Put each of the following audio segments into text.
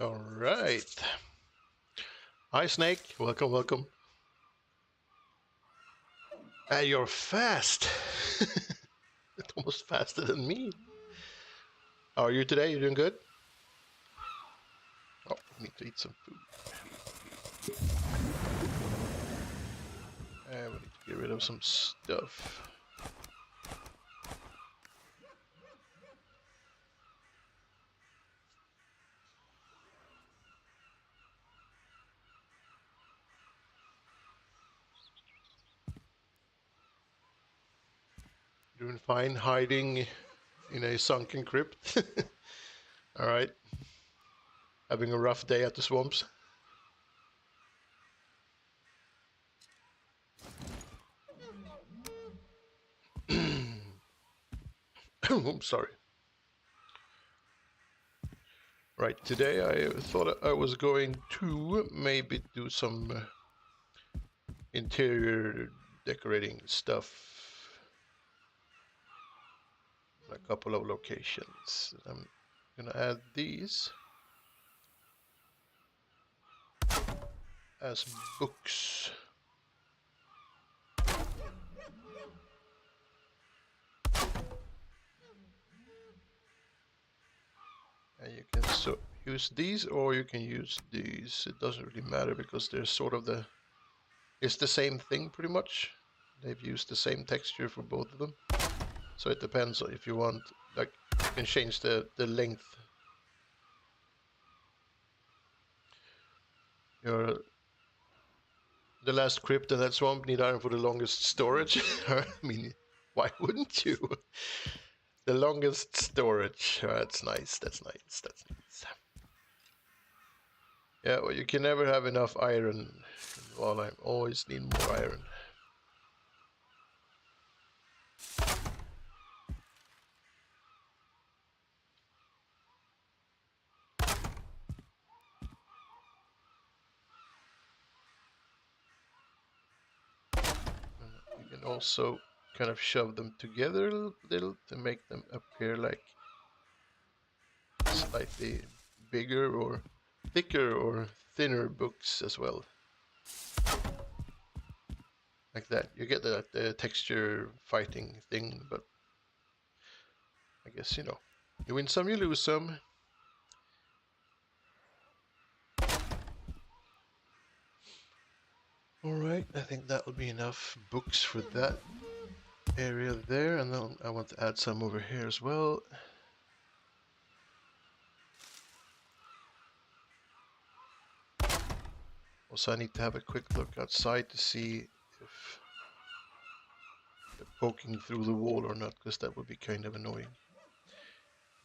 All right. Hi, Snake. Welcome, welcome. You're fast. Almost faster than me. How are you today? You doing good? Oh, I need to eat some food. We need to get rid of some stuff. Doing fine hiding in a sunken crypt. All right. Having a rough day at the swamps. I'm sorry. Right, today I thought I was going to maybe do some interior decorating stuff in a couple of locations. I'm gonna add these as books. And you can use these or you can use these. It doesn't really matter because they're sort of it's the same thing pretty much. They've used the same texture for both of them. So it depends if you want, like, you can change the length. The last crypt and that swamp need iron for the longest storage. I mean, why wouldn't you? The longest storage. That's nice, that's nice, that's nice. Yeah, well, you can never have enough iron in Valheim. Always need more iron. You can also kind of shove them together a little to make them appear like slightly bigger or thicker or thinner books as well. Like that. You get the texture fighting thing, but I guess, you know, you win some, you lose some. Alright, I think that'll be enough books for that area there, and then I want to add some over here as well. Also, I need to have a quick look outside to see if they're poking through the wall or not, because that would be kind of annoying.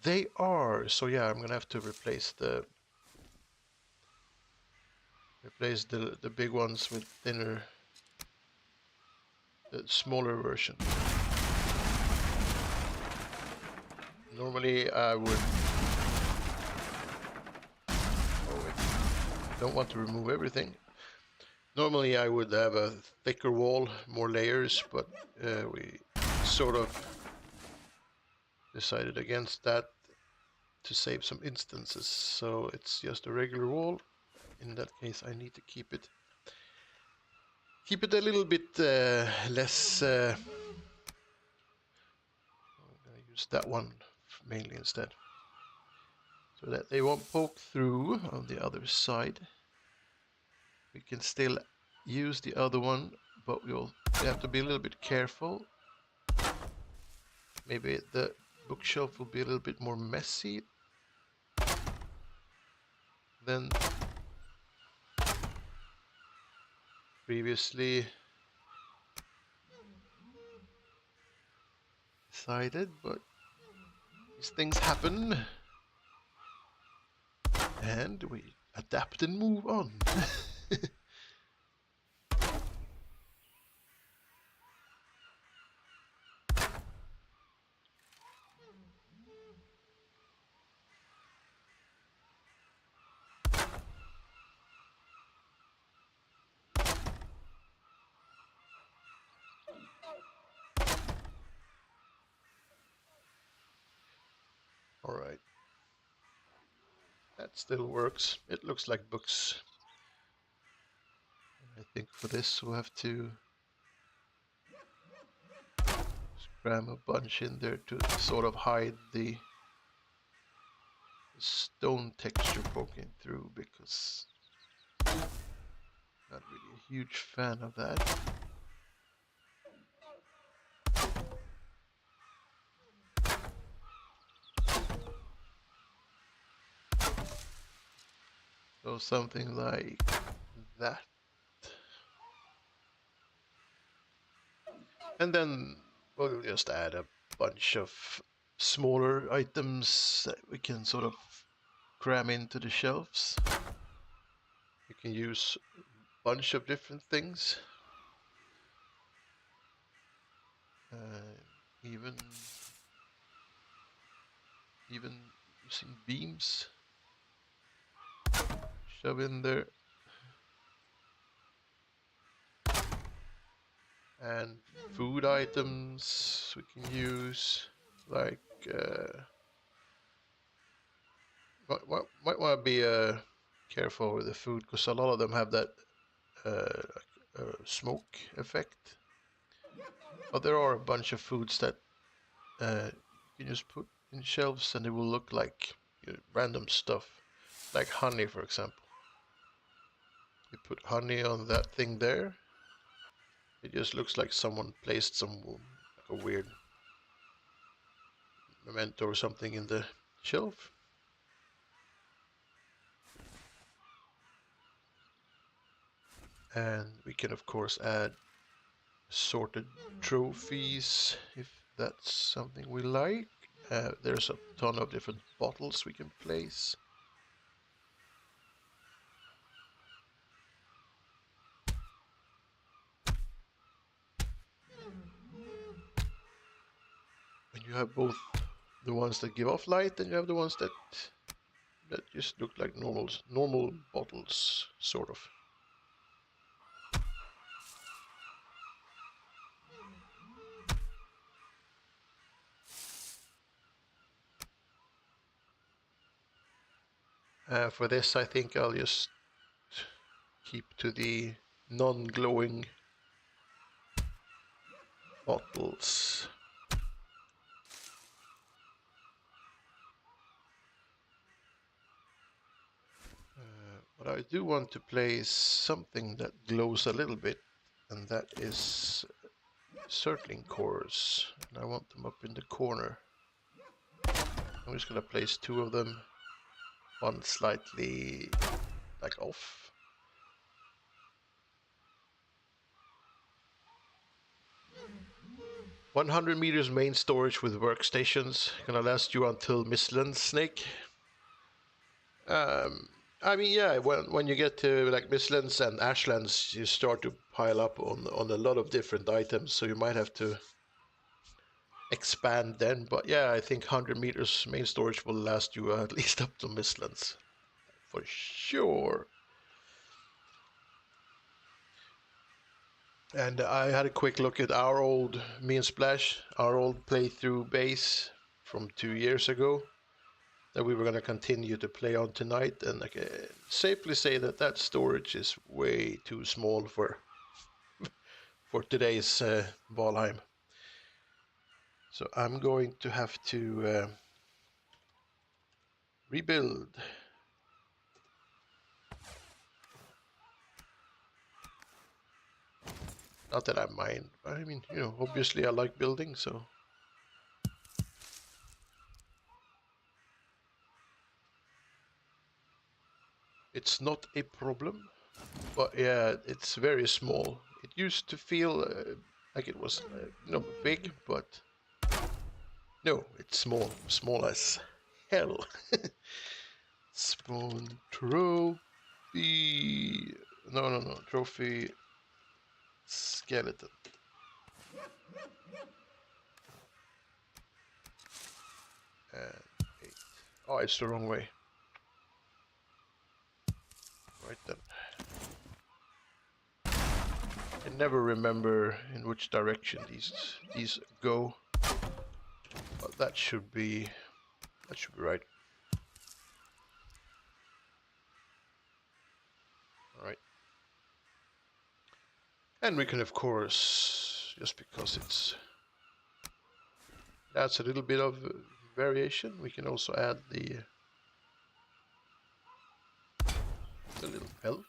They are, so yeah, I'm gonna have to replace the big ones with thinner, the smaller version. Normally I would, don't want to remove everything. Normally I would have a thicker wall, more layers, but we sort of decided against that to save some instances. So it's just a regular wall. In that case, I need to keep it a little bit less. I'm gonna use that one mainly instead, so that they won't poke through on the other side. We can still use the other one, but we have to be a little bit careful. Maybe the bookshelf will be a little bit more messy than previously decided, but these things happen and we adapt and move on. All right. That still works. It looks like books. I think for this we'll have to cram a bunch in there to sort of hide the stone texture poking through, because not really a huge fan of that. So something like that. And then we'll just add a bunch of smaller items that we can sort of cram into the shelves. You can use a bunch of different things. Even using beams. Shove in there. And food items we can use, like might want to be careful with the food, because a lot of them have that smoke effect. But there are a bunch of foods that you can just put in shelves and it will look like random stuff, like honey, for example. You put honey on that thing there, it just looks like someone placed some like a weird memento or something in the shelf. And we can of course add sorted trophies if that's something we like. There's a ton of different bottles we can place. And you have both the ones that give off light and you have the ones that just look like normal bottles, sort of. For this, I think I'll just keep to the non-glowing bottles. But I do want to place something that glows a little bit, and that is circling cores, and I want them up in the corner. I'm just gonna place 2 of them, one slightly like off. "100 meters main storage with workstations, gonna last you until Mistland Snake." I mean, yeah, when you get to like Mistlands and Ashlands, you start to pile up on a lot of different items, so you might have to expand then. But yeah, I think 100 meters main storage will last you at least up to Mistlands, for sure. And I had a quick look at our old Me and Splash, our old playthrough base from 2 years ago that we were going to continue to play on tonight, and I can safely say that that storage is way too small for today's Valheim. So I'm going to have to rebuild. Not that I mind, but I mean, you know, obviously I like building, so. It's not a problem, but yeah, it's very small. It used to feel like it was, you know, big, but no, it's small. Small as hell. Spawn trophy. No. Trophy skeleton. And 8. Oh, it's the wrong way. Right then. I never remember in which direction these go. But that should be right. And we can, of course, just because that's a little bit of variation, we can also add the little belt.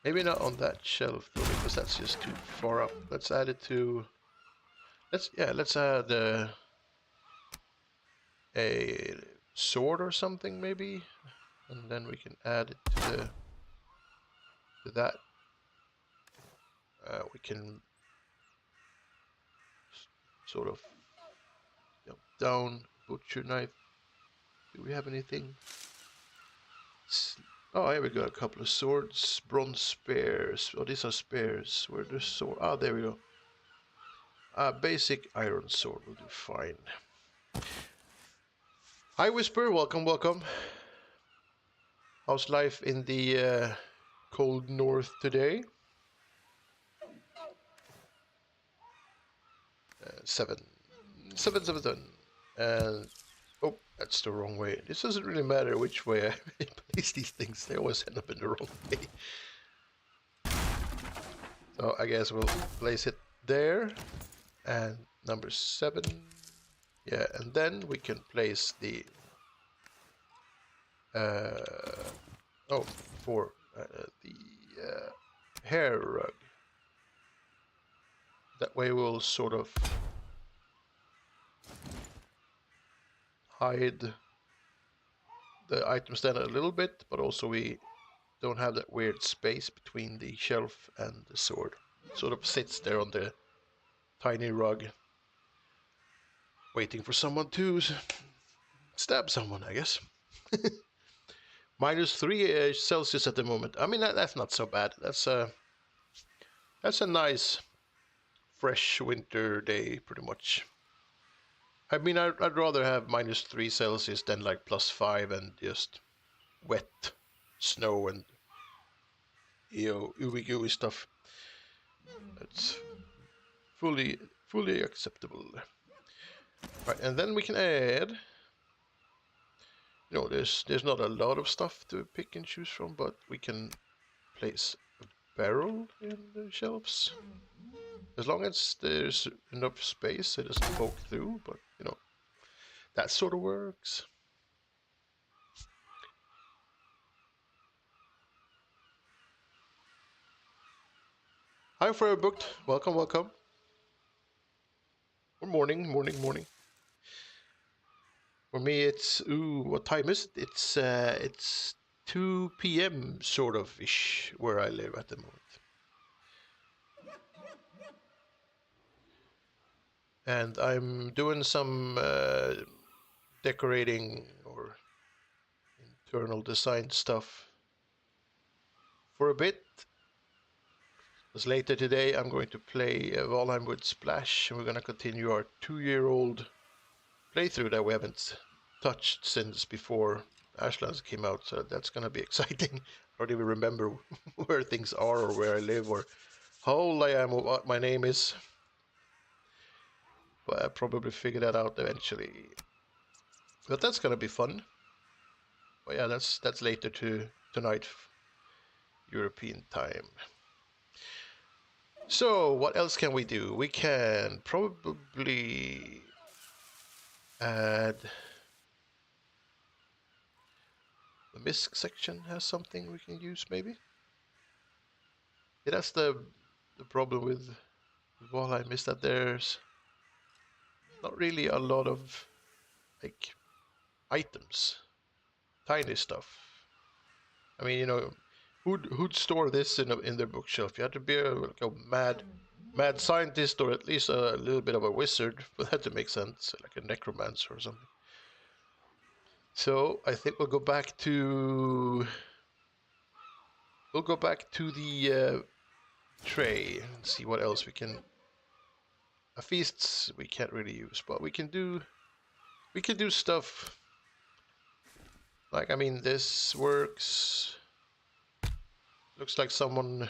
Maybe not on that shelf though, because that's just too far up. Let's add it to. Let's add a sword or something maybe, and then we can add it to that. We can sort of jump down, butcher knife. Do we have anything? Oh, here we go. A couple of swords, bronze spears. Oh, these are spears. Where the sword? Ah, there we go. Basic iron sword will do fine. Hi, Whisper. Welcome, welcome. How's life in the cold north today? 777. And oh, that's the wrong way. This doesn't really matter which way I place these things. They always end up in the wrong way. So I guess we'll place it there. And number 7. Yeah, and then we can place the 4, the hair rug. That way we'll sort of hide the item stand a little bit, but also we don't have that weird space between the shelf and the sword. It sort of sits there on the tiny rug, waiting for someone to stab someone, I guess. -3 Celsius at the moment. I mean, that's not so bad. That's a nice, fresh winter day, pretty much. I mean, I'd rather have -3 Celsius than like +5 and just wet snow and ooey gooey stuff. It's fully acceptable. Right, and then we can add. There's not a lot of stuff to pick and choose from, but we can place a barrel in the shelves. As long as there's enough space, it doesn't poke through, but that sort of works. Hi, Forever Booked. Welcome, welcome. Or morning. For me, it's what time is it? It's 2 p.m. sort of ish where I live at the moment. And I'm doing some decorating or internal design stuff for a bit. Because later today I'm going to play Valheim with Splash, and we're going to continue our 2-year-old playthrough that we haven't touched since before Ashlands came out, so that's going to be exciting. I don't even remember where things are or where I live or how old I am or what my name is. But I'll probably figure that out eventually. But that's going to be fun. But yeah, that's later tonight, European time. So what else can we do? We can probably add the misc section has something we can use maybe. Yeah, that's the problem with Valheim, is that there's not really a lot of like items, tiny stuff. I mean, who'd store this in their bookshelf? You had to be like a mad scientist or at least a little bit of a wizard for that to make sense, like a necromancer or something. So I think we'll go back to the tray and see what else we can. Feasts we can't really use, but we can do stuff. Like, I mean, this works. Looks like someone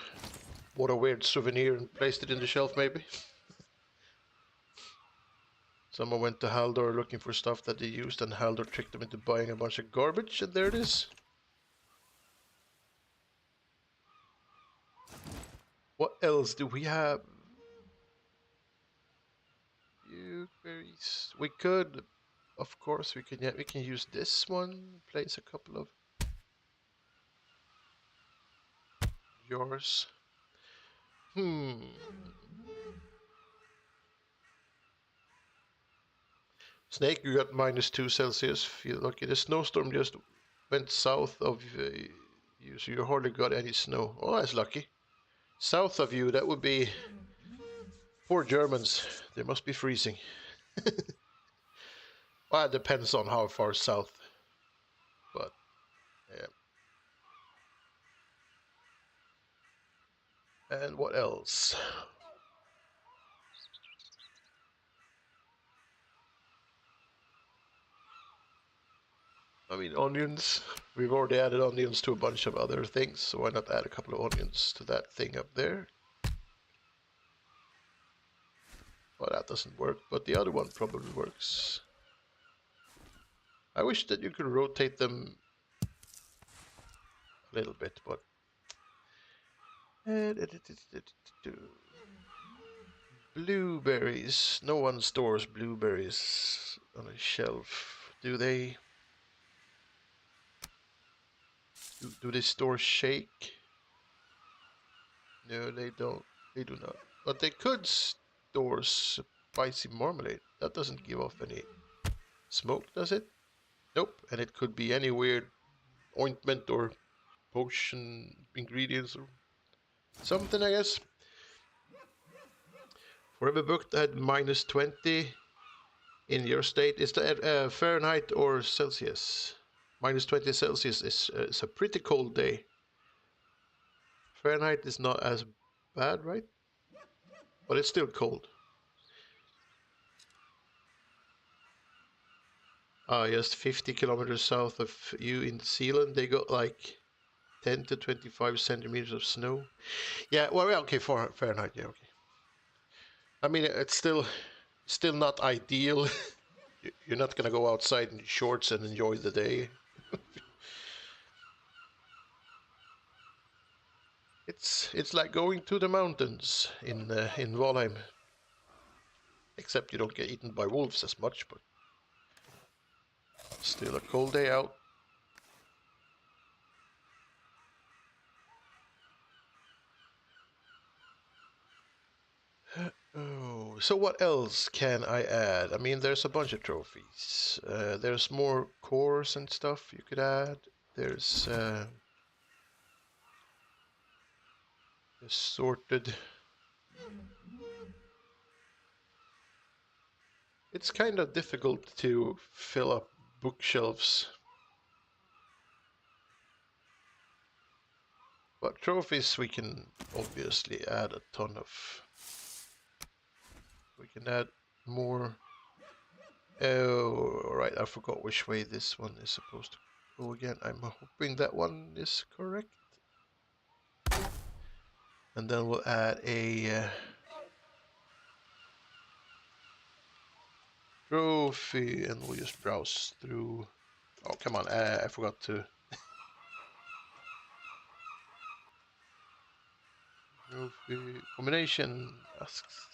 bought a weird souvenir and placed it in the shelf, maybe. Someone went to Haldor looking for stuff that they used, and Haldor tricked them into buying a bunch of garbage, and there it is. else do we have? Berries. We could, of course, we can. Yeah, we can use this one. Place a couple of yours. Snake, you got -2 Celsius. Feel lucky. The snowstorm just went south of you, so you hardly got any snow. Oh, that's lucky. South of you, that would be poor Germans. They must be freezing. Well, it depends on how far south. But yeah. And what else? I mean, onions. We've already added onions to a bunch of other things, so why not add a couple of onions to that thing up there? Well, that doesn't work, but the other one probably works. I wish that you could rotate them a little bit, but... Blueberries. No one stores blueberries on a shelf, do they? Do they store shake? No, they don't. They do not. But they could store spicy marmalade. That doesn't give off any smoke, does it? Nope. And it could be any weird ointment or potion ingredients or something, I guess. For every book that had -20 in your state, is that Fahrenheit or Celsius? -20 Celsius is a pretty cold day. Fahrenheit is not as bad, right? But it's still cold. Just 50 kilometers south of you in Zealand, they got like 10 to 25 centimeters of snow. Yeah, well, yeah, okay, Fahrenheit, yeah, okay. I mean, it's still not ideal. You're not gonna go outside in shorts and enjoy the day. It's like going to the mountains in Valheim, except you don't get eaten by wolves as much, but still a cold day out. Oh, so what else can I add? I mean, there's a bunch of trophies. There's more cores and stuff you could add. There's assorted. It's kind of difficult to fill up bookshelves. But trophies we can obviously add a ton of. We can add more. Oh, right, I forgot which way this one is supposed to go again. I'm hoping that one is correct. And then we'll add a trophy and we'll just browse through. Oh, come on, I forgot to. Trophy combination asks.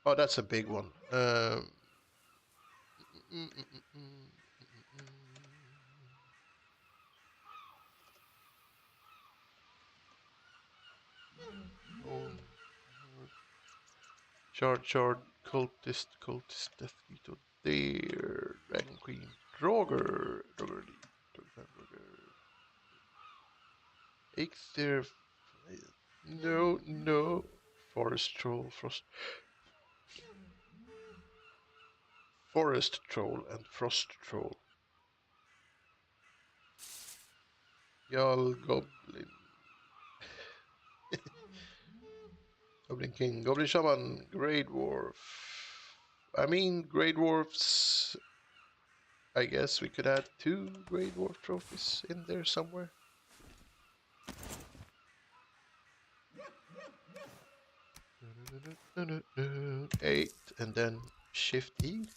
Oh, that's a big one. Mm, mm, mm, mm, oh, Shard, Cultist, Death Keto, Deer, Dragon Queen, Draugr, Aether, no, Forest Troll, Forest Troll and Frost Troll. Jarl Goblin. Goblin King, Goblin Shaman, Grey Dwarf. I mean, Grey Dwarfs. I guess we could add 2 Grey Dwarf trophies in there somewhere. 8, and then Shift E.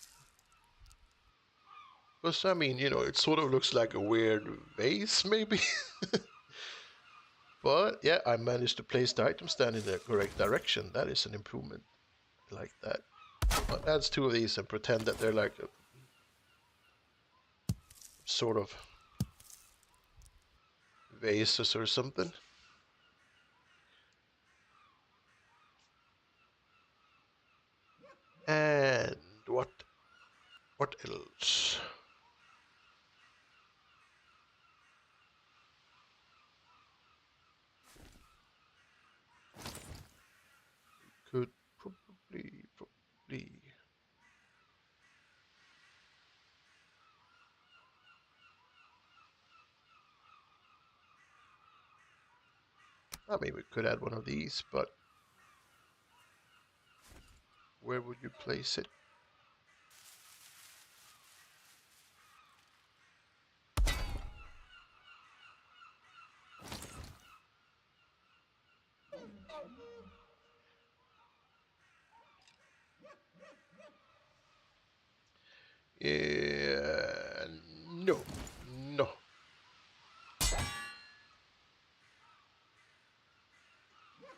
Because, I mean, you know, it sort of looks like a weird vase, maybe? But yeah, I managed to place the item stand in the correct direction. That is an improvement. I like that. I'll add 2 of these and pretend that they're like a sort of vases or something. And what else? Could probably. I mean, we could add one of these, but where would you place it? No, no.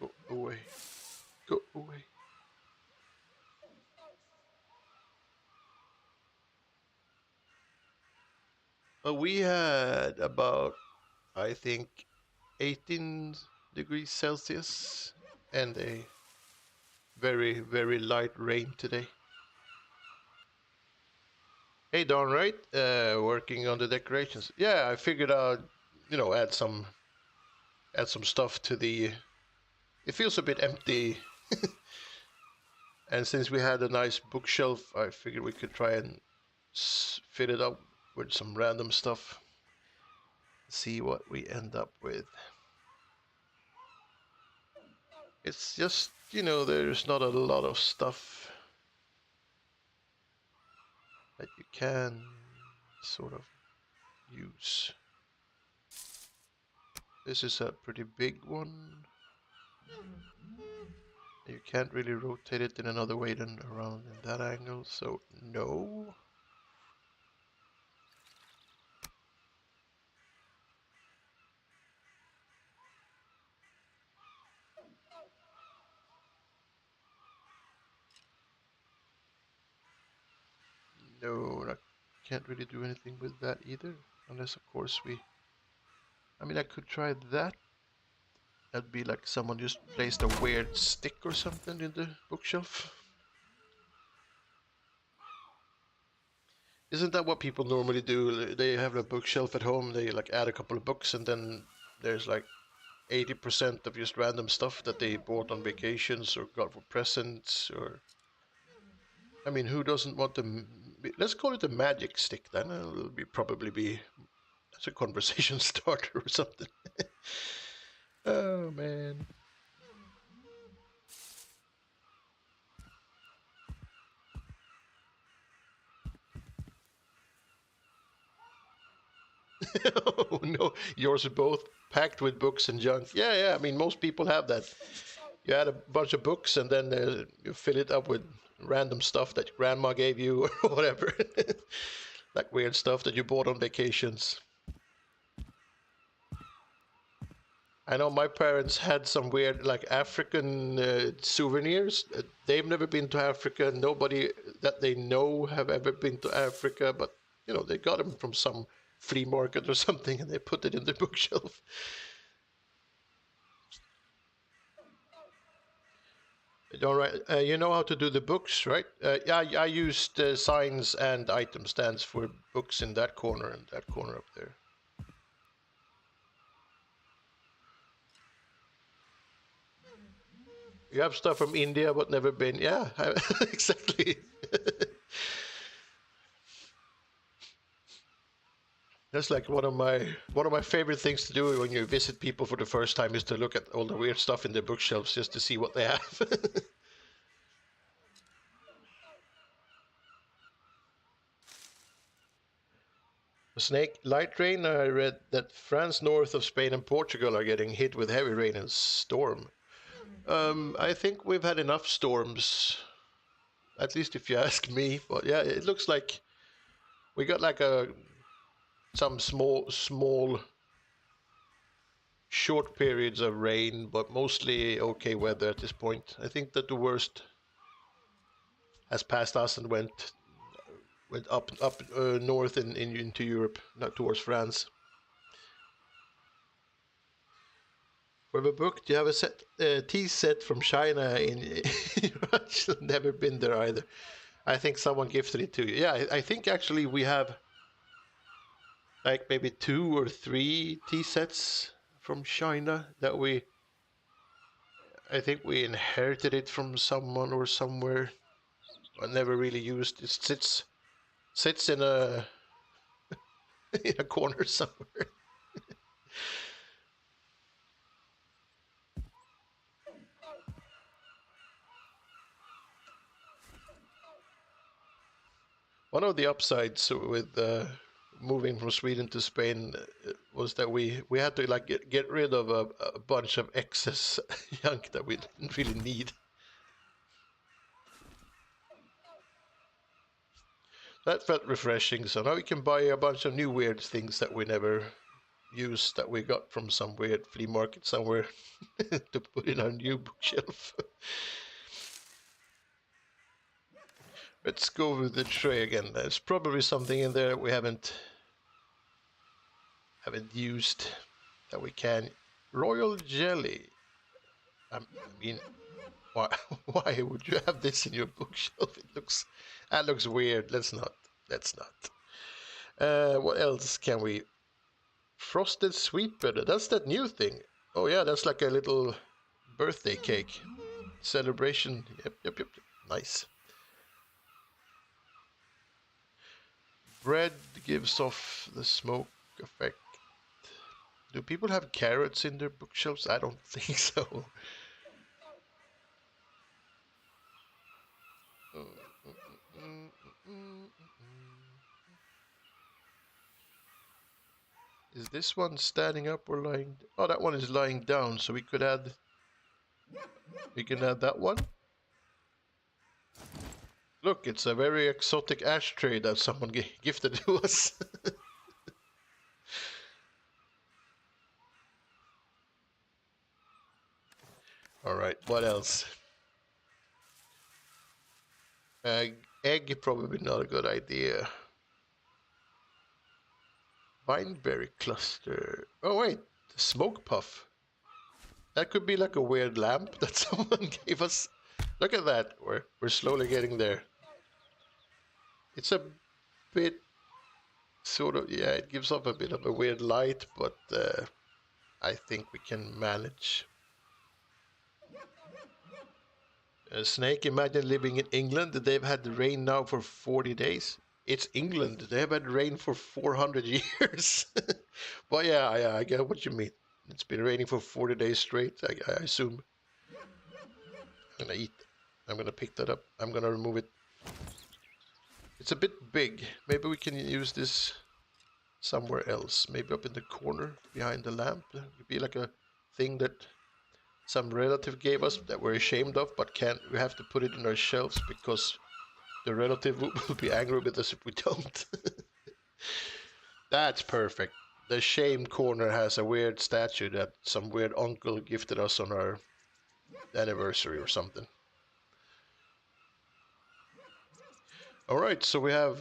Go away. Go away. We had about, I think, 18 degrees Celsius and a very, very light rain today. Hey, Don, right? Working on the decorations. Yeah, I figured I'd, add some stuff to the. It feels a bit empty, and since we had a nice bookshelf, I figured we could try and fit it up with some random stuff. See what we end up with. It's just, there's not a lot of stuff that you can sort of use. This is a pretty big one. You can't really rotate it in another way than around in that angle, so no. No, I can't really do anything with that either. Unless, of course, I mean, I could try that. That'd be like someone just placed a weird stick or something in the bookshelf. Isn't that what people normally do? They have a bookshelf at home, they like add a couple of books, and then there's like 80% of just random stuff that they bought on vacations or got for presents, or I mean, who doesn't want the? Let's call it a magic stick then. It'll probably be as a conversation starter or something. Oh man. Oh no, yours are both packed with books and junk. Yeah, yeah. I mean, most people have that. You add a bunch of books and then you fill it up with random stuff that grandma gave you or whatever, like weird stuff that you bought on vacations. I know my parents had some weird, like African souvenirs. They've never been to Africa. Nobody that they know have ever been to Africa, but they got them from some flea market or something, and they put it in the bookshelf. All right, you know how to do the books, right? Yeah, I used signs and item stands for books in that corner and that corner up there. You have stuff from India but never been. Yeah, exactly. That's like one of my favorite things to do when you visit people for the first time is to look at all the weird stuff in their bookshelves just to see what they have. Snake light rain. I read that France, north of Spain and Portugal are getting hit with heavy rain and storm. I think we've had enough storms, at least if you ask me. But yeah, it looks like we got like some small short periods of rain, but mostly okay weather at this point. I think that the worst has passed us and went up north into Europe, not towards France. For the book, do you have a tea set from China in Russia? Never been there either. I think someone gifted it to you. Yeah, I think actually we have like maybe 2 or 3 tea sets from China that I think we inherited it from someone or somewhere. I never really used. It sits in a in a corner somewhere. One of the upsides with moving from Sweden to Spain was that we had to like get rid of a bunch of excess junk that we didn't really need. That felt refreshing. So now we can buy a bunch of new weird things that we never used that we got from some weird flea market somewhere to put in our new bookshelf. Let's go with the tray again. There's probably something in there we haven't used that we can. Royal jelly. I mean, why why would you have this in your bookshelf? That looks weird. Let's not. Let's not. What else can we? Frosted sweetbread. That's that new thing. Oh yeah, that's like a little birthday cake celebration. Yep. Nice. Bread gives off the smoke effect. Do people have carrots in their bookshelves? I don't think so. Is this one standing up or lying? Oh, that one is lying down, so we can add that one. Look, it's a very exotic ashtray that someone gifted to us. All right, what else? Egg probably not a good idea. Vineberry cluster. Oh wait, smoke puff. That could be like a weird lamp that someone gave us. Look at that. We're slowly getting there. It's a bit sort of, yeah, it gives off a bit of a weird light, but I think we can manage. Snake, imagine living in England. They've had rain now for 40 days. It's England. They've had rain for 400 years. But yeah, I get what you mean. It's been raining for 40 days straight, I assume. I'm gonna eat. I'm gonna pick that up. I'm gonna remove it. It's a bit big. Maybe we can use this somewhere else. Maybe up in the corner behind the lamp. It could be like a thing that some relative gave us that we're ashamed of, but we have to put it in our shelves because the relative will be angry with us if we don't. That's perfect. The shame corner has a weird statue that some weird uncle gifted us on our anniversary or something. Alright, so we have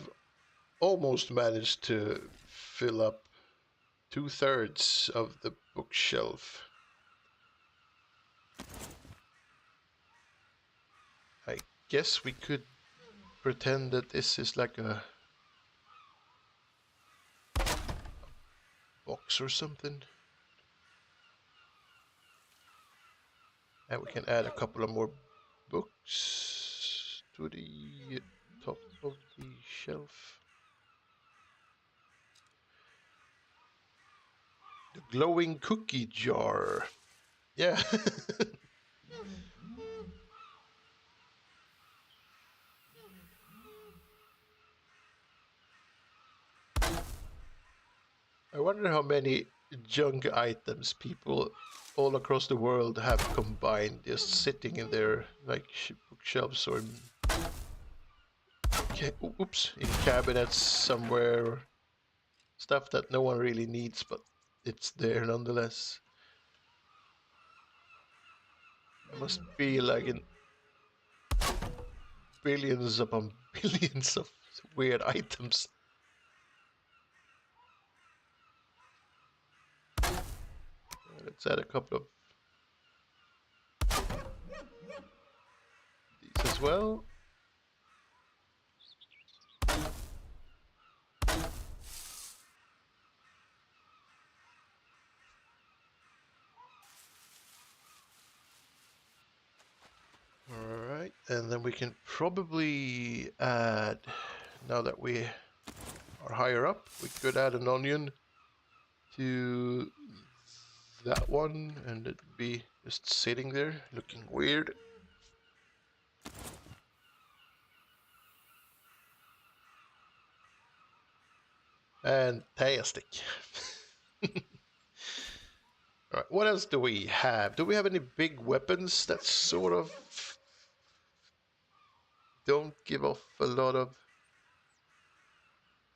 almost managed to fill up 2/3 of the bookshelf. I guess we could pretend that this is like a box or something. And we can add a couple of more books to the top of the shelf. The glowing cookie jar. Yeah. I wonder how many junk items people all across the world have combined, just sitting in their like bookshelves or in cabinets somewhere, stuff that no one really needs, but it's there nonetheless. It must be like in billions upon billions of weird items. Let's add a couple of these as well. Alright, and then we can probably add, now that we are higher up, we could add an onion to that one, and it'd be just sitting there looking weird. Fantastic. Alright, what else do we have? Do we have any big weapons that sort of don't give off a lot of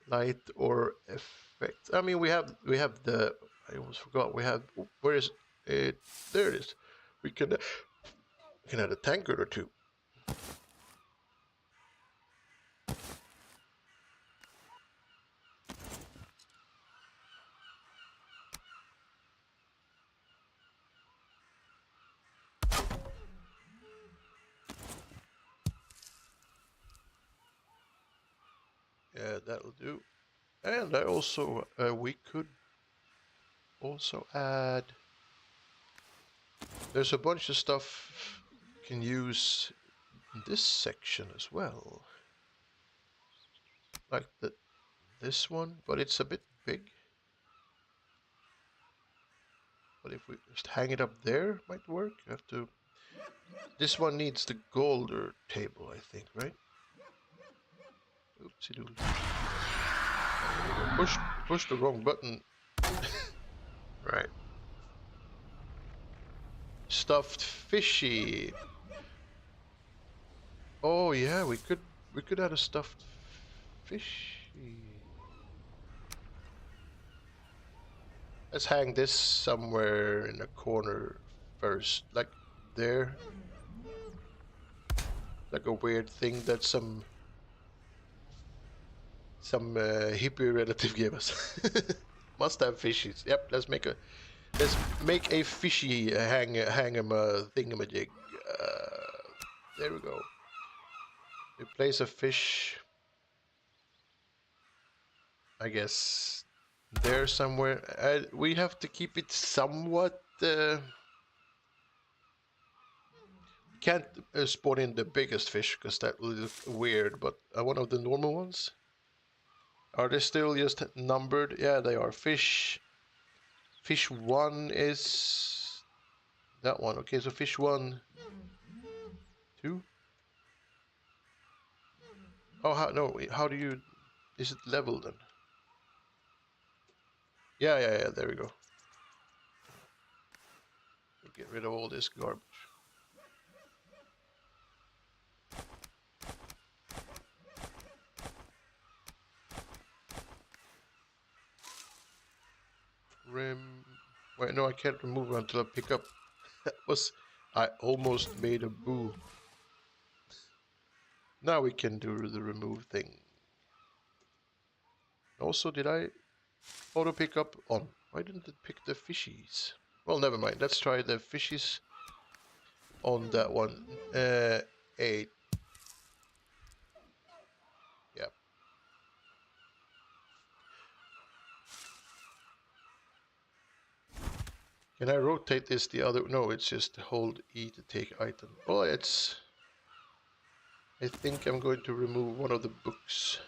light or effect? I mean, we have the, I almost forgot, we have, where is it? There it is. We can add a tankard or two. Yeah, that'll do. And I also, we could also add, there's a bunch of stuff you can use in this section as well. Like this one, but it's a bit big. But if we just hang it up there, might work. You have to. This one needs the golder table, I think, right? Oopsie doodle. Push the wrong button. Right. Stuffed fishy. Oh yeah, we could add a stuffed fishy. Let's hang this somewhere in a corner first, like there. Like a weird thing that some hippie relative gave us. Must have fishies. Yep, let's make a fishy thingamajig. There we go. We place a fish, I guess, there somewhere. We have to keep it somewhat. Can't spawn in the biggest fish because that will look weird. But one of the normal ones. Are they still just numbered? Yeah, they are. Fish 1 is that one. Okay, so fish 1, 2. Oh, how do you, is it level then? Yeah, there we go. We'll get rid of all this garbage. Wait, no, I can't remove it until I pick up. I almost made a boo. Now we can do the remove thing. Also, did I auto pick up on? Why didn't it pick the fishies? Well, never mind. Let's try the fishies on that one. 8. Yeah. Can I rotate this the other? No, it's just hold E to take item. Oh, it's. I think I'm going to remove one of the books.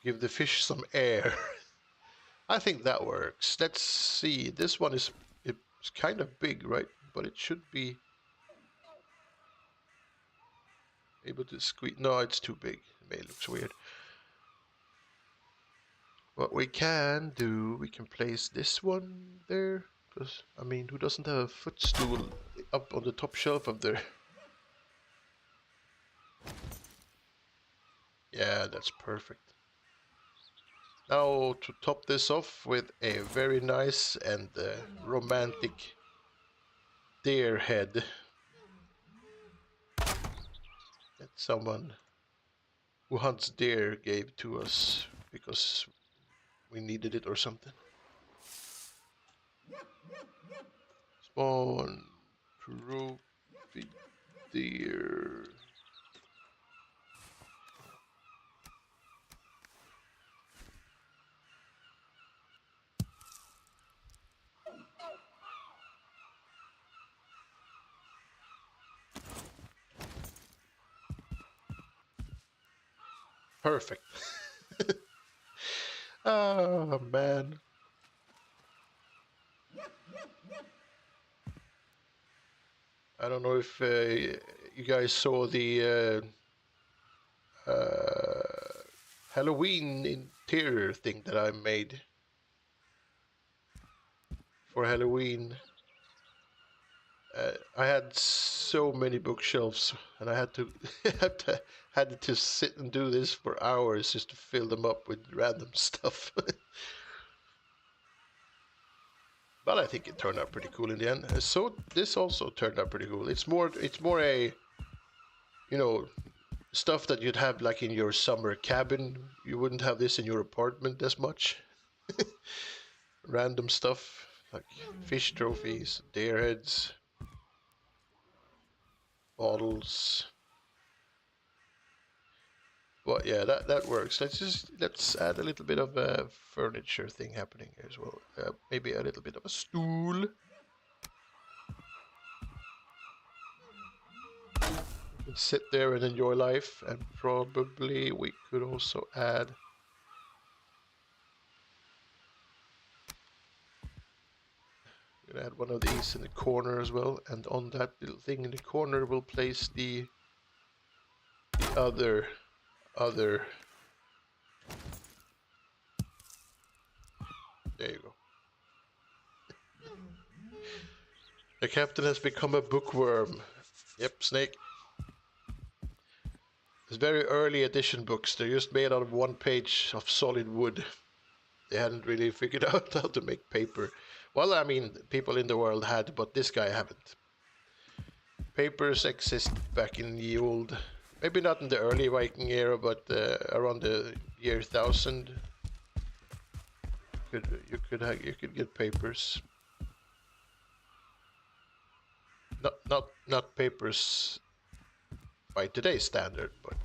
Give the fish some air. I think that works. Let's see. This one is, it's kind of big, right? But it should be able to squeeze. No, it's too big. It looks weird. What we can do, we can place this one there. Because, I mean, who doesn't have a footstool up on the top shelf of there? Yeah, that's perfect. Now to top this off with a very nice and romantic deer head that someone who hunts deer gave to us because we needed it or something. Spawn trophy deer. Perfect. Oh man. I don't know if you guys saw the Halloween interior thing that I made for Halloween. I had so many bookshelves, and I had to had to sit and do this for hours just to fill them up with random stuff. But I think it turned out pretty cool in the end. So this also turned out pretty cool. It's more a, you know, stuff that you'd have like in your summer cabin. You wouldn't have this in your apartment as much. Random stuff like fish trophies, deer heads, bottles. Well, yeah, that works. Let's add a little bit of a furniture thing happening here as well. Maybe a little bit of a stool. You can sit there and enjoy life, and probably we could also add. We're gonna add one of these in the corner as well, and on that little thing in the corner, we'll place the other. There you go. The captain has become a bookworm. Yep, Snake. It's very early edition books. They're just made out of one page of solid wood. They hadn't really figured out how to make paper. Well, I mean, people in the world had, but this guy haven't. Papers exist back in the old, maybe not in the early Viking era, but around the year 1000. You could get papers. Not papers by today's standard, but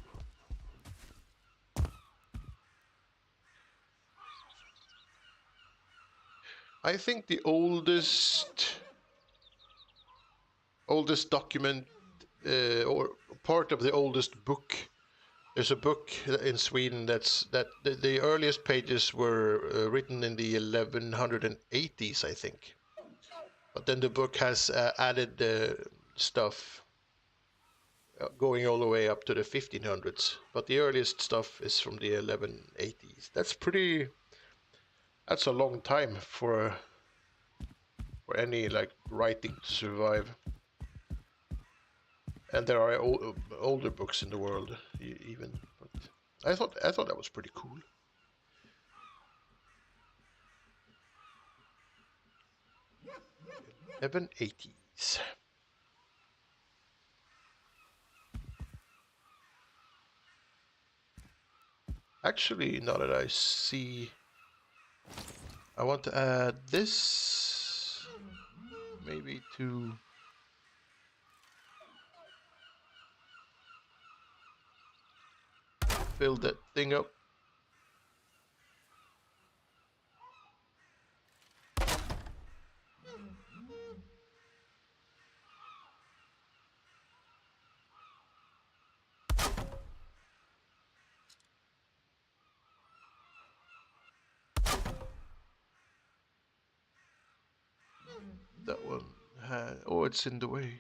I think the oldest document or part of the oldest book. There's a book in Sweden that the earliest pages were written in the 1180s, I think. But then the book has added stuff going all the way up to the 1500s. But the earliest stuff is from the 1180s. That's a long time for any like writing to survive. And there are older books in the world even. But I thought that was pretty cool. 1180s. Actually, now that I see, I want to add this maybe to fill that thing up. That one had, oh, it's in the way.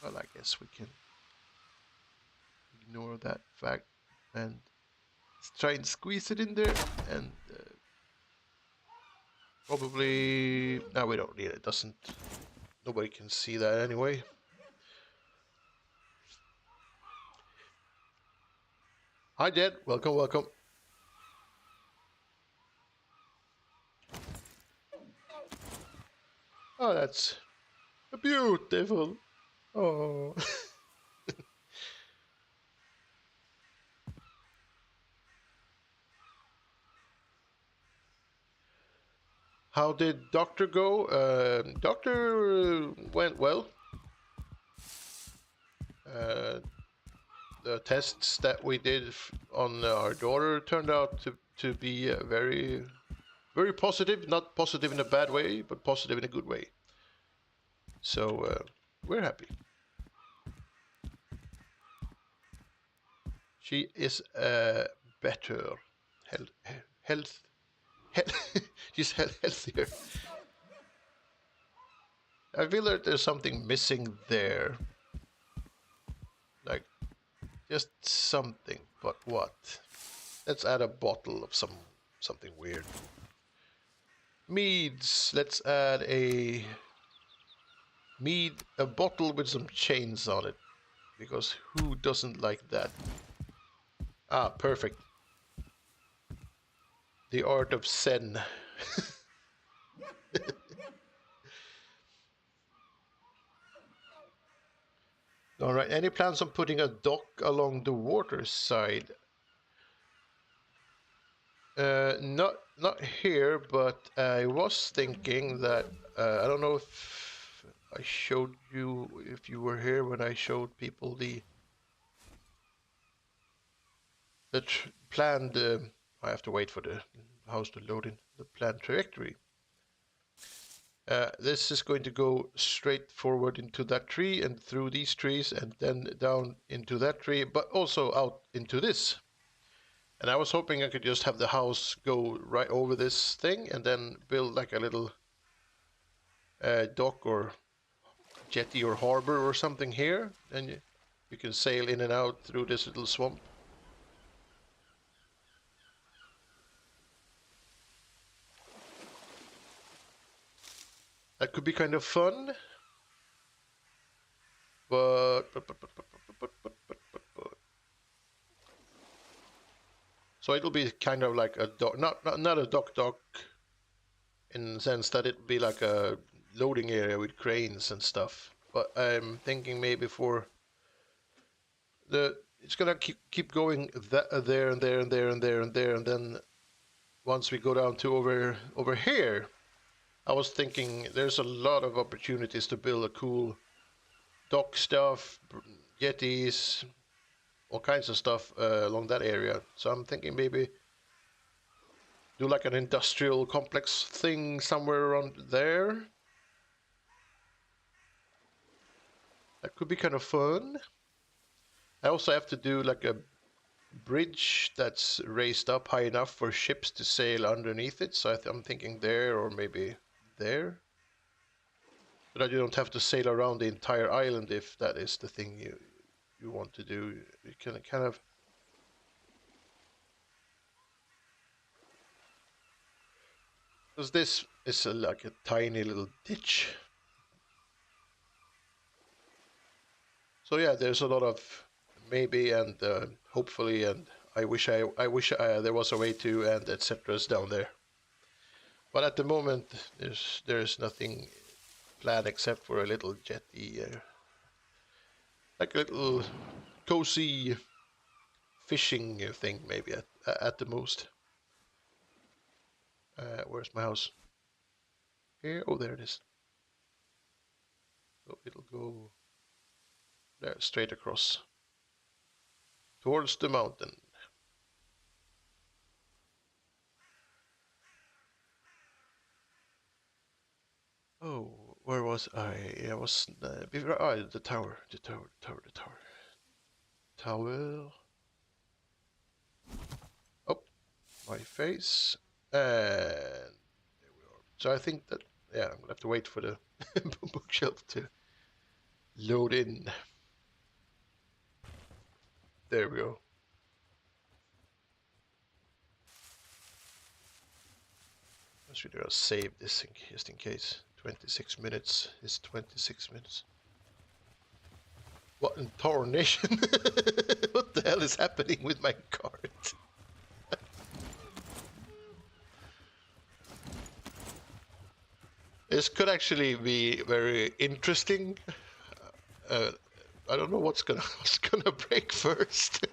Well, I guess we can ignore that fact and let's try and squeeze it in there, and probably, no, we don't need it. Doesn't, nobody can see that anyway. Hi, Jed. Welcome, welcome. Oh, that's beautiful. Oh. How did Doctor go? Doctor went well. Uh, the tests that we did on our daughter turned out to be very, very positive. Not positive in a bad way, but positive in a good way. So we're happy. She is better, health, health, health. She's healthier. I feel that there's something missing there, like just something. But what? Let's add a bottle of something weird. Meads. Let's add a bottle with some chains on it, because who doesn't like that? Ah, perfect. The art of Zen. All right. Any plans on putting a dock along the water side? Not here, but I was thinking that I don't know if I showed you, if you were here when I showed people the planned. I have to wait for the house to load in the planned trajectory. This is going to go straight forward into that tree and through these trees and then down into that tree, but also out into this. And I was hoping I could just have the house go right over this thing and then build like a little dock or jetty or harbor or something here. And you can sail in and out through this little swamp. That could be kind of fun. But so it'll be kind of like a dock, not a dock in the sense that it'll be like a loading area with cranes and stuff. But I'm thinking maybe for it's gonna keep going there and there and there and there and there, and then once we go down to over here, I was thinking there's a lot of opportunities to build a cool dock stuff, jetties, all kinds of stuff along that area. So I'm thinking maybe do like an industrial complex thing somewhere around there. That could be kind of fun. I also have to do like a bridge that's raised up high enough for ships to sail underneath it. So I'm thinking there or maybe there. So that you don't have to sail around the entire island if that is the thing you want to do. You can kind of... Because this is like a tiny little ditch. So yeah, there's a lot of maybe and hopefully and I wish there was a way to and etc. down there. But at the moment, there's nothing planned except for a little jetty, like a little cozy fishing thing, maybe at the most. Where's my house? Here? Oh, there it is. So it'll go there, straight across towards the mountain. Oh, where was I? I was before. The tower. Tower. Oh, my face. And there we are. So I think that, yeah, I'm gonna have to wait for the bookshelf to load in. There we go. I should have saved this just in case. 26 minutes is 26 minutes. What in tarnation? What the hell is happening with my cart? This could actually be very interesting. Uh, I don't know what's gonna break first.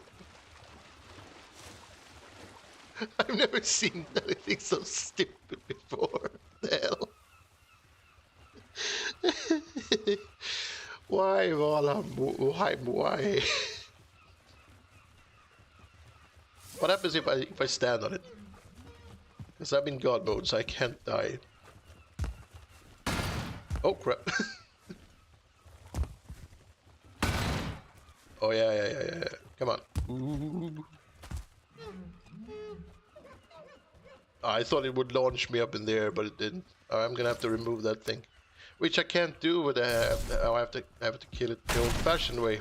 I've never seen anything so stupid before. The hell? Why, Valheim? Why? What happens if I stand on it? Because I'm in God mode, so I can't die. Oh crap! Oh yeah. Come on. Ooh. I thought it would launch me up in the air, but it didn't. I'm gonna have to remove that thing, which I can't do with I have to kill it the old-fashioned way.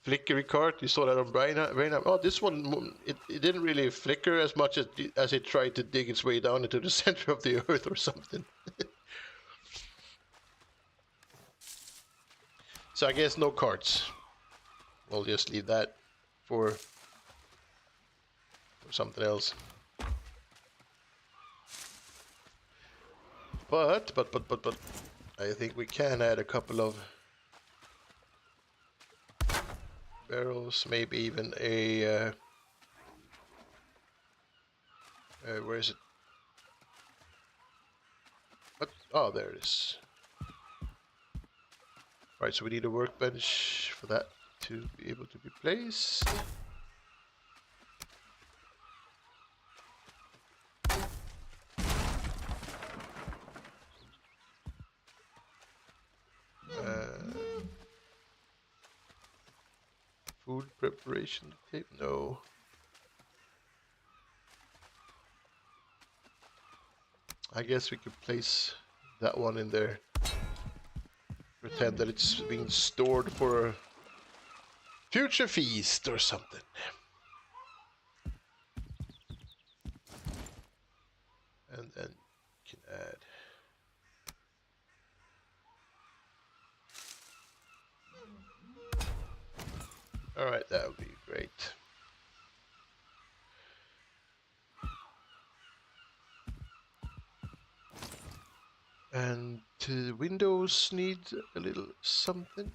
Flickery cart, you saw that on Brain. Oh, this one, it didn't really flicker as much as it tried to dig its way down into the center of the earth or something. So I guess no carts. We'll just leave that for something else. But I think we can add a couple of barrels, maybe even a where is it? What? Oh, there it is. Right, so we need a workbench for that to be able to be placed. Food preparation tape? No. I guess we could place that one in there. Pretend that it's being stored for a future feast or something. And then you can add. Alright, that would be great. And Windows need a little something.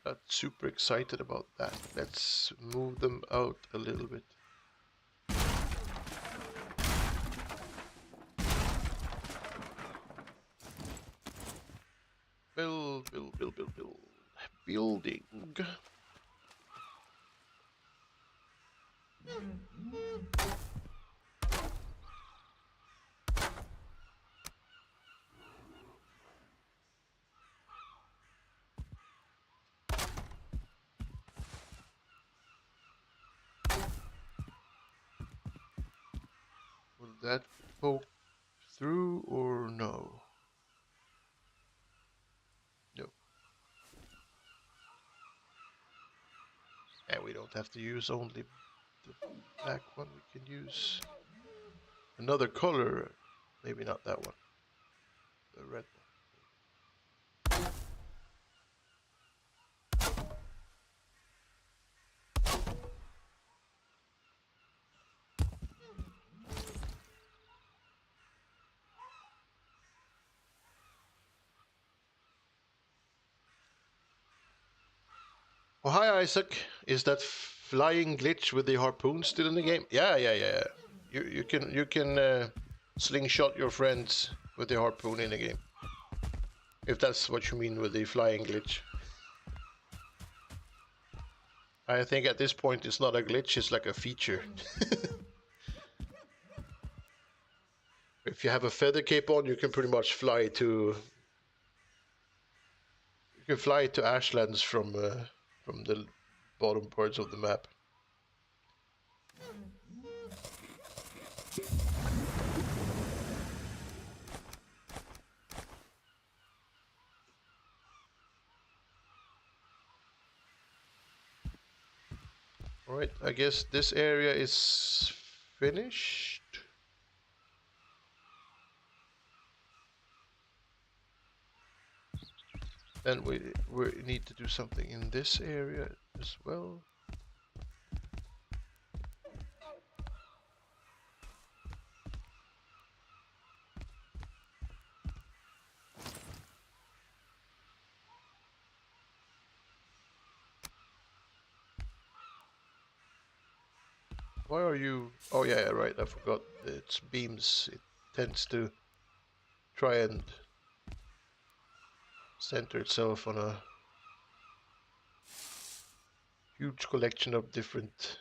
Not super excited about that. Let's move them out a little bit. Build. Building. Will that poke through or no? No. And we don't have to use only the black one. We can use another color. Maybe not that one. The red one. Oh, hi Isaac. Is that flying glitch with the harpoon still in the game? Yeah. You can slingshot your friends with the harpoon in the game. If that's what you mean with the flying glitch. I think at this point it's not a glitch, it's like a feature. If you have a feather cape on, you can pretty much fly to... You can fly to Ashlands from the bottom parts of the map. Alright, I guess this area is finished. Then we need to do something in this area as well. Why are you... Oh yeah, right, I forgot. It's beams. It tends to try and center itself on a huge collection of different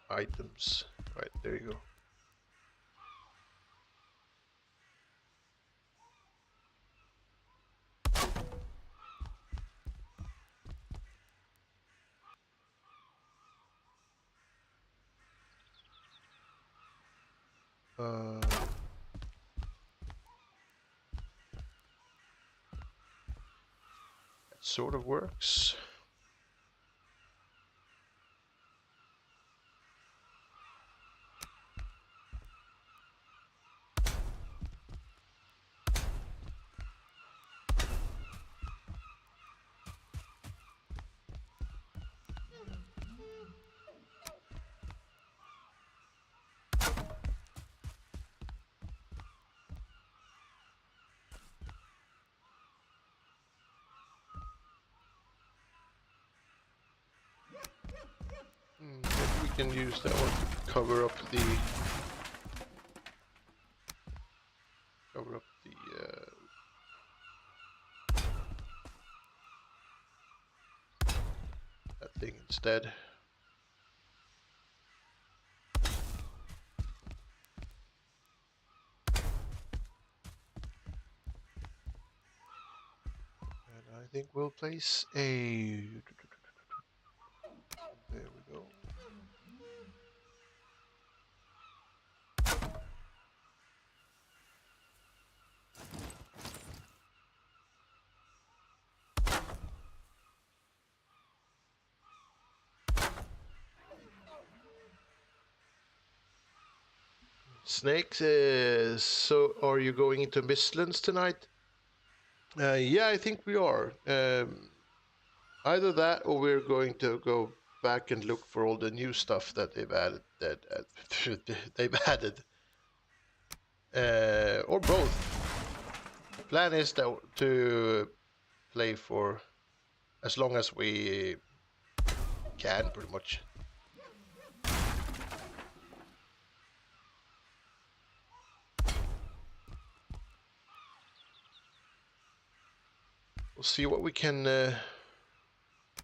items. Right, there you go. That sort of works. Maybe we can use that one to cover up the that thing instead. And I think we'll place a... There we go. Snakes, so are you going into Mistlands tonight? Yeah, I think we are. Either that or we're going to go back and look for all the new stuff that they've added. They've added. Or both. The plan is to play for as long as we can, pretty much. We'll see what we can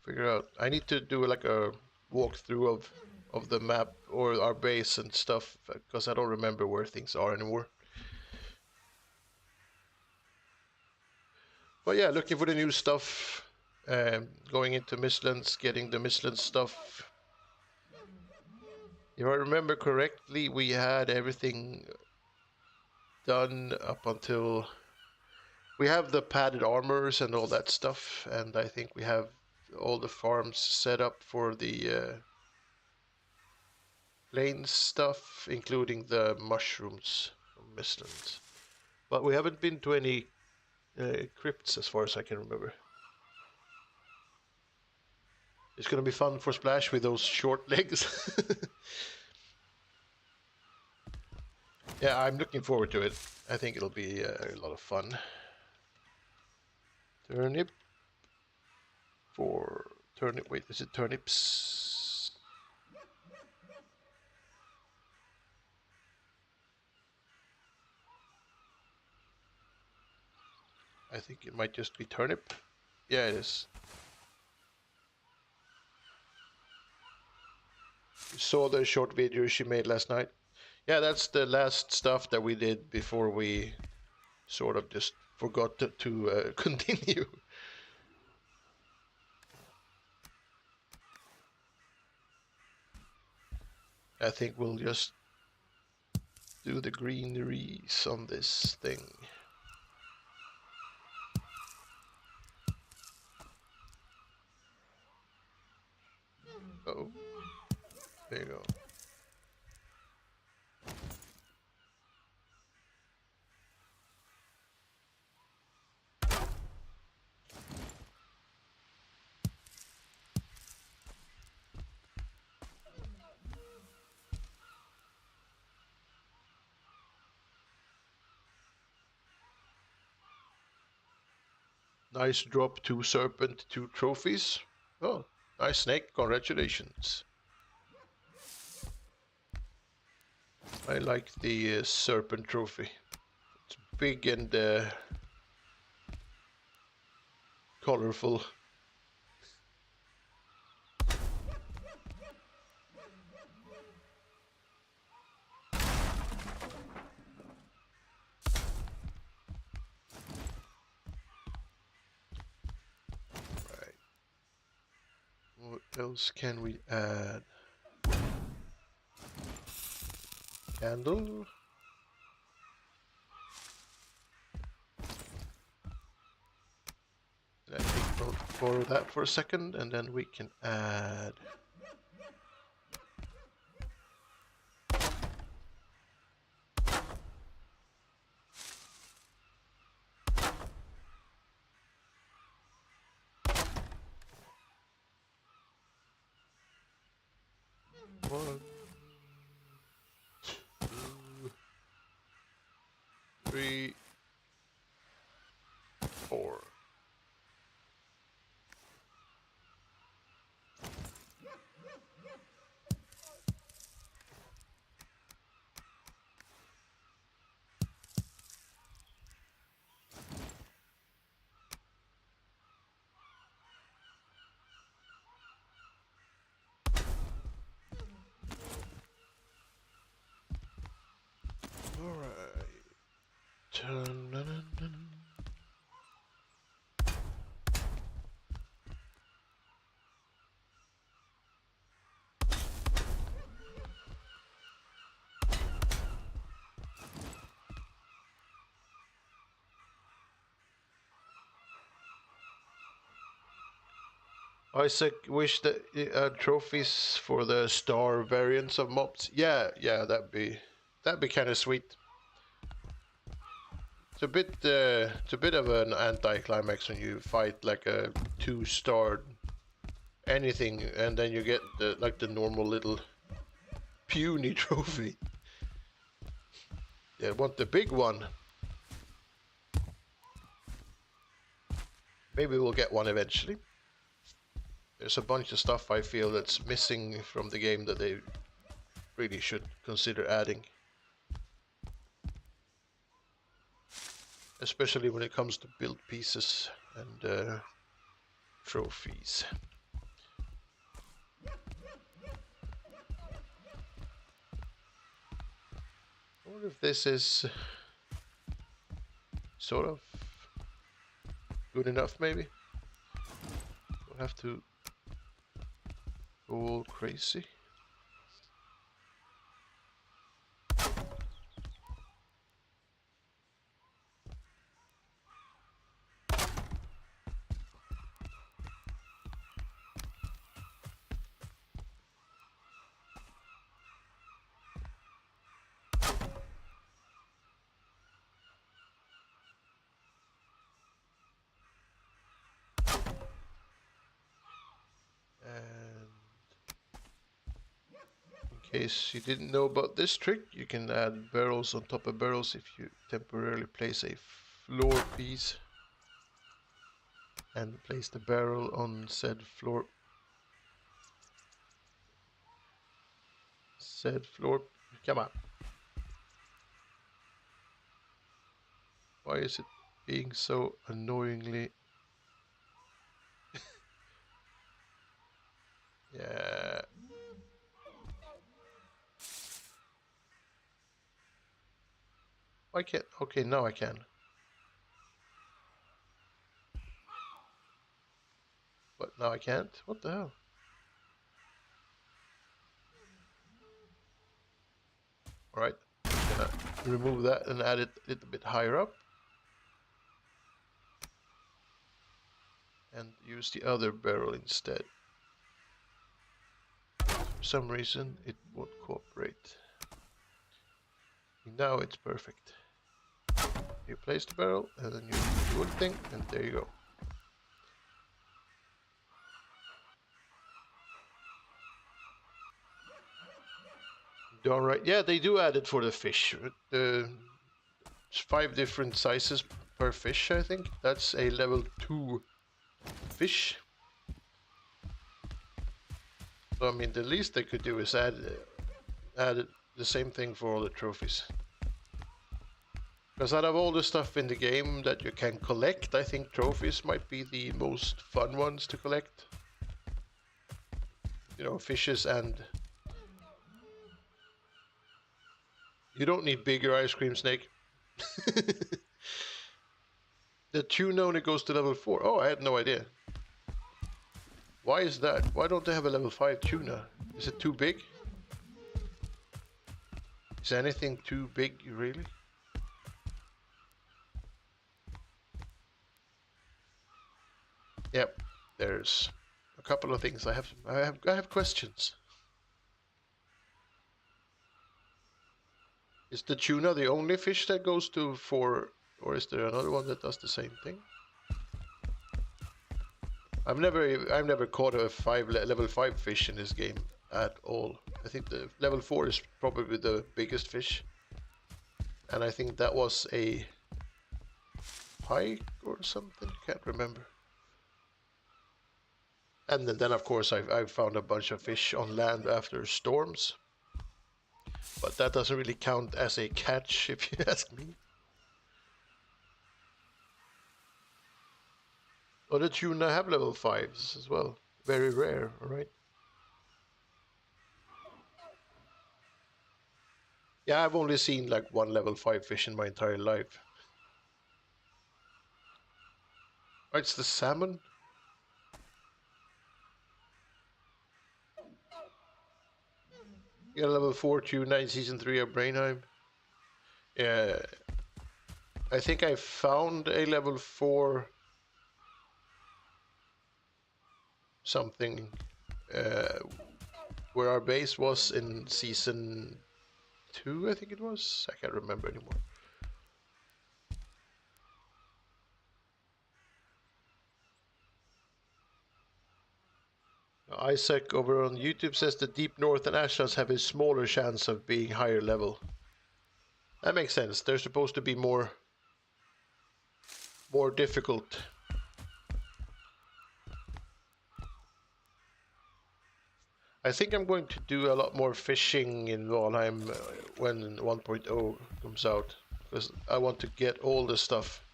figure out. I need to do like a walkthrough of the map or our base and stuff, because I don't remember where things are anymore. But yeah, looking for the new stuff, going into Mistlands, getting the Mistlands stuff. If I remember correctly, we had everything done up until... We have the padded armors and all that stuff, and I think we have all the farms set up for the plains stuff, including the mushrooms from Mistlands. But we haven't been to any crypts as far as I can remember. It's gonna be fun for Splash with those short legs. Yeah, I'm looking forward to it. I think it'll be a lot of fun. Turnip for turnip. Wait, is it turnips? I think it might just be turnip. Yeah, it is. You saw the short video she made last night. Yeah, that's the last stuff that we did before we sort of just forgot to continue. I think we'll just do the greeneries on this thing. There you go. Nice drop, 2 serpent, 2 trophies. Oh, nice snake, congratulations. I like the serpent trophy. It's big and colorful. Right. What else can we add? Candle. I think we'll borrow that for a second, and then we can add. One, 2, 3, 4. Alright. I wish that trophies for the star variants of mobs. Yeah, that'd be kind of sweet. It's a bit of an anti-climax when you fight like a 2-star anything, and then you get the normal little puny trophy. Yeah, I want the big one. Maybe we'll get one eventually. There's a bunch of stuff I feel that's missing from the game that they really should consider adding. Especially when it comes to build pieces and trophies. I wonder if this is sort of good enough, maybe. We'll have to go all crazy. And in case you didn't know about this trick, you can add barrels on top of barrels if you temporarily place a floor piece and place the barrel on said floor. Come on. Why is it being so annoyingly? Yeah. Why can't? Okay, now I can. But now I can't? What the hell? Alright, gonna remove that and add it a little bit higher up. And use the other barrel instead. For some reason, it won't cooperate. Now it's perfect. You place the barrel, and then you do the wood thing, and there you go. Alright, yeah, they do add it for the fish. It's 5 different sizes per fish, I think. That's a level 2 fish. So, I mean, the least they could do is add the same thing for all the trophies. Because out of all the stuff in the game that you can collect, I think trophies might be the most fun ones to collect. You know, fishes, and you don't need bigger ice cream snake. The tuna only goes to level 4. Oh, I had no idea. Why is that? Why don't they have a level 5 tuna? Is it too big? Is anything too big, really? Yep, there's a couple of things I have questions. Is the tuna the only fish that goes to 4, or is there another one that does the same thing? I've never caught a level 5 fish in this game at all. I think the level 4 is probably the biggest fish, and I think that was a pike or something. Can't remember. And then of course I've found a bunch of fish on land after storms, but that doesn't really count as a catch if you ask me. Oh, the tuna have level 5s as well. Very rare, right? Yeah, I've only seen like 1 level 5 fish in my entire life. Oh, it's the salmon? You got a level 4 tuna in Season 3 of Brainheim. Yeah, I think I found a level 4 something where our base was in Season 2, I think it was. I can't remember anymore. Isaac over on YouTube says the Deep North and Ashlands have a smaller chance of being higher level. That makes sense. They're supposed to be more difficult. I think I'm going to do a lot more fishing in Valheim when 1.0 comes out, because I want to get all the stuff,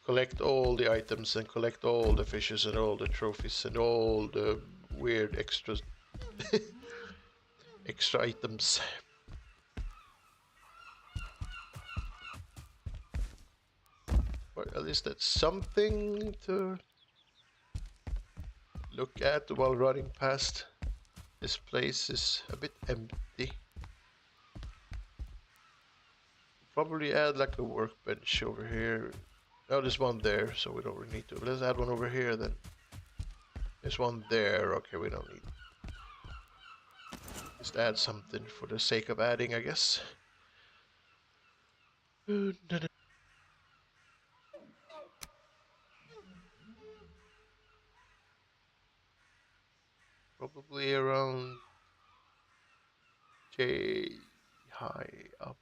collect all the items, and collect all the fishes and all the trophies and all the weird extra items. But at least that's something to look at while running past. This place is a bit empty. Probably add like a workbench over here. Oh, there's one there, so we don't really need to. Let's add one over here then. There's one there. Okay, we don't need. Just add something for the sake of adding, I guess. Probably around J high up.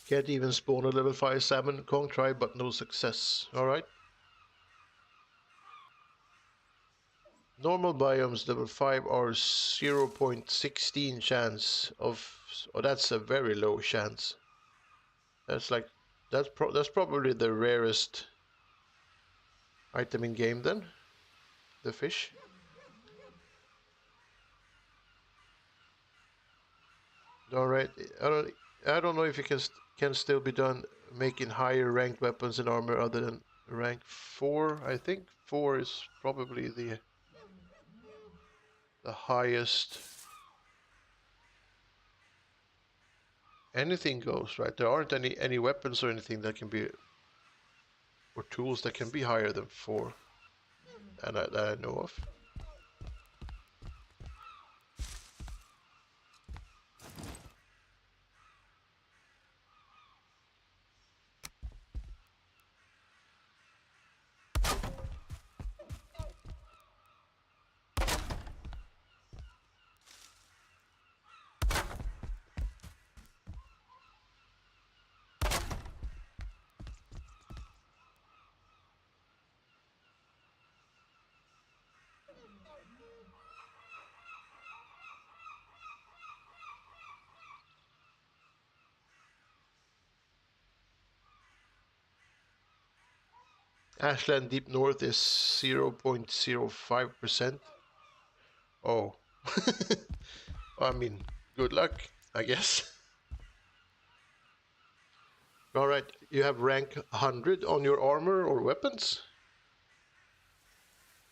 Can't even spawn a level 5 salmon. Kong tried, but no success. Alright. Normal biomes level 5 are 0.16 chance of... Oh, that's a very low chance. That's like... That's probably the rarest item in game then. The fish. Alright. I don't know if it can still be done making higher ranked weapons and armor other than rank 4. I think 4 is probably the highest. Anything goes, right? There aren't any weapons or anything that can be, or tools that can be higher than 4 that I know of. Ashland Deep North is 0.05%. Oh. I mean, good luck, I guess. Alright, you have rank 100 on your armor or weapons?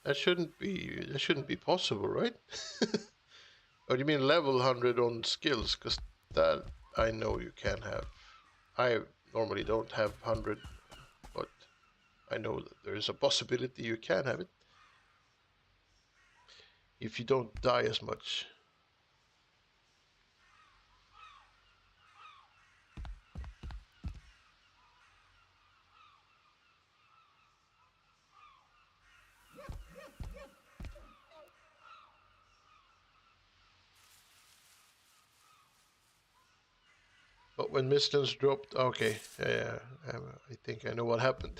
That shouldn't be possible, right? Or do you mean level 100 on skills? Because that I know you can have. I normally don't have 100, but I know that there is a possibility you can have it. If you don't die as much. But when Mistons dropped, okay, yeah, I think I know what happened.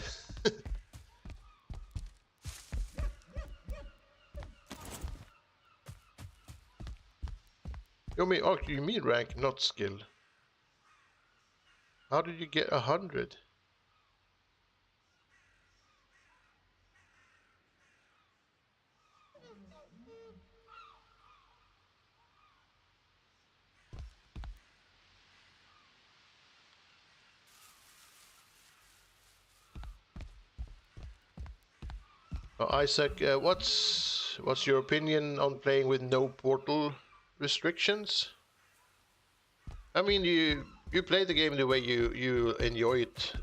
You mean rank, not skill. How did you get 100? Isaac, what's your opinion on playing with no portal restrictions? I mean, you play the game the way you enjoy it.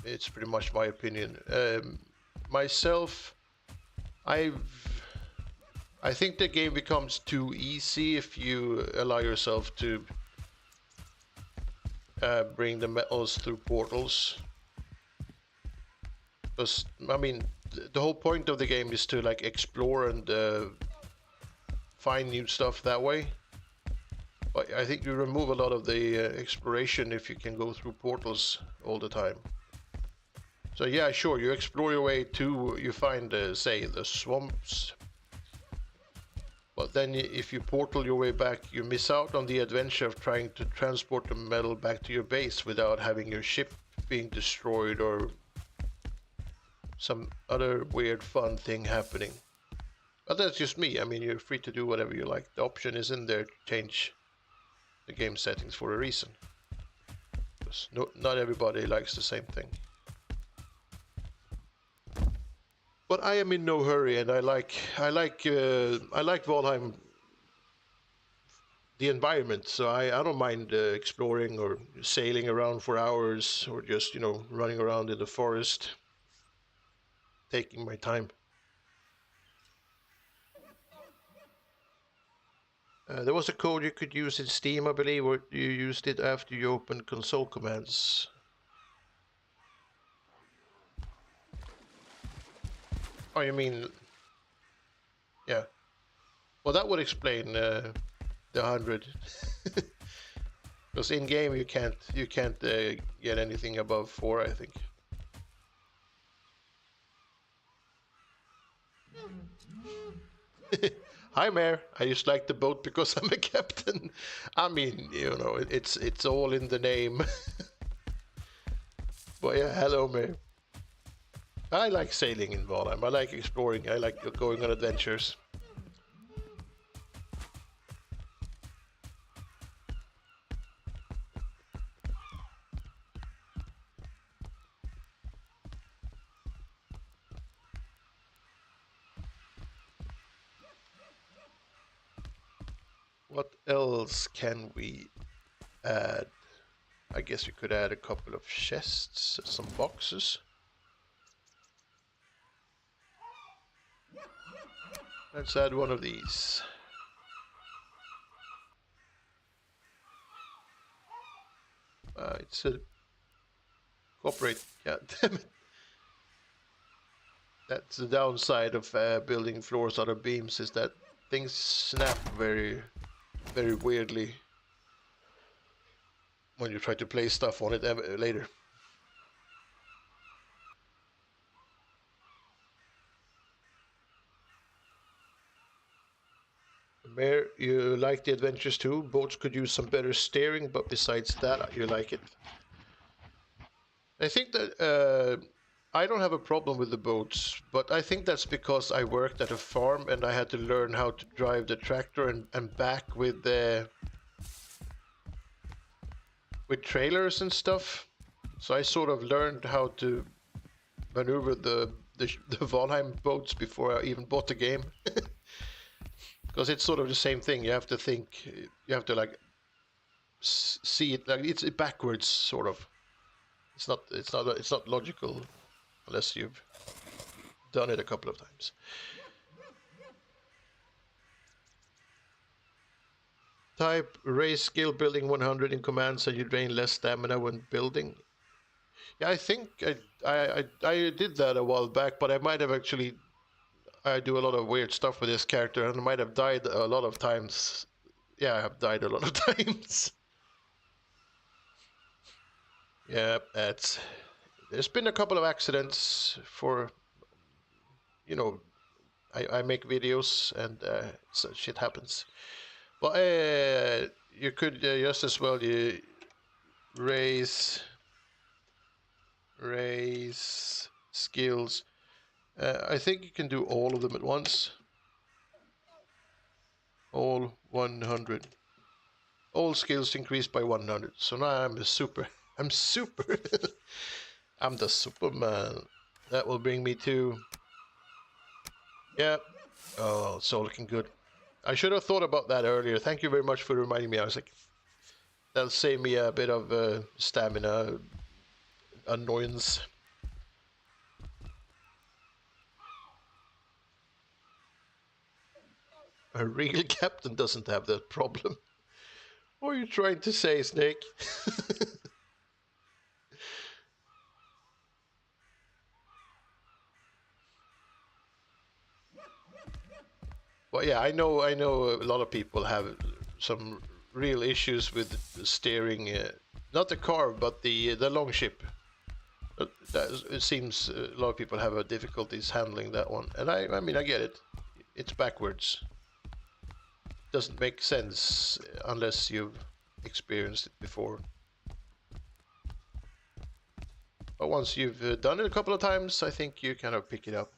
It's pretty much my opinion. Myself, I think the game becomes too easy if you allow yourself to bring the metals through portals. Because I mean, the whole point of the game is to like explore and find new stuff that way. But I think you remove a lot of the exploration if you can go through portals all the time. So yeah, sure, you explore your way to, you find, say, the swamps. But then if you portal your way back, you miss out on the adventure of trying to transport the metal back to your base without having your ship being destroyed or some other weird fun thing happening. But that's just me. I mean, you're free to do whatever you like. The option is in there to change the game settings for a reason. Because not everybody likes the same thing. But I am in no hurry, and I like Valheim, the environment. So I don't mind exploring or sailing around for hours, or just running around in the forest, taking my time. There was a code you could use in Steam, I believe, or you used it after you opened console commands. Oh, you mean... Yeah. Well, that would explain the 100. Because in game you can't get anything above 4, I think. Hi, Mayor. I just like the boat because I'm a captain. I mean, it's all in the name. But yeah, hello, Mayor. I like sailing in Valheim. I like exploring. I like going on adventures. What else can we add? I guess we could add a couple of chests, some boxes. Let's add one of these. It's a cooperate. Yeah, damn it. That's the downside of building floors out of beams, is that things snap very, very weirdly when you try to place stuff on it later. Mayor, you like the adventures too? Boats could use some better steering, but besides that, you like it. I think that I don't have a problem with the boats, but I think that's because I worked at a farm and I had to learn how to drive the tractor and back with trailers and stuff. So I sort of learned how to maneuver the Valheim boats before I even bought the game. Because it's sort of the same thing. You have to think, you have to like see it like it's backwards, sort of. It's not logical unless you've done it a couple of times. Type raise skill building 100 in commands and you drain less stamina when building. Yeah, I think I did that a while back, but I might have actually I do a lot of weird stuff with this character and I might have died a lot of times. Yeah, I have died a lot of times. Yeah, there's been a couple of accidents for, you know, I make videos and so shit happens. But you could just as well you raise skills. I think you can do all of them at once. All 100. All skills increased by 100. So now I'm a super. I'm super. I'm the Superman. That will bring me to. Yeah. Oh, it's all looking good. I should have thought about that earlier. Thank you very much for reminding me. I was like, that'll save me a bit of stamina annoyance. A real captain doesn't have that problem. What are you trying to say, Snake? Well, yeah, I know a lot of people have some real issues with steering, not the car, but the long ship. It seems a lot of people have difficulties handling that one, and I mean, I get it. It's backwards. Doesn't make sense unless you've experienced it before. But once you've done it a couple of times, I think you kind of pick it up.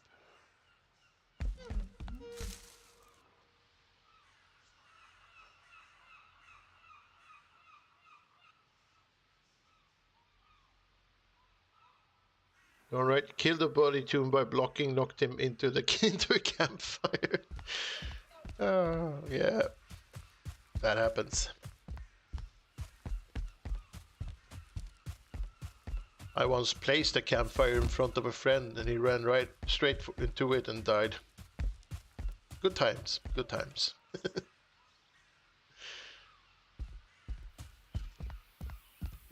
All right, kill the body tomb by blocking, knocked him into into a campfire. Oh yeah, that happens. I once placed a campfire in front of a friend, and he ran right straight into it and died. Good times, good times. It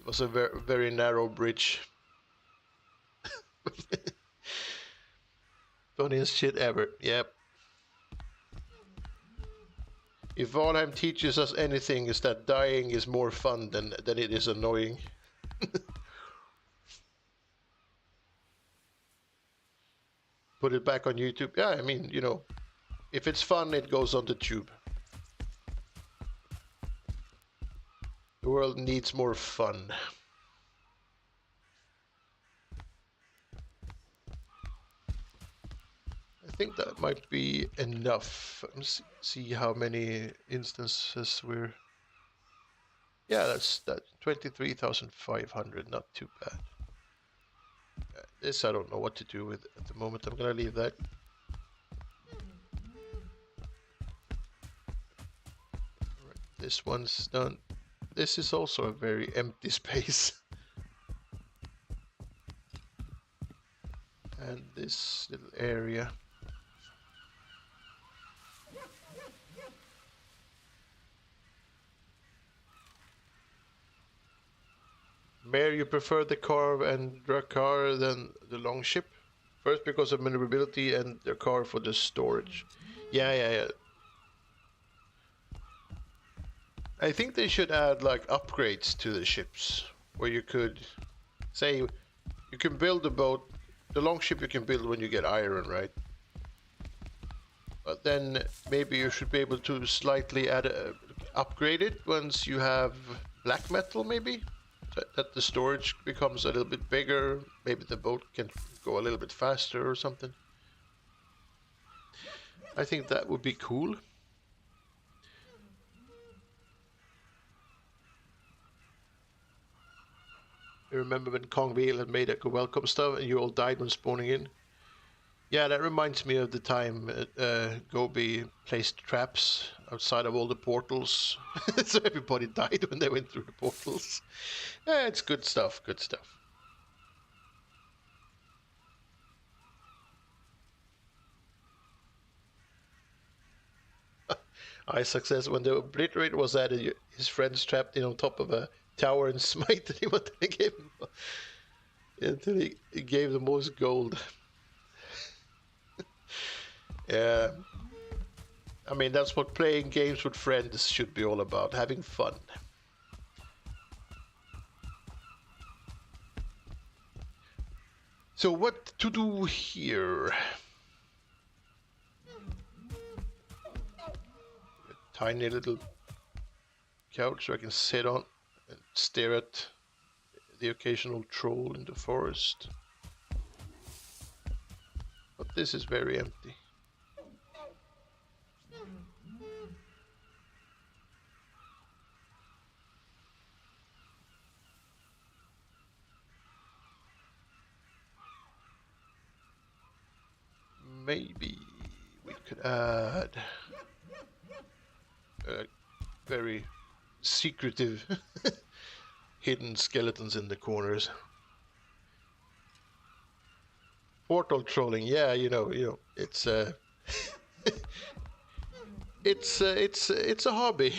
was a very narrow bridge. Funniest shit ever. Yep. If Valheim teaches us anything, is that dying is more fun than it is annoying. Put it back on YouTube. Yeah, I mean, you know, if it's fun, it goes on the tube. The world needs more fun. I think that might be enough. Let's see how many instances we're... Yeah, that's 23,500, not too bad. This I don't know what to do with at the moment. I'm gonna leave that. Right, this one's done. This is also a very empty space. And this little area. Mayor, you prefer the car and Drakkar than the Longship? First because of maneuverability and the car for the storage. Yeah. I think they should add like upgrades to the ships, where you could say you can build a boat. The Longship you can build when you get iron, right? But then maybe you should be able to slightly upgrade it once you have black metal, maybe? That the storage becomes a little bit bigger. Maybe the boat can go a little bit faster or something. I think that would be cool. I remember when Kong Wheel had made a welcome stuff and you all died when spawning in. Yeah, that reminds me of the time Gobi placed traps outside of all the portals. So everybody died when they went through the portals. Yeah, it's good stuff, good stuff. I success when the obliterator was added, his friends trapped in on top of a tower and smited him until he gave the most gold. Yeah. I mean, that's what playing games with friends should be all about, having fun. So what to do here? A tiny little couch so I can sit on and stare at the occasional troll in the forest. But this is very empty. Maybe we could add very secretive hidden skeletons in the corners. Portal trolling, yeah, you know, it's it's a hobby.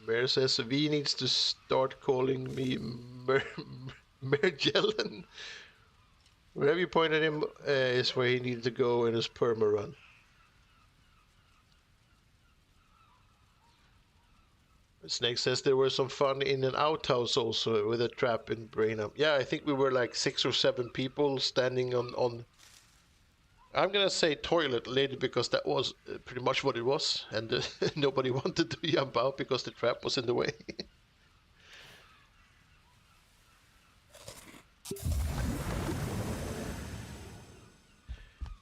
Mare says V needs to start calling me Mergellan. Wherever you pointed him is where he needs to go in his perma run. Snake says there was some fun in an outhouse also with a trap in Brainham. Yeah, I think we were like 6 or 7 people standing on I'm gonna say toilet lady because that was pretty much what it was, and nobody wanted to jump out because the trap was in the way.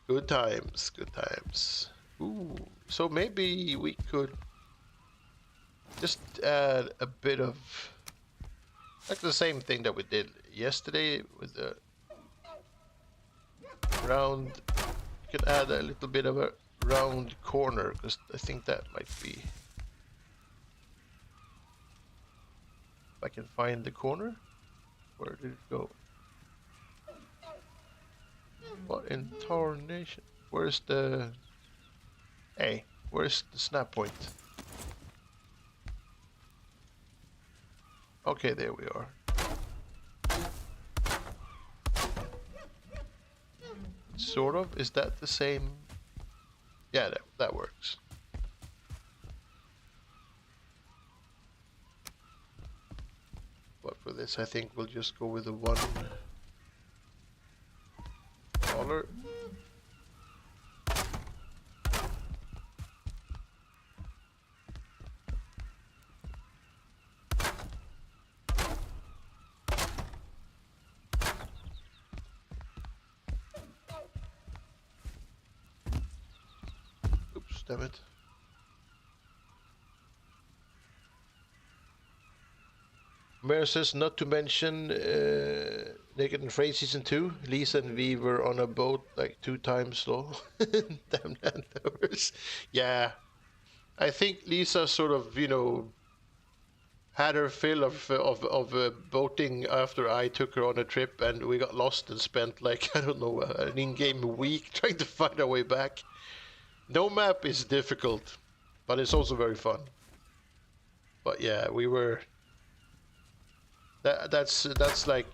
Good times, good times. Ooh, so maybe we could just add a bit of like the same thing that we did yesterday with the round. You could add a little bit of a round corner because I think that might be. If I can find the corner, where did it go? What in tarnation? Where's the... Hey, where's the snap point? Okay, there we are. sort of. Is that the same? Yeah, that works. But for this, I think we'll just go with the $1. Oops, damn it. Mare says, not to mention Naked and Afraid Season 2. Lisa and V were on a boat like 2 times though. Damn landlubbers. Yeah, I think Lisa sort of, you know, had her fill of boating after I took her on a trip, and we got lost and spent like, I don't know, an in-game week trying to find our way back. No map is difficult, but it's also very fun. But yeah, we were. That's like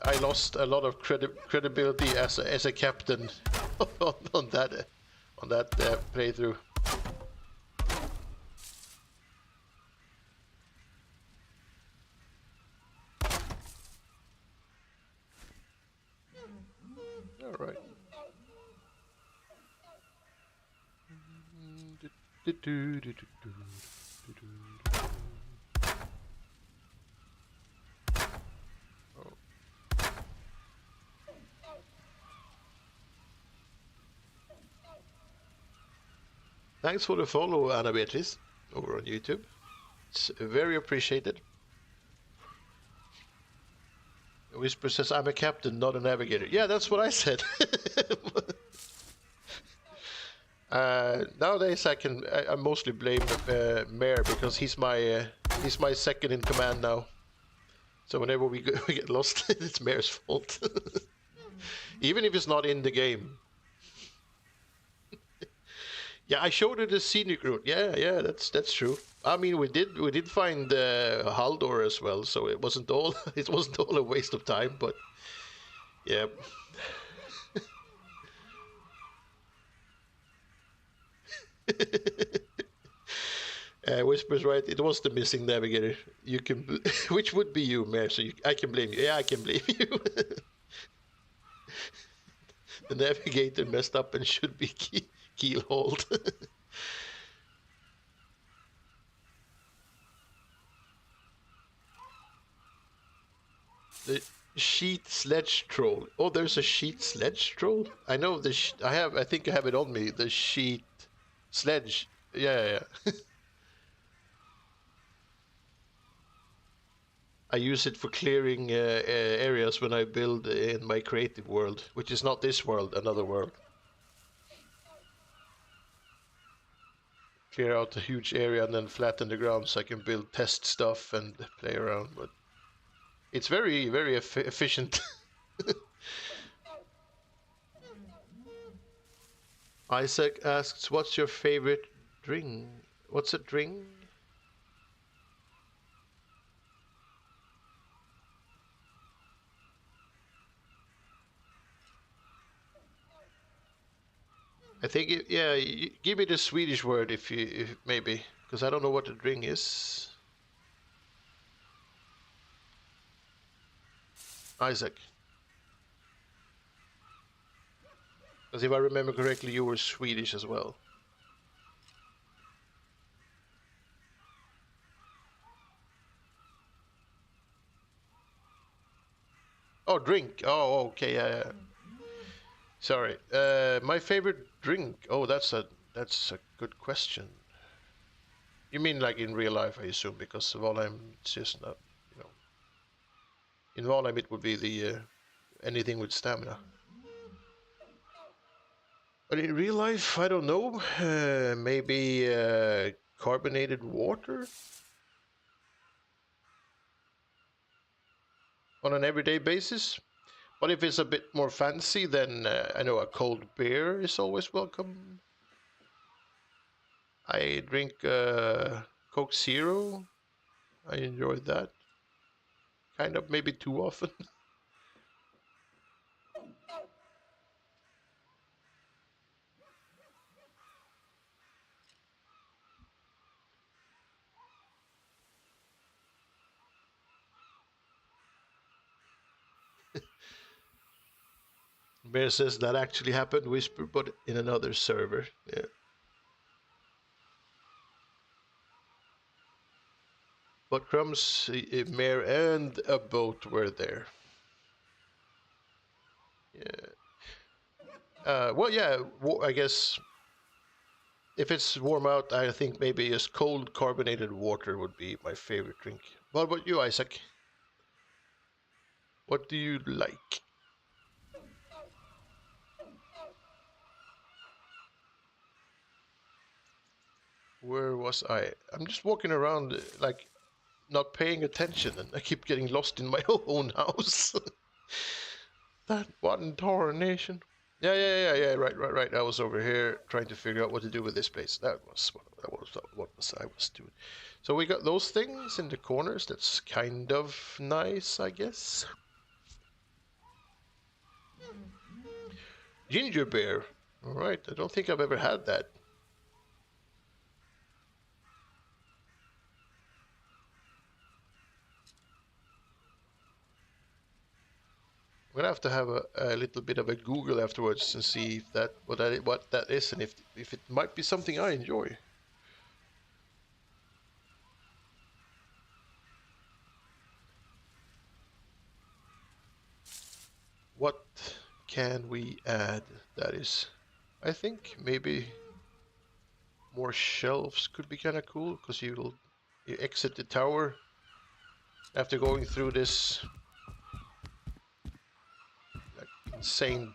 I lost a lot of credibility as a captain on that playthrough. All right. Oh. Thanks for the follow, Anna Beatrice, over on YouTube. It's very appreciated. Whisper says, I'm a captain, not a navigator. Yeah, that's what I said. Nowadays, I mostly blame Mare because he's my second in command now. So whenever we get lost, it's Mare's fault. Even if it's not in the game. Yeah, I showed her the scenic route. Yeah, that's true. I mean, we did find Haldor as well, so it wasn't all a waste of time. But yeah. Whispers right. It was the missing navigator. You can, which would be you, Mare. So I can blame you. Yeah, I can blame you. The navigator messed up and should be keel-hauled. The sheet sledge troll. Oh, there's a sheet sledge troll. I know the. I think I have it on me. The sheet sledge. Yeah. I use it for clearing areas when I build in my creative world, which is not this world, another world. Clear out a huge area and then flatten the ground so I can build test stuff and play around. But it's very, very efficient. Isaac asks, what's your favorite drink? What's a drink? I think, yeah, give me the Swedish word if maybe, because I don't know what the drink is. Isaac. Because if I remember correctly, you were Swedish as well. Oh, drink. Oh, okay, yeah. Sorry. My favorite drink. Oh, that's a good question. You mean like in real life, I assume, because Valheim it's just not, you know. In Valheim it would be the anything with stamina. But in real life, I don't know. Maybe carbonated water on an everyday basis. But if it's a bit more fancy, then I know a cold beer is always welcome. I drink Coke Zero. I enjoy that. Kind of maybe too often. Bear says that actually happened, Whisper, but in another server. Yeah. But Crumbs, Mare, and a boat were there. Yeah. Well, yeah. I guess if it's warm out, I think maybe just cold carbonated water would be my favorite drink. What about you, Isaac? What do you like? Where was I? I'm just walking around like not paying attention, and I keep getting lost in my own house. That one tarnation. Yeah. Right. I was over here trying to figure out what to do with this place. That was what I was doing. So we got those things in the corners. That's kind of nice, I guess. Ginger beer. All right. I don't think I've ever had that. I'm gonna have to have a little bit of a Google afterwards and see if that what that is, and if it might be something I enjoy. What can we add? That is, I think maybe more shelves could be kind of cool because you exit the tower after going through this like insane,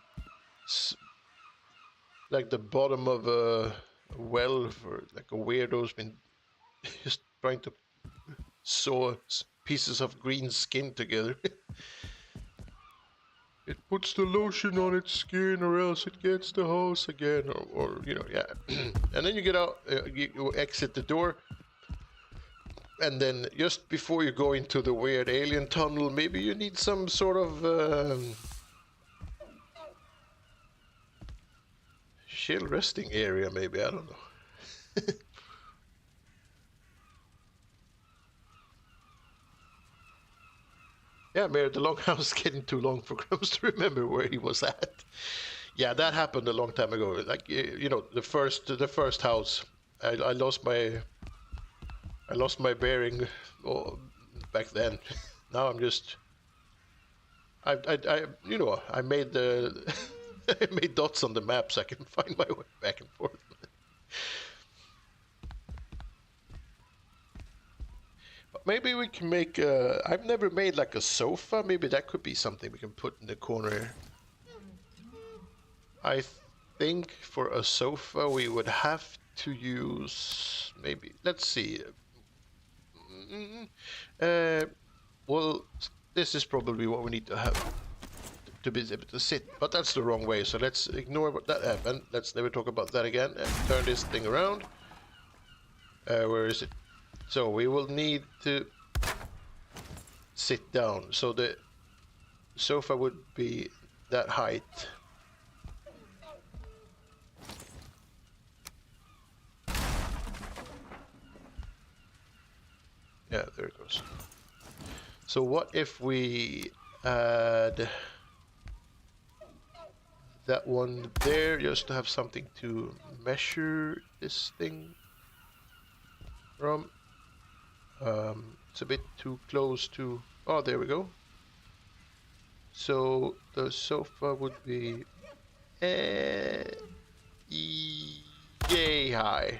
like the bottom of a well for like a weirdo's been just trying to sew pieces of green skin together. It puts the lotion on its skin or else it gets the hose again, or you know, yeah. And then you get out, you exit the door, and then just before you go into the weird alien tunnel, maybe you need some sort of chill resting area, maybe, I don't know. Yeah, Mayor, the Longhouse is getting too long for Crumbs to remember where he was at. Yeah, that happened a long time ago. Like you know, the first house, I lost my bearing back then. Now I'm just you know I made the I made dots on the map so I can find my way back and forth. But maybe we can make I've never made like a sofa. Maybe that could be something we can put in the corner. I think for a sofa we would have to use maybe, let's see. Uh, well, this is probably what we need to have to be able to sit, but that's the wrong way. So let's ignore what that happened. Let's never talk about that again and turn this thing around. Where is it? So we will need to sit down. So the sofa would be that height. Yeah, there it goes. So what if we add that one there just to have something to measure this thing from? It's a bit too close to... Oh, there we go. So the sofa would be yay high.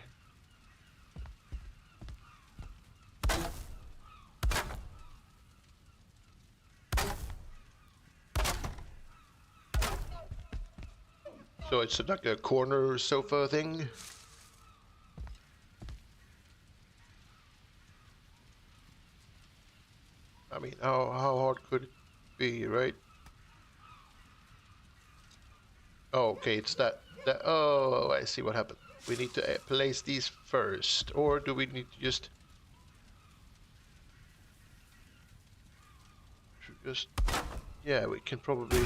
So it's like a corner sofa thing. I mean, how hard could it be, right? Oh, okay, it's that. Oh, I see what happened. We need to place these first, or do we need to just yeah, we can probably.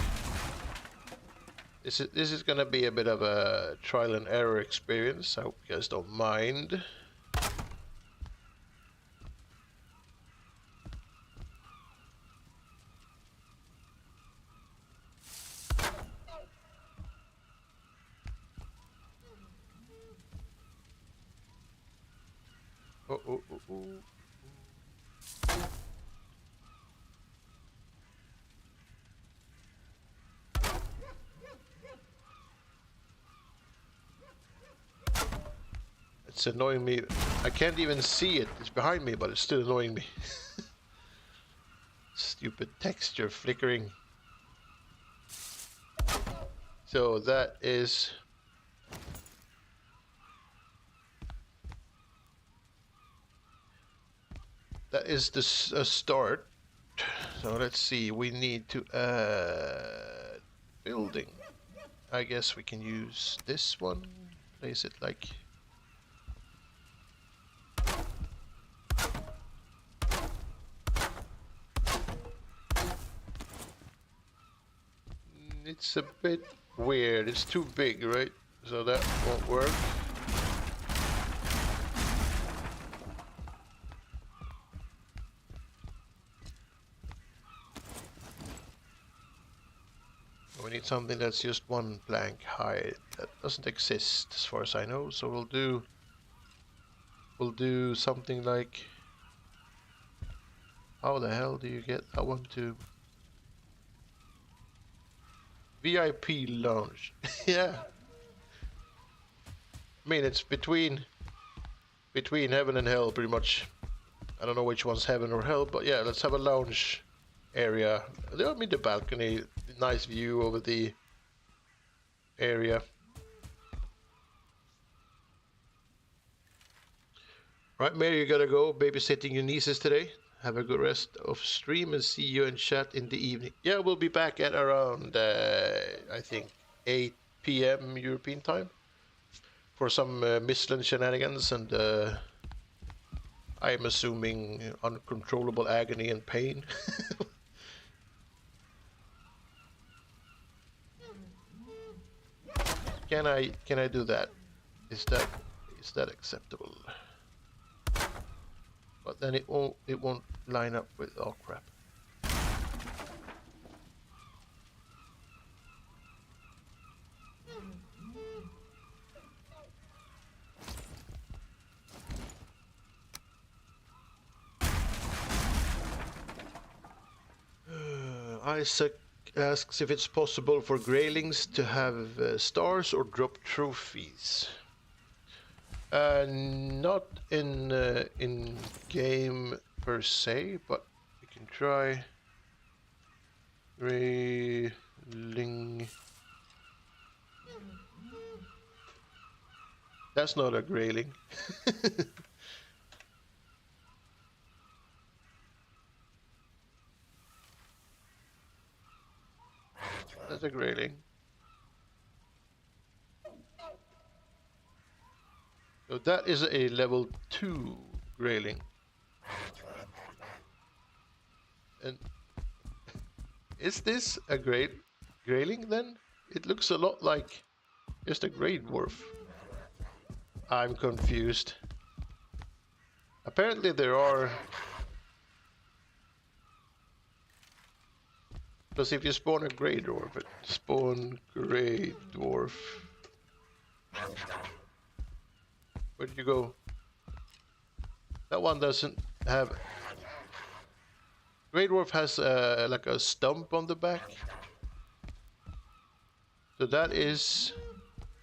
This is gonna be a bit of a trial and error experience. I hope you guys don't mind. oh. It's annoying me. I can't even see it. It's behind me, but it's still annoying me. Stupid texture flickering. So that is the start. So let's see. We need to add building. I guess we can use this one. Place it like. It's a bit weird. It's too big, right? So that won't work. We need something that's just one plank high. That doesn't exist as far as I know. So we'll do something like. How the hell do you get that one to VIP lounge? Yeah. I mean, it's between heaven and hell, pretty much. I don't know which one's heaven or hell, but yeah, let's have a lounge area. I mean, the balcony, nice view over the area. Right, Mary, you gotta go babysitting your nieces today. Have a good rest of stream and see you in chat in the evening. Yeah, we'll be back at around, I think, 8 p.m. European time for some Michelin shenanigans and I'm assuming uncontrollable agony and pain. Can I do that? Is that acceptable? But then it won't line up with, oh crap. Isaac asks if it's possible for Greylings to have stars or drop trophies. Not in game per se, but we can try Greyling. That's not a Greyling. That's a Greyling. So that is a level 2 Greyling. And is this a Greyling then? It looks a lot like just a Grey Dwarf. I'm confused. Apparently there are... Because if you spawn a Grey Dwarf, spawn Grey Dwarf. Where did you go? That one doesn't have... Grey Dwarf has like a stump on the back. So that is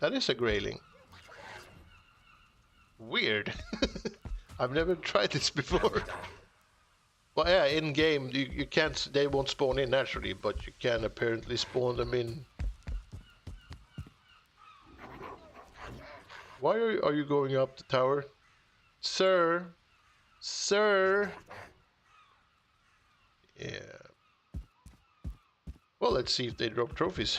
a Greyling. Weird. I've never tried this before. Well, yeah, in game you can't. They won't spawn in naturally, but you can apparently spawn them in. Why are you going up the tower, sir? Sir. Yeah. Well, let's see if they drop trophies.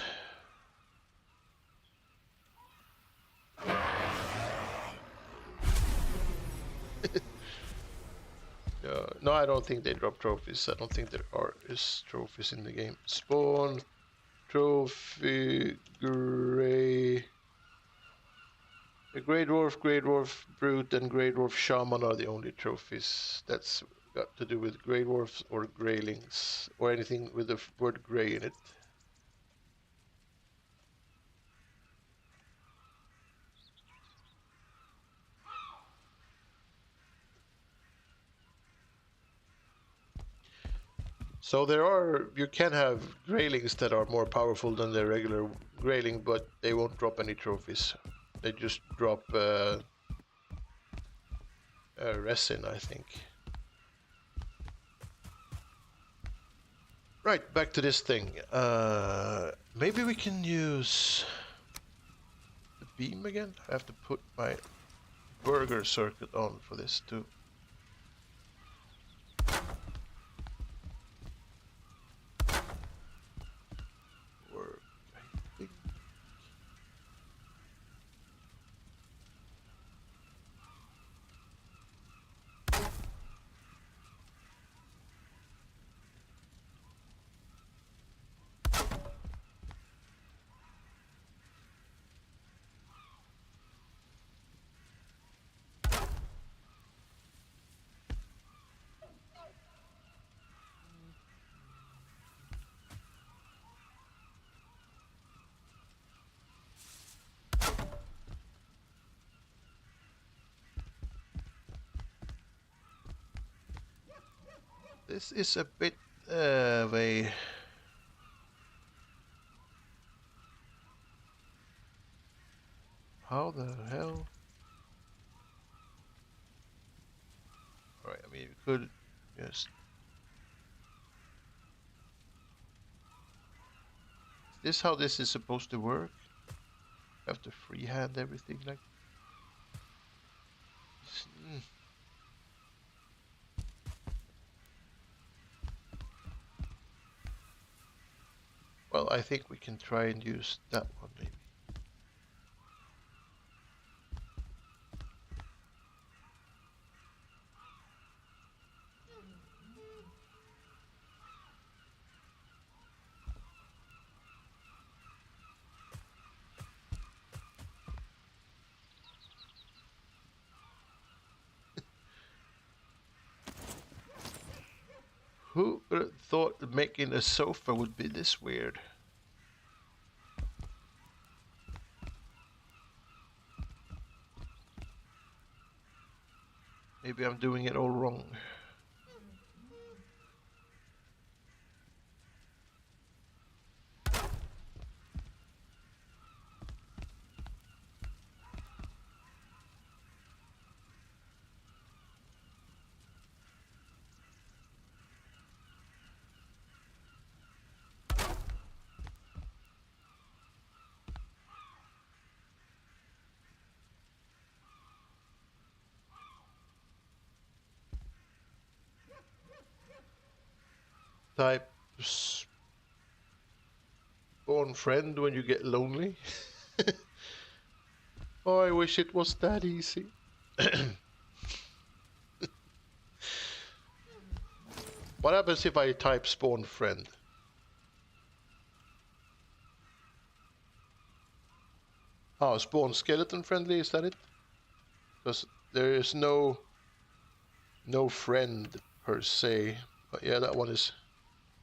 No, I don't think they drop trophies. I don't think there is trophies in the game. Spawn, trophy, Grey. The Grey Dwarf Brute, and Grey Dwarf Shaman are the only trophies. That's got to do with Grey Dwarfs or Greylings, or anything with the word Grey in it. So you can have graylings that are more powerful than the regular grayling, but they won't drop any trophies. They just drop resin, I think. Right, back to this thing. Maybe we can use the beam again. I have to put my burger circuit on for this too. Work, I think. This is a bit of a... How the hell? Alright, I mean, you could just... Is this how this is supposed to work? Have to freehand everything like... Well, I think we can try and use that one maybe. Who would have thought that making a sofa would be this weird? Maybe I'm doing it all wrong. Type spawn friend when you get lonely. Oh, I wish it was that easy. What happens if I type spawn friend? Oh, spawn skeleton friendly, is that it? Because there is no friend per se. But yeah, that one is...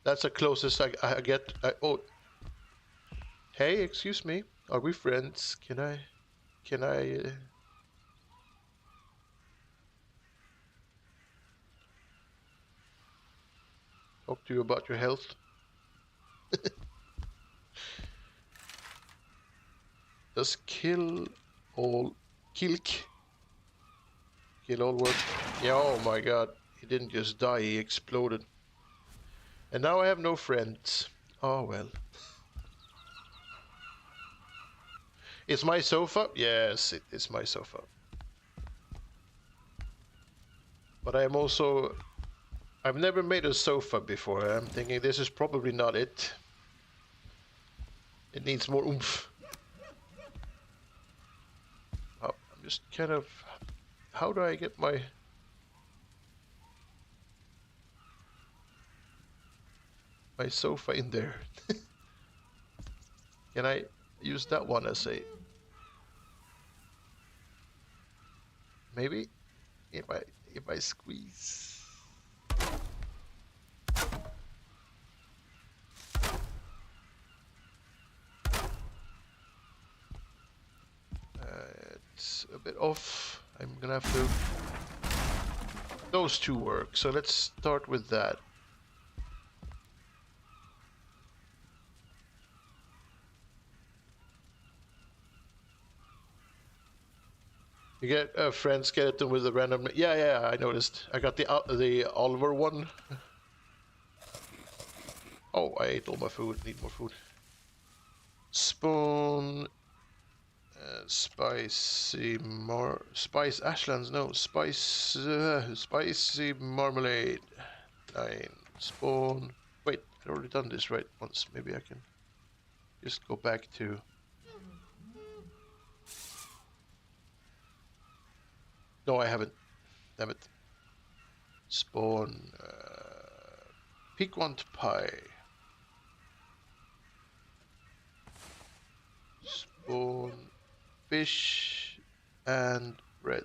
That's the closest I get. Oh, hey, excuse me. Are we friends? Can I talk to you about your health? Does kill all work? Yeah, oh my god. He didn't just die, he exploded. And now I have no friends. Oh well. It's my sofa? Yes, it is my sofa. But I am also... I've never made a sofa before. I'm thinking this is probably not it. It needs more oomph. Oh, I'm just kind of... How do I get my sofa in there? Can I use that one as a... Maybe if I squeeze. It's a bit off. I'm gonna have to... Those two work, so let's start with that. You get a friend skeleton with a random. Yeah, I noticed. I got the Oliver one. Oh, I ate all my food. Need more food. Spoon. Spice ashlands. No, spicy marmalade. 9 spawn. Wait, I'd already done this right once. Maybe I can just go back to. No, I haven't. Damn it. Spawn. Piquant pie. Spawn. Fish and bread.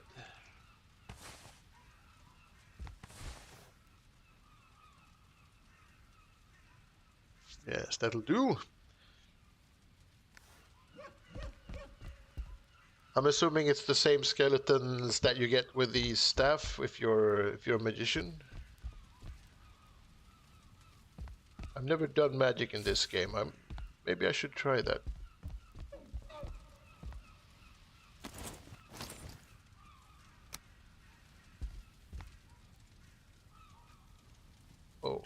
Yes, that'll do. I'm assuming it's the same skeletons that you get with the staff if you're a magician. I've never done magic in this game. Maybe I should try that. Oh.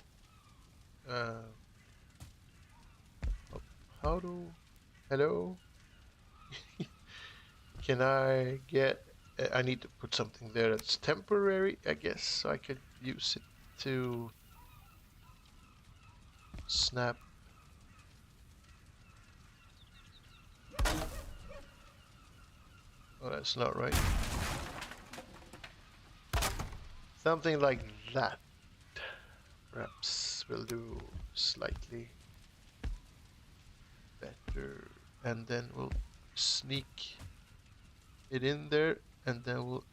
How do... Hello? Can I get... I need to put something there that's temporary, I guess, so I could use it to snap. Oh, that's not right. Something like that. Perhaps will do slightly better. And then we'll sneak it in there, and then we'll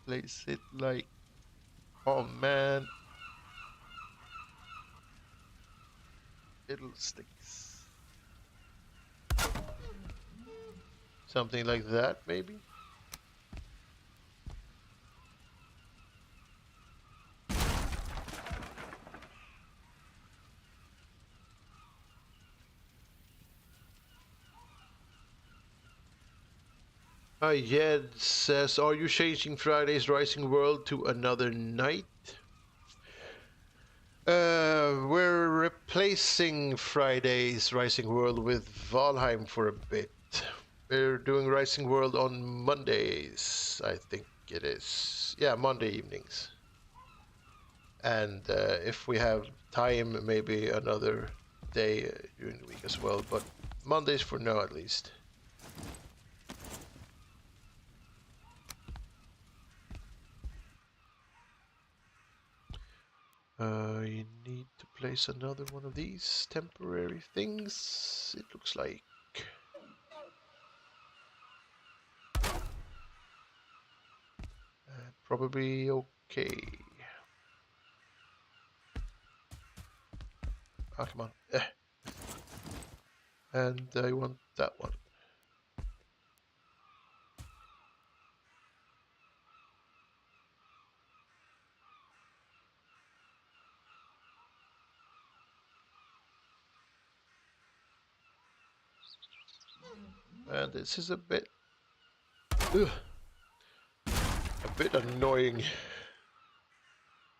place it like... Oh man. Fiddlesticks. Something like that, maybe? Yed says, are you changing Friday's Rising World to another night? We're replacing Friday's Rising World with Valheim for a bit. We're doing Rising World on Mondays, I think it is. Yeah, Monday evenings. And if we have time, maybe another day during the week as well. But Mondays for now, at least. You need to place another one of these temporary things, it looks like. Probably okay. Ah, come on. And I want that one. And this is a bit annoying,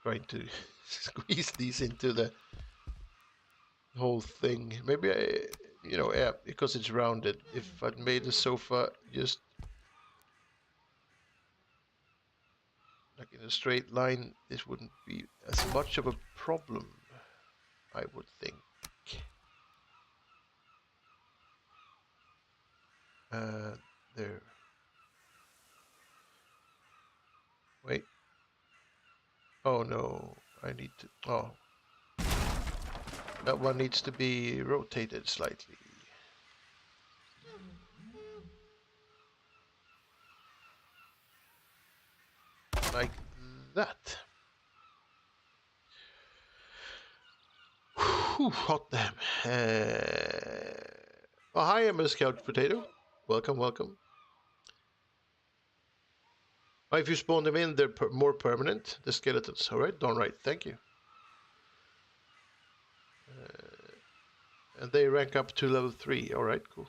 trying to squeeze these into the whole thing. Maybe yeah, because it's rounded. If I'd made the sofa just like in a straight line, this wouldn't be as much of a problem, I would think. There. Wait. Oh no, I need to... Oh. That one needs to be rotated slightly. Like that. Whew, hot damn. Oh, hi, I'm a Scout Potato. Welcome, welcome. Oh, if you spawn them in, they're more permanent, the skeletons. Alright, done right, thank you. And they rank up to level 3. Alright, cool.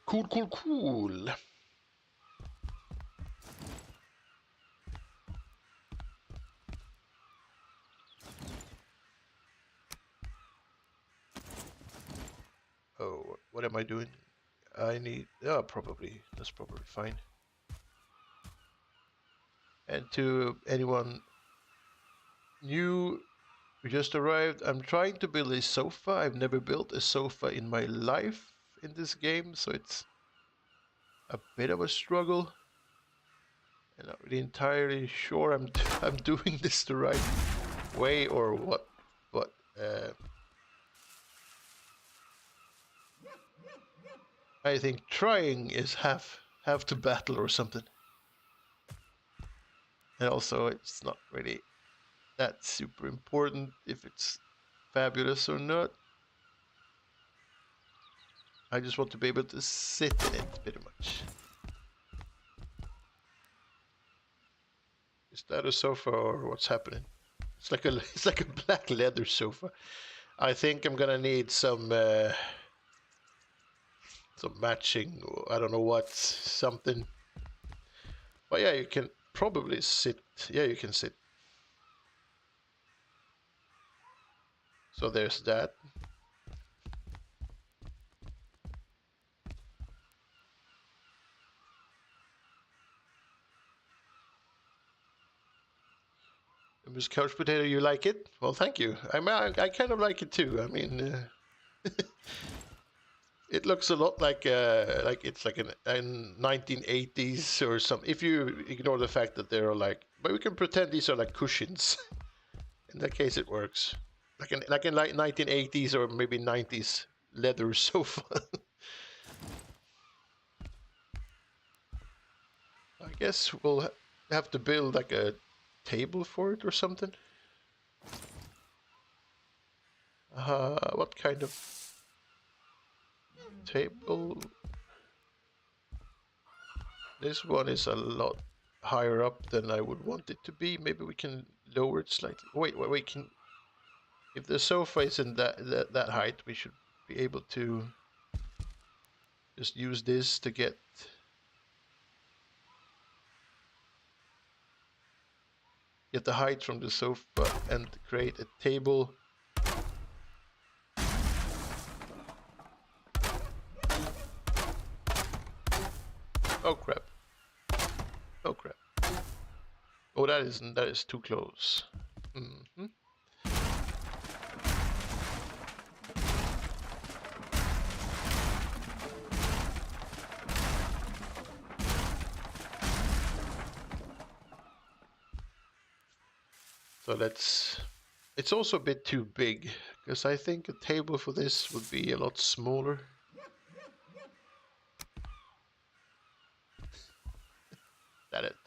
Cool. am I doing? I need, yeah, probably, that's probably fine. And to anyone new who just arrived, I'm trying to build a sofa. I've never built a sofa in my life in this game, so it's a bit of a struggle. I'm not really entirely sure I'm doing this the right way or what, but I think trying is half the battle or something. And also, it's not really that super important if it's fabulous or not. I just want to be able to sit in it pretty much. Is that a sofa or what's happening? It's like a black leather sofa. I think I'm gonna need some matching. I don't know what, something. But yeah, you can probably sit. Yeah, you can sit. So there's that. Miss Couch Potato, you like it? Well, thank you. I kind of like it too. I mean, it looks a lot like it's like a 1980s or something. If you ignore the fact that they're like, but we can pretend these are like cushions. In that case, it works. Like in 1980s or maybe 90s leather sofa. I guess we'll have to build like a table for it or something. What kind of table? This one is a lot higher up than I would want it to be. Maybe we can lower it slightly. Wait. Can if the sofa isn't that height, we should be able to just use this to get the height from the sofa and create a table. Oh crap. Oh crap. Oh, that is too close. Mm-hmm. So it's also a bit too big, because I think a table for this would be a lot smaller.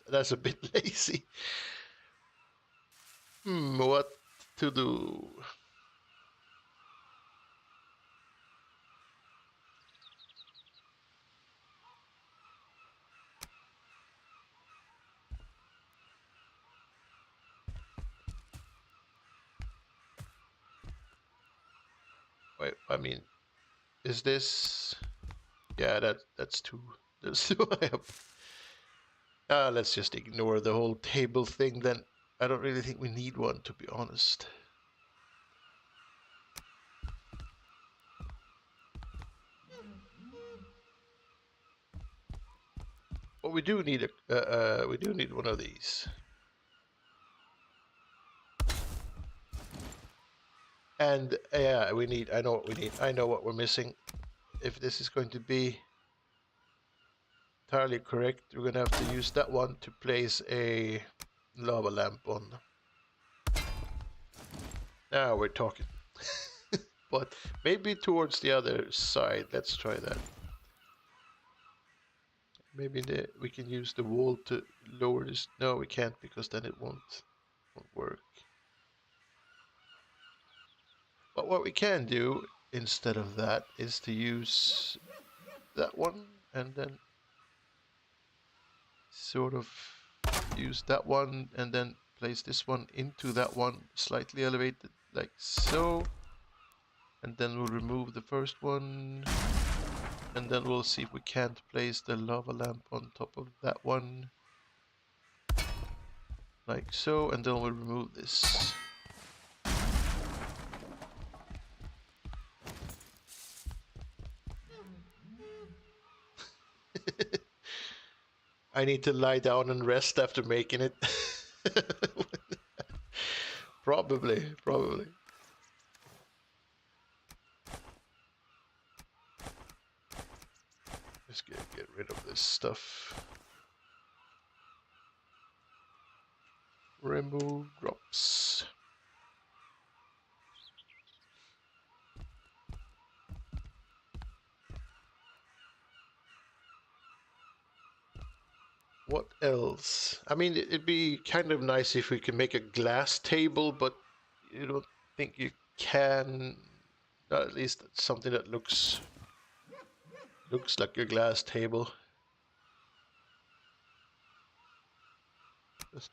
That's a bit lazy. What to do? Wait, I mean, is this? Yeah, that's too. That's too high up. Let's just ignore the whole table thing then. I don't really think we need one, to be honest. But we do need one of these. And yeah, we need. I know what we need. I know what we're missing. If this is going to be entirely correct, we're gonna have to use that one to place a lava lamp on. Now we're talking. But maybe towards the other side. Let's try that. Maybe we can use the wall to lower this. No, we can't, because then it won't work. But what we can do instead of that is to use that one and then sort of use that one and then place this one into that one, slightly elevated like so. And then we'll remove the first one. And then we'll see if we can't place the lava lamp on top of that one. Like so, and then we'll remove this. I need to lie down and rest after making it. Probably. Let's get rid of this stuff. Remove drops. What else? I mean, it'd be kind of nice if we could make a glass table, but you don't think you can. At least something that looks like a glass table.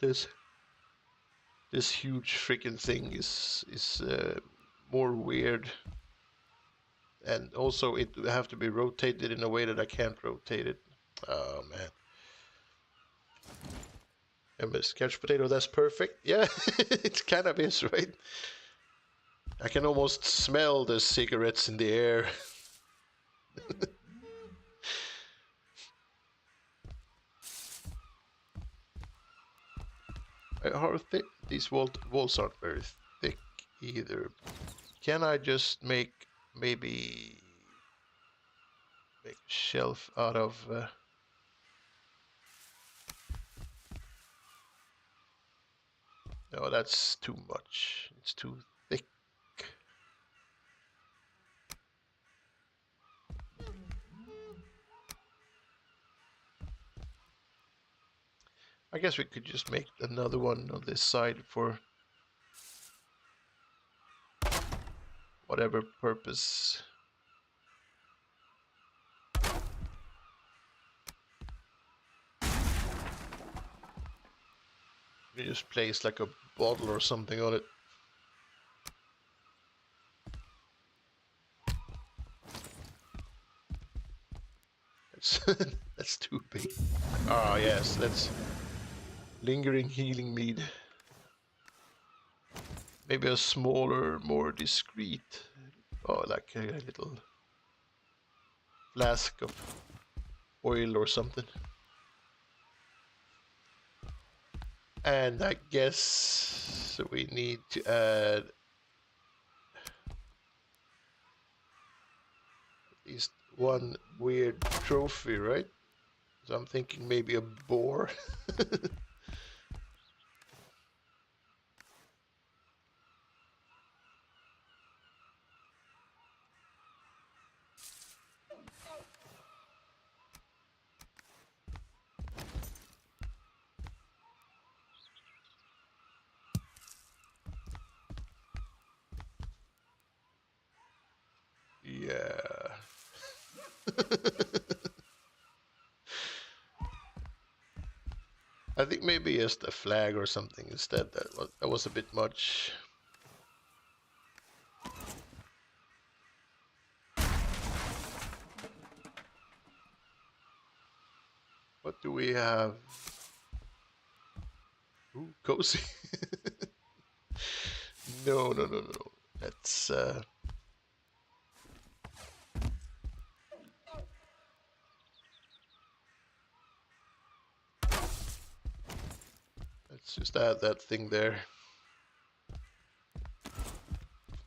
This huge freaking thing is more weird, and also it have to be rotated in a way that I can't rotate it. Oh man. MS couch potato, that's perfect. Yeah, it kind of is, right? I can almost smell the cigarettes in the air. How thick? These walls aren't very thick either. Can I just maybe make a shelf out of... No, that's too much. It's too thick. I guess we could just make another one on this side for whatever purpose. You just place like a bottle or something on it. That's too big. Ah, yes, that's lingering healing mead. Maybe a smaller, more discreet, oh, like a little flask of oil or something. And I guess we need to add at least one weird trophy, right? So I'm thinking maybe a boar. Yeah. I think maybe just a flag or something instead. That was a bit much. What do we have? Ooh, cozy. No. Let's just add that thing there.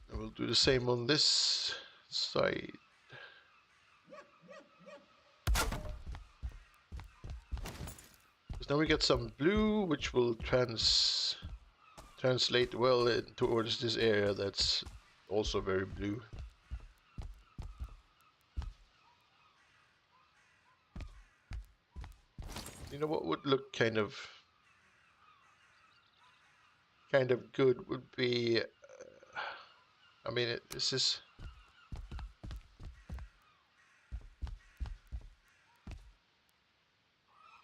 And we'll do the same on this side. Because now we get some blue, which will translate well towards this area that's also very blue. You know what would look kind of good would be, I mean, this is,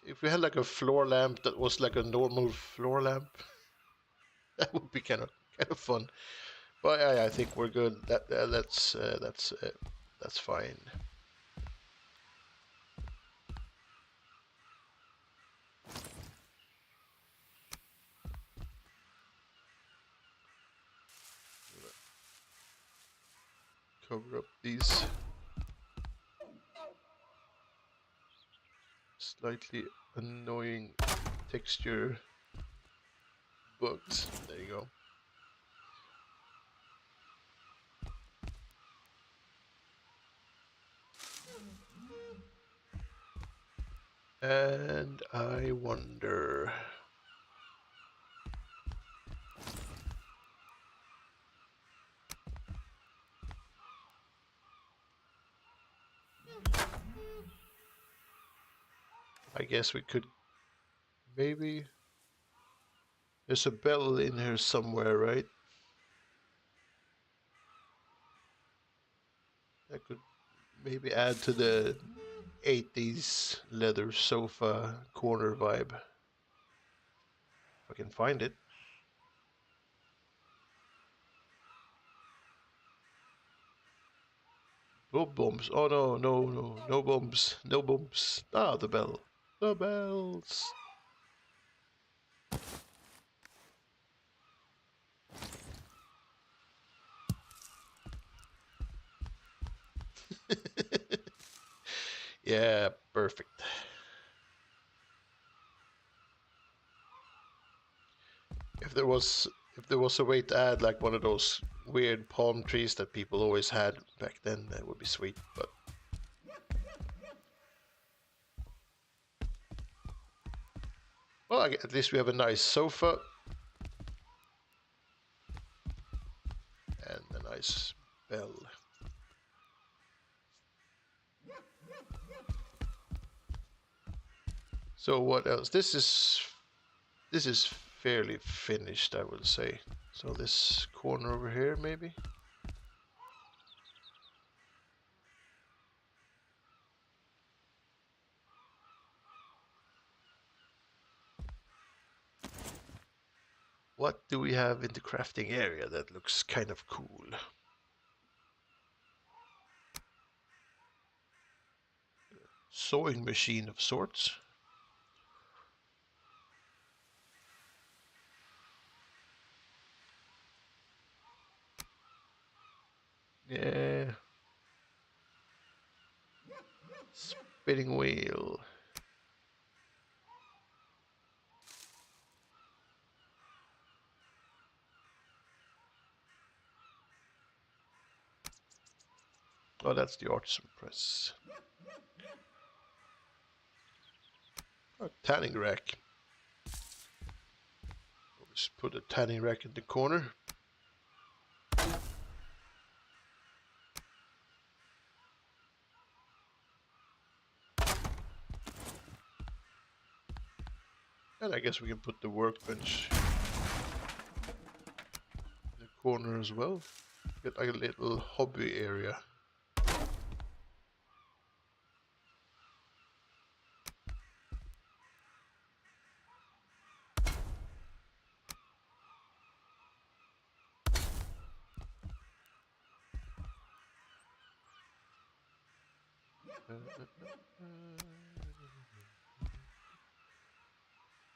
if we had like a floor lamp that was like a normal floor lamp, that would be kind of fun. But I think we're good. That's fine. Cover up these slightly annoying texture bugs. There you go. And I wonder... I guess we could maybe... There's a bell in here somewhere, right? I could maybe add to the 80s leather sofa corner vibe. If I can find it. Oh, bombs. Oh, no, no, no. No bombs. No bombs. Ah, the bell. The bells. Yeah, perfect. If there was a way to add like one of those weird palm trees that people always had back then, that would be sweet, but well, at least we have a nice sofa and a nice bell. So what else? This is fairly finished, I will say. So this corner over here, maybe. What do we have in the crafting area that looks kind of cool? Sewing machine of sorts. Yeah. Spinning wheel. Oh, that's the artisan press. Oh, tanning rack. Let's put a tanning rack in the corner. And I guess we can put the workbench in the corner as well. Get like a little hobby area.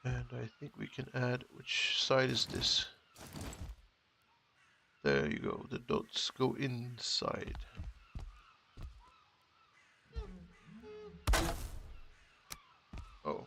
And I think we can add, which side is this? There you go, the dots go inside. Oh.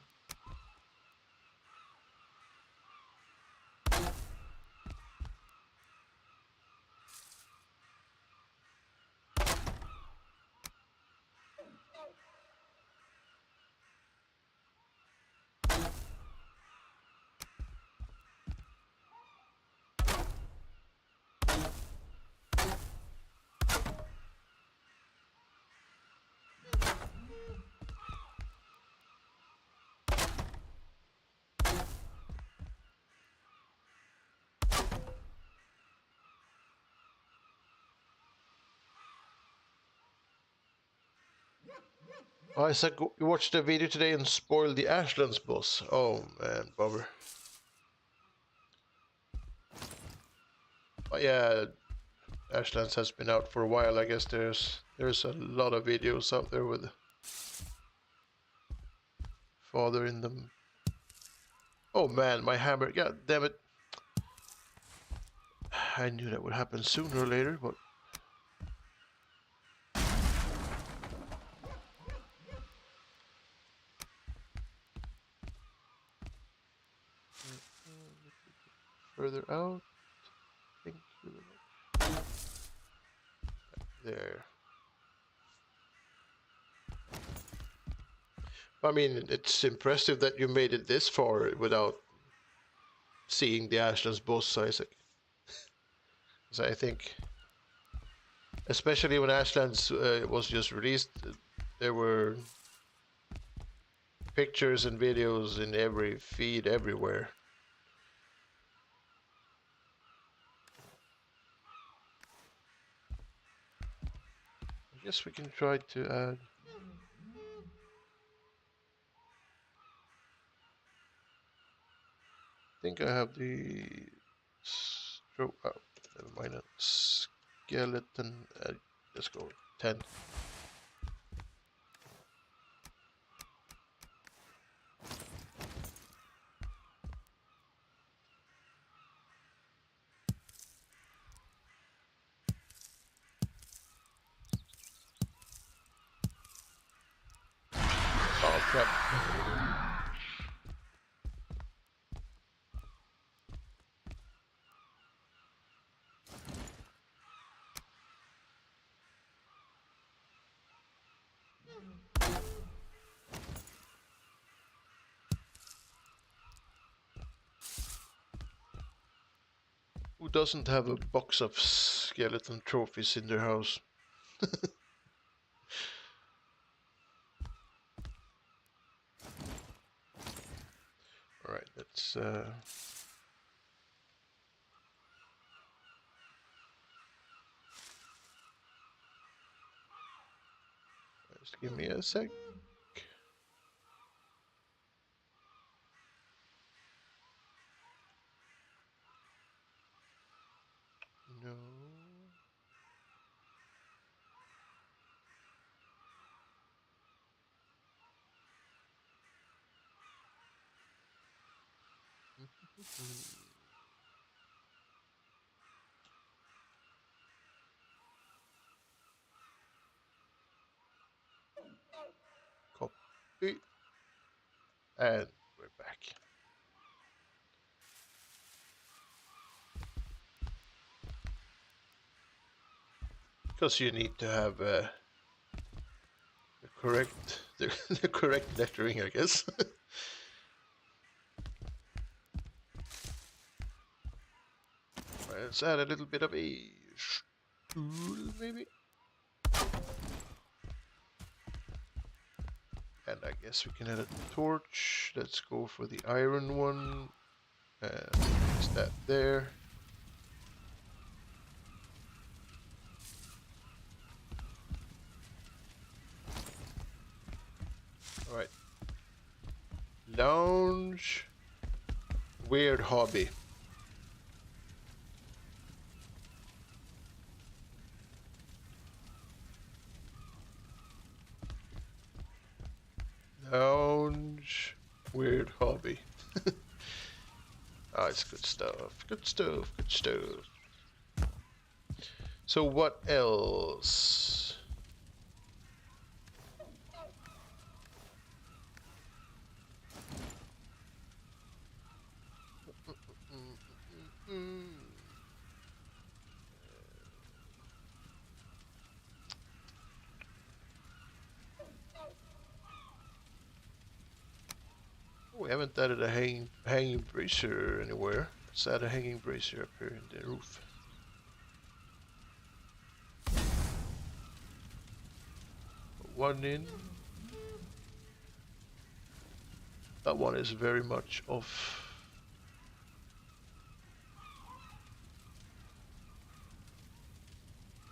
Isaac, you watched the video today and spoiled the Ashlands boss. Oh man, bummer. But yeah, Ashlands has been out for a while. I guess there's a lot of videos out there with father in them. Oh man, my hammer! God damn it! I knew that would happen sooner or later, but further out. Thank you very much. There. I mean, it's impressive that you made it this far without seeing the Ashlands boss size. So I think, especially when Ashlands was just released, there were pictures and videos in every feed everywhere. I guess we can try to add. I think I have the stroke. Oh, never mind. Skeleton. Let's go 10. Oh crap. Who doesn't have a box of skeleton trophies in their house? Alright, let's just give me a sec. No. Copy. And we're back. Because you need to have the correct the correct lettering, I guess. Right, let's add a little bit of a stool, maybe. And I guess we can add a torch. Let's go for the iron one. And place that there. Alright. Lounge. Weird hobby. Lounge. Weird hobby. Ah, it's good stuff. Good stuff. Good stuff. So what else? We haven't added a hanging brazier anywhere. Let's add a hanging brazier up here in the roof. One in. That one is very much off.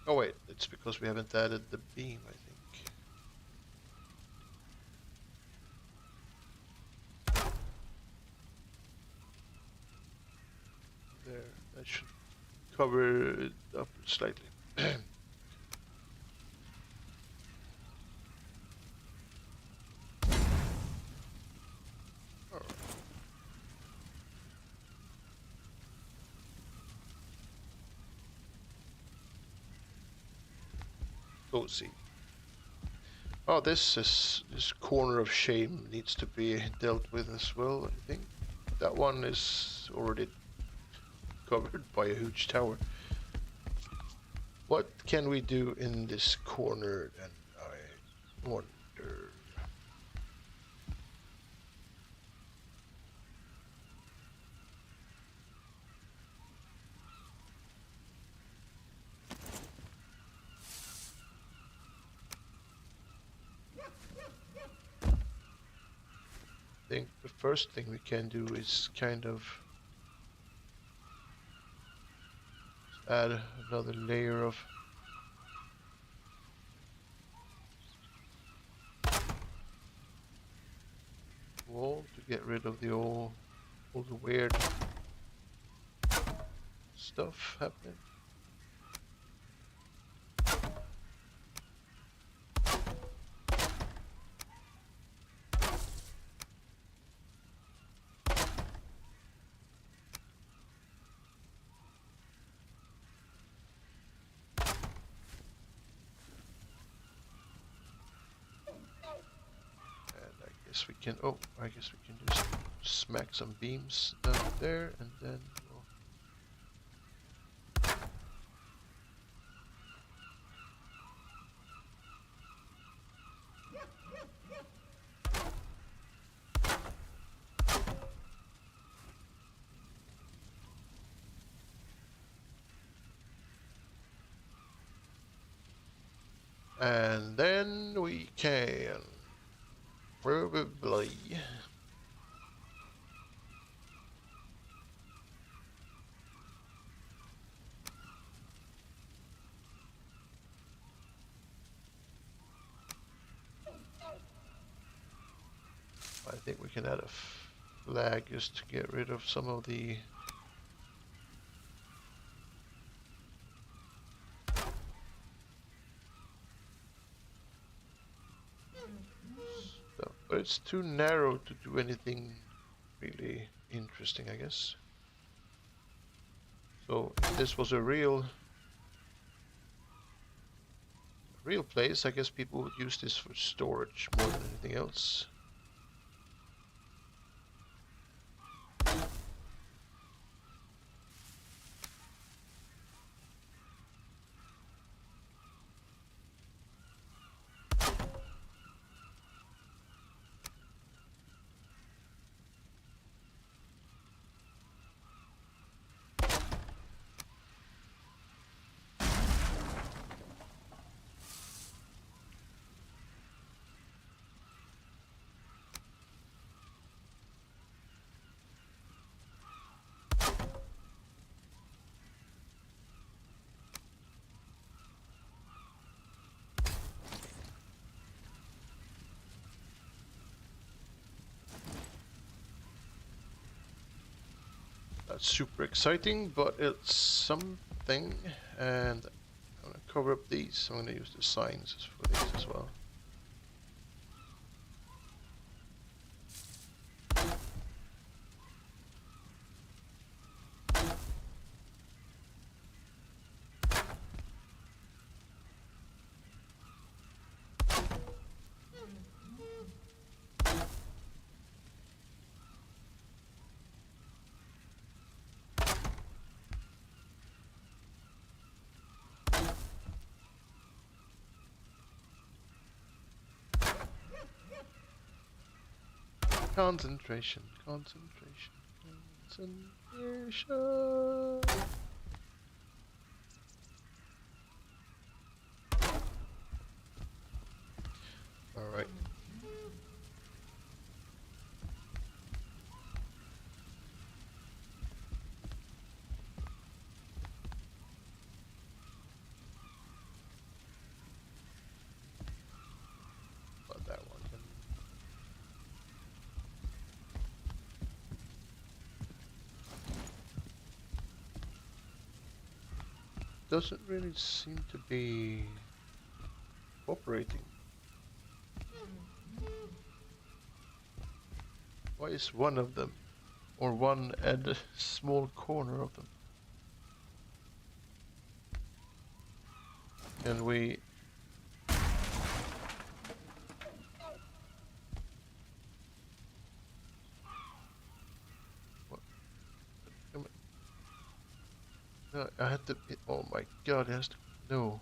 Oh wait, it's because we haven't added the beam, I think. There, that should cover it up slightly. Cozy. Oh, this corner of shame needs to be dealt with as well, I think. That one is already covered by a huge tower. What can we do in this corner then? I wonder. I think the first thing we can do is kind of add another layer of wall to get rid of all the weird stuff happening. We can, oh, I guess we can just smack some beams down there and then we'll and then we can probably I think we can add a flag just to get rid of some of the stuff, but it's too narrow to do anything really interesting, I guess. So if this was a real place, I guess people would use this for storage more than anything else. That's super exciting, but it's something, and I'm gonna cover up these. I'm gonna use the signs for these as well. Concentration, concentration, concentration. All right. But that one can... doesn't really seem to be operating. Why is one of them, or one and a small corner of them? Can we... What? No, I had to. Oh my god, it has to. No.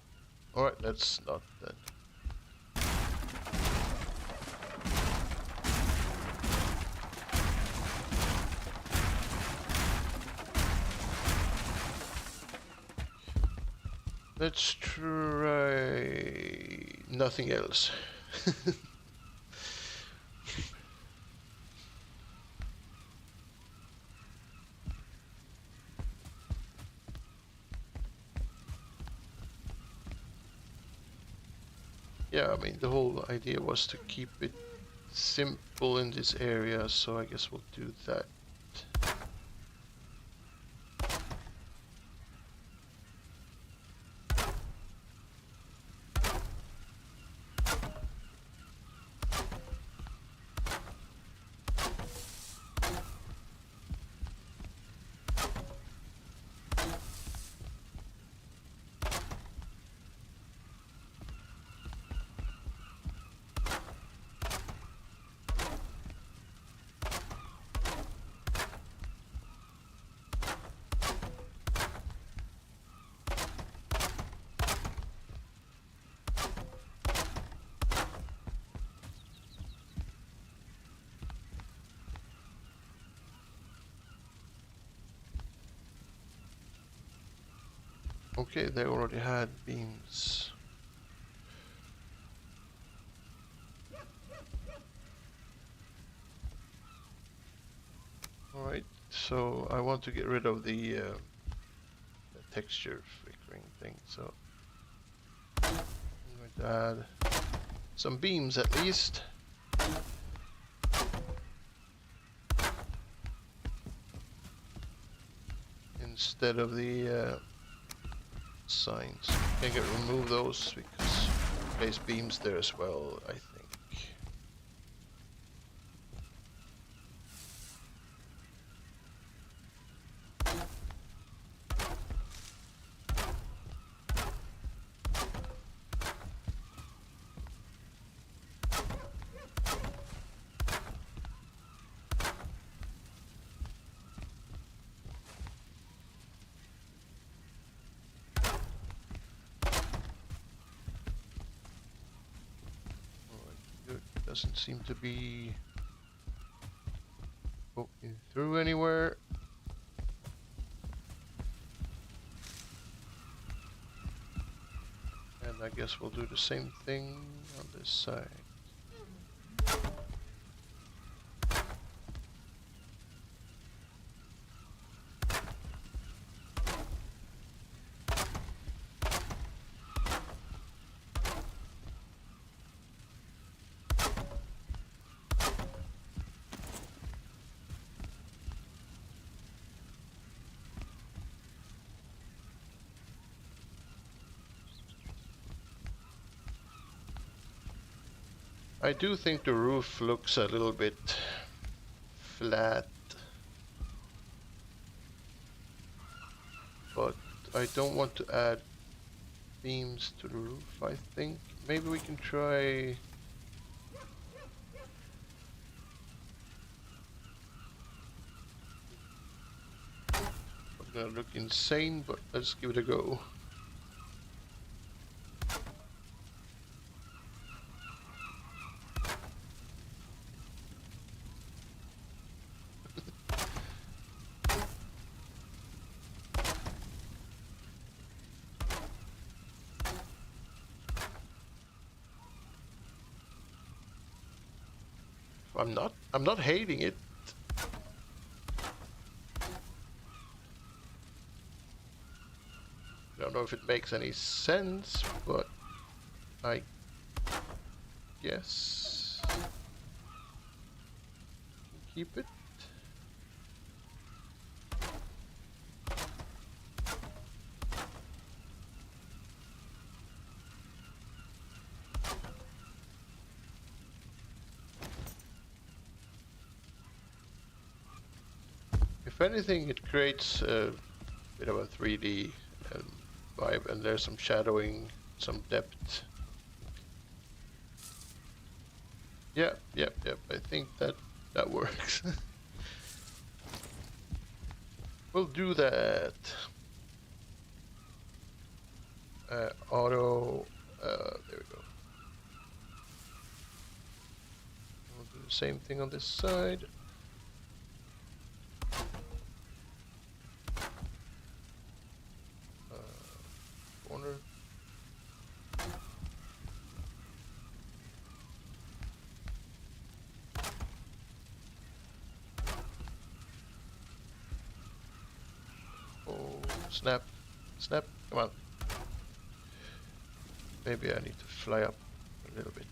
Alright, let's not then. Let's try nothing else. Yeah, I mean, the whole idea was to keep it simple in this area, so I guess we'll do that. Okay, they already had beams. Alright, so I want to get rid of the texture flickering thing, so I'm going to add some beams at least. Instead of the signs. Can get remove those because place beams there as well, I think. Doesn't seem to be poking through anywhere. And I guess we'll do the same thing on this side. I do think the roof looks a little bit flat, but I don't want to add beams to the roof, I think. Maybe we can try... I'm gonna look insane, but let's give it a go. I'm not hating it. I don't know if it makes any sense, but I guess keep it. If anything, it creates a bit of a 3D vibe, and there's some shadowing, some depth. Yeah, yep. I think that works. We'll do that. Auto. There we go. We'll do the same thing on this side. Corner. Oh, snap. Snap. Come on. Maybe I need to fly up a little bit.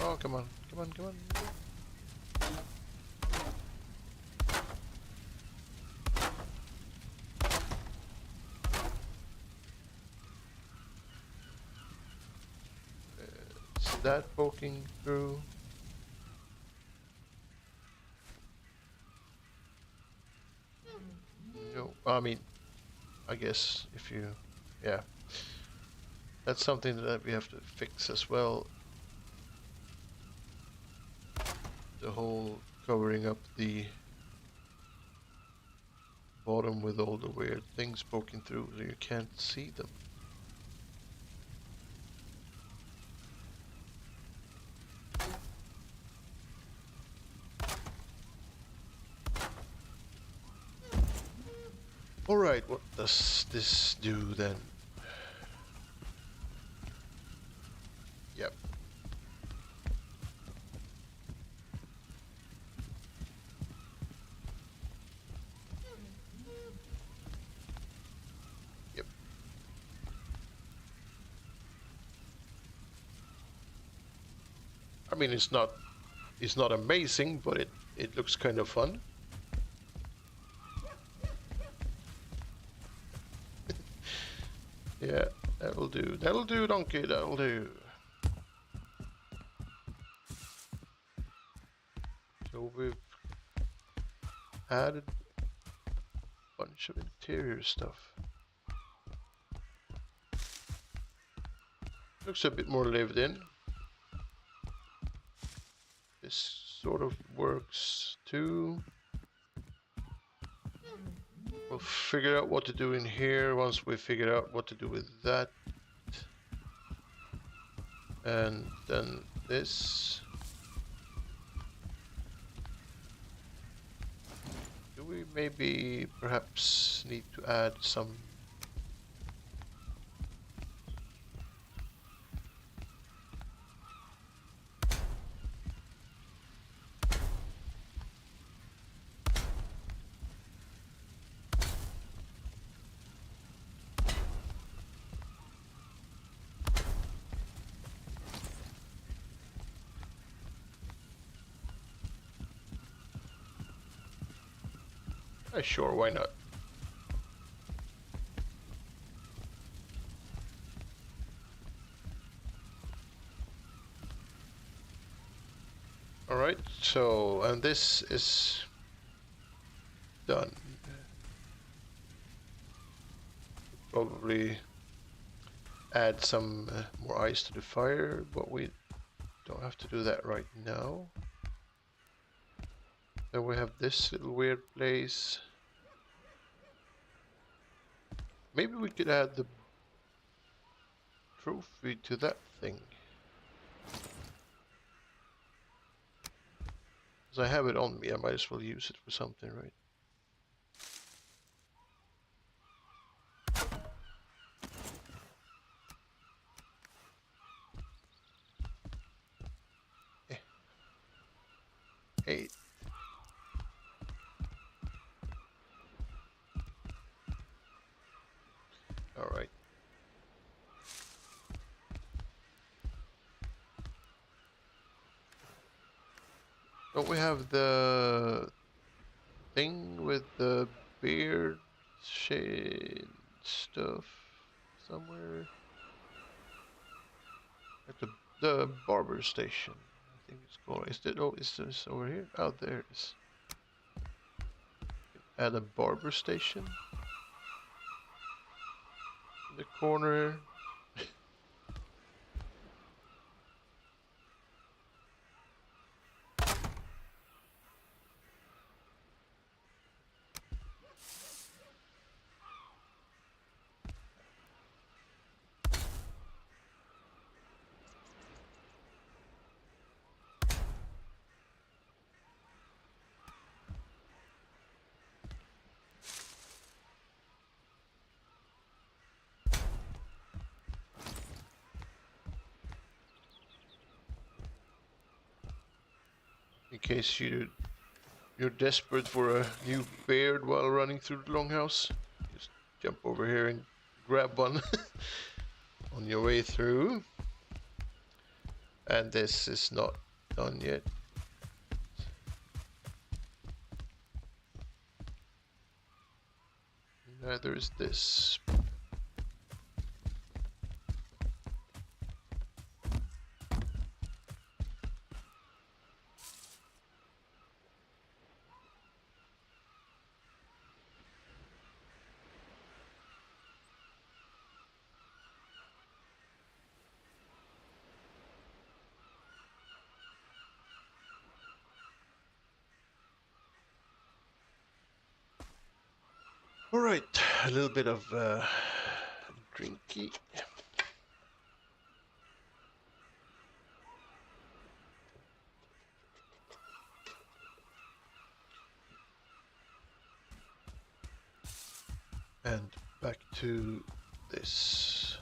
Oh, come on. Come on, come on. Is that poking through? No, I mean, I guess if you, yeah, that's something that we have to fix as well. The whole covering up the bottom with all the weird things poking through so you can't see them. Alright, what does this do then? Yep. Yep. I mean, it's not amazing, but it looks kind of fun. Yeah, that'll do. That'll do, donkey. That'll do. So we've added a bunch of interior stuff. Looks a bit more lived in. This sort of works too. We'll figure out what to do in here once we figure out what to do with that. And then this. Do we maybe perhaps need to add some sure, why not? Alright, so, and this is done. Probably add some more ice to the fire, but we don't have to do that right now. Then we have this little weird place. Maybe we could add the trophy to that thing. Because I have it on me, I might as well use it for something, right? Hey. Alright. Don't we have the thing with the beard shade stuff somewhere? At the barber station. I think Is that, oh, is this over here? Oh, there it is. Add a barber station in the corner. In case you're desperate for a new beard while running through the Longhouse, just jump over here and grab one on your way through. And this is not done yet. Neither is this. All right, a little bit of drinky. And back to this.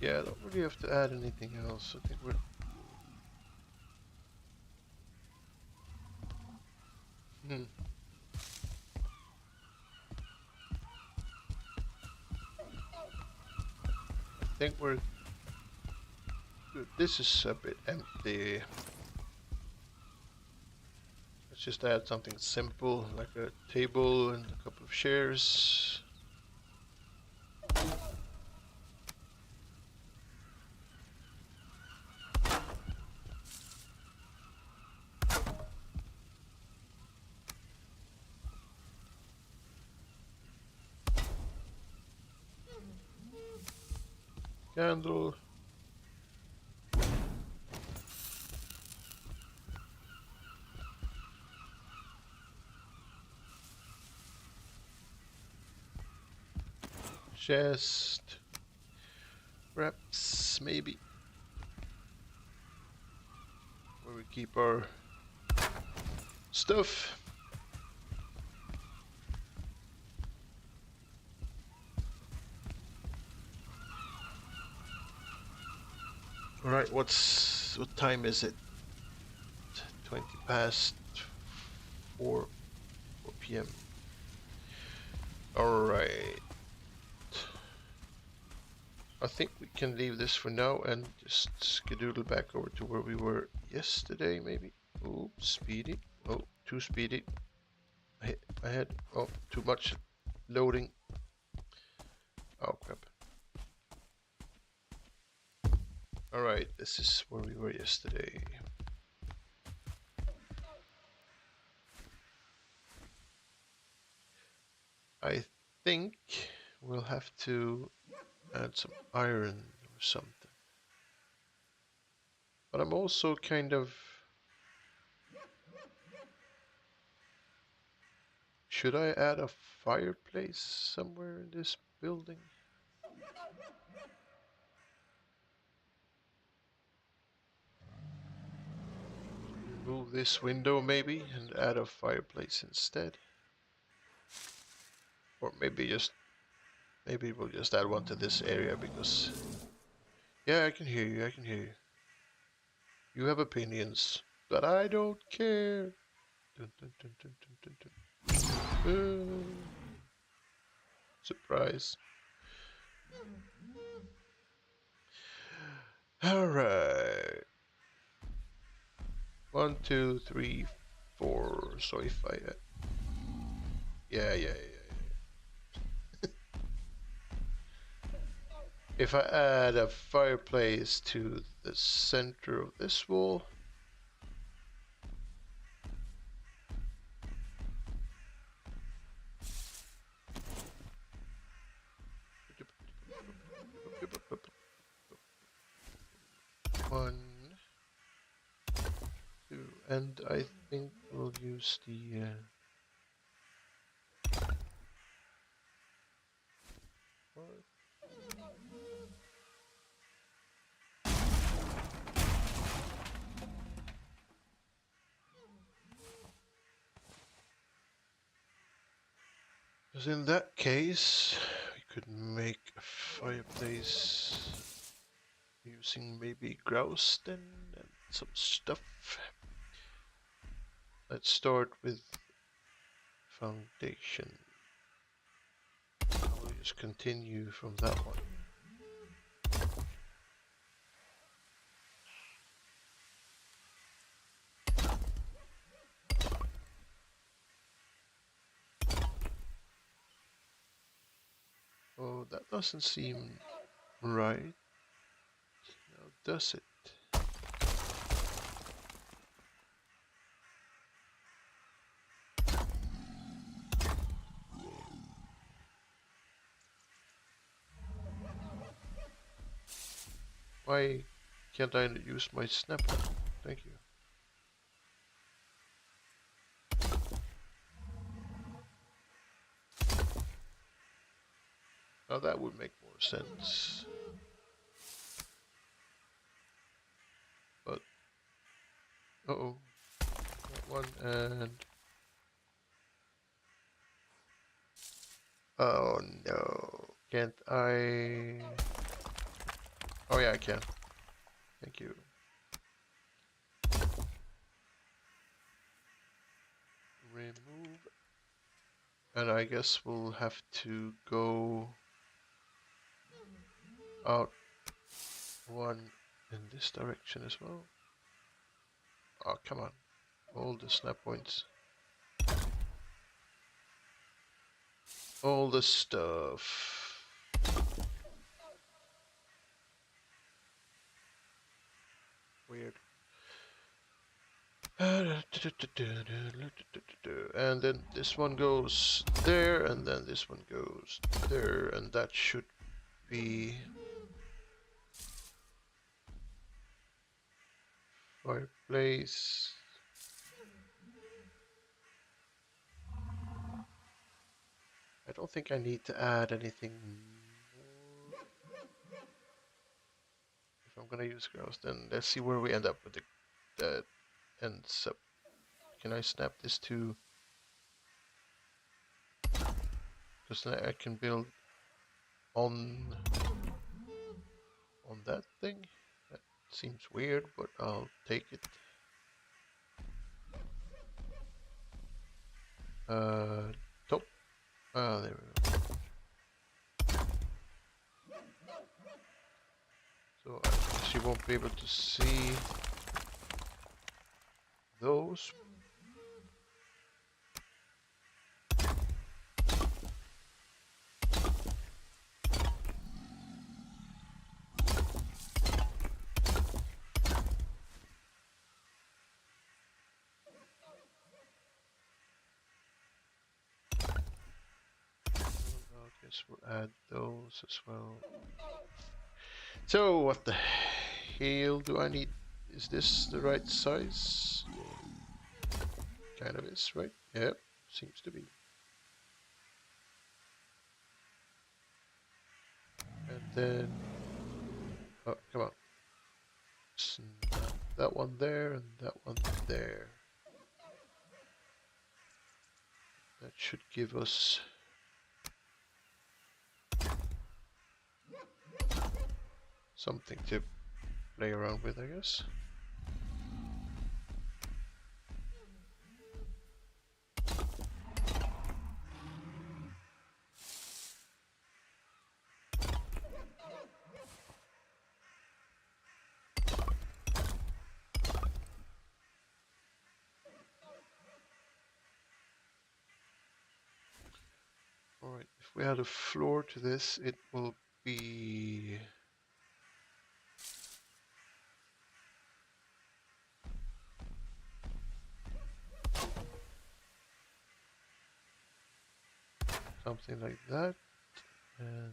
Yeah, I don't really have to add anything else. I think we're... I think we're good. This is a bit empty. Let's just add something simple, like a table and a couple of chairs. Candle. Chest. Wraps, maybe. Where we keep our stuff. All right, what time is it? 20 past 4 p.m. All right. I think we can leave this for now and just skedoodle back over to where we were yesterday, maybe. Oh, speedy. Oh, too speedy. I had, oh, too much loading. Oh, crap. Alright, this is where we were yesterday. I think we'll have to add some iron or something. But I'm also kind of... Should I add a fireplace somewhere in this building? Remove this window maybe and add a fireplace instead. Or maybe we'll just add one to this area because... Yeah, I can hear you, I can hear you. You have opinions, but I don't care. Dun, dun, dun, dun, dun, dun, dun. Surprise. Alright. 1, 2, 3, 4. So if I yeah. If I add a fireplace to the center of this wall, one, two, and I think we'll use the what? Because in that case, we could make a fireplace using maybe grouse then and some stuff. Let's start with foundation. We'll just continue from that one. Oh, that doesn't seem right. Now, does it? Why can't I use my snap? Thank you. Now that would make more sense. But, uh-oh. That one and... Oh no. Can't I... Oh yeah, I can. Thank you. Remove. And I guess we'll have to go out one in this direction as well. Oh, come on. All the snap points. All the stuff. Weird. And then this one goes there, and then this one goes there, and that should be fireplace. I don't think I need to add anything more. If I'm gonna use grouse, then let's see where we end up with the ends up. Can I snap this to? Because then I can build on that thing. That seems weird, but I'll take it. Top. Ah, there we go. So I guess you won't be able to see those. I guess we'll add those as well. So what the hell do I need? Is this the right size? Kind of is, right? Yep, seems to be. And then, oh, come on. Snap that one there and that one there. That should give us something to play around with, I guess. we add a floor to this, it will be something like that, and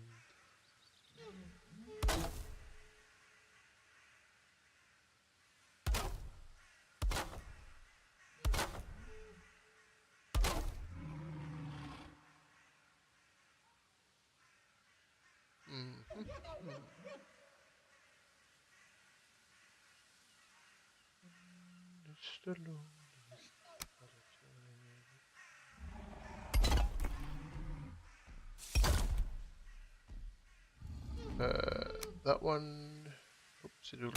just alone. That one. Oopsie doodle.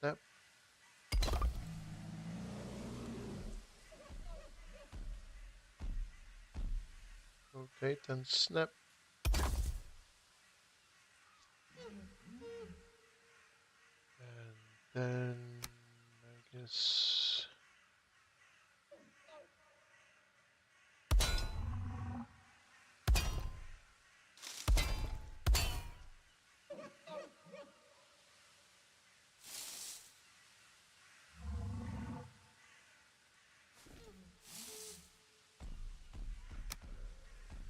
Snap. Rotate and snap. And then I guess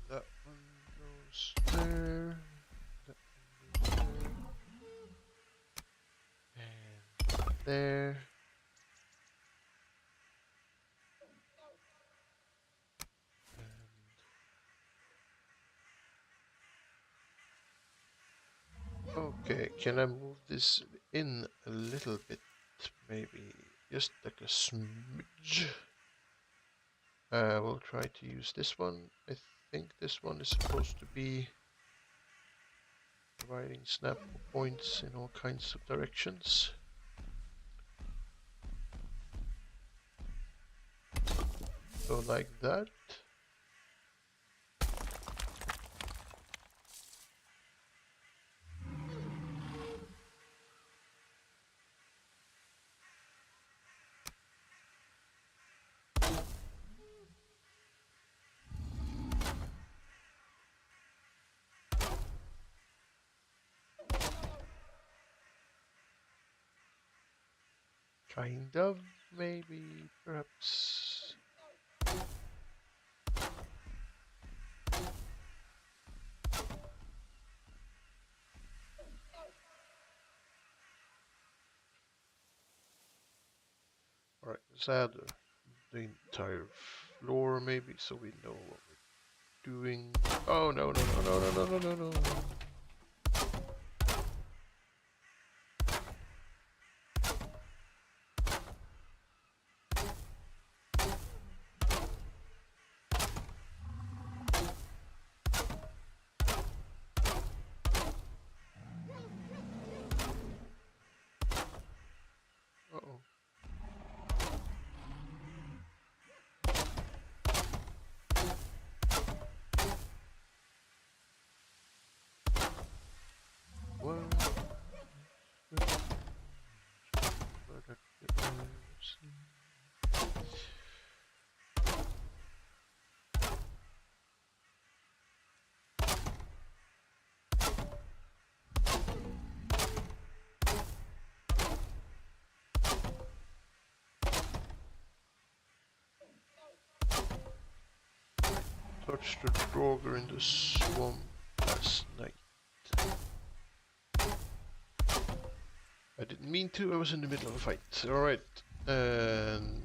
that one goes there. That one goes there. And there. Okay, can I move this in a little bit? Maybe just like a smidge. We'll try to use this one. I think this one is supposed to be providing snap points in all kinds of directions. So like that. Kind of, maybe, perhaps. Alright, let's add the entire floor maybe so we know what we're doing. Oh no no no no no no no no no. Uh-oh. What? Touched the Draugr in the swamp last night. I didn't mean to, I was in the middle of a fight. Alright, and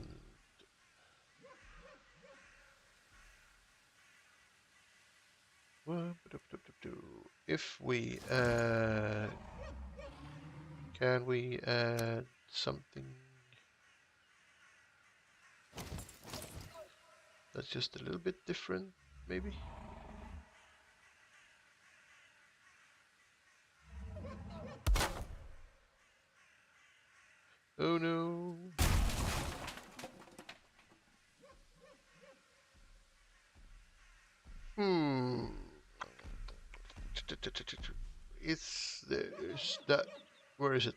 if we can we add something that's just a little bit different, maybe? Is that? Where is it?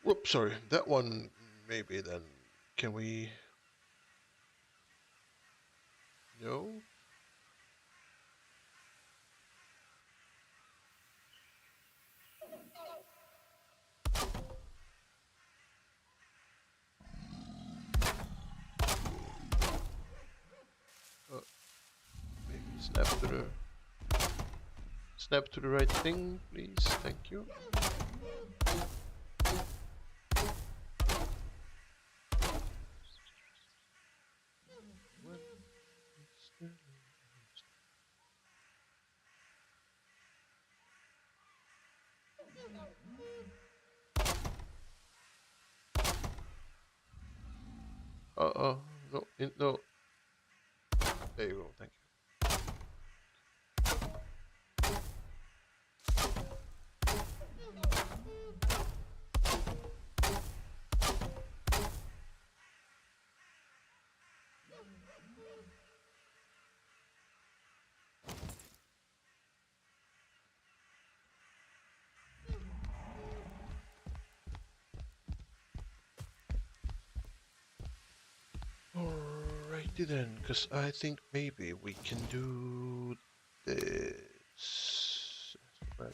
Whoops, sorry. That one maybe then. Can we? No. Maybe snap to the right thing, please. Thank you. No, no. There you go. Thank you. Alrighty then, because I think maybe we can do this. Right.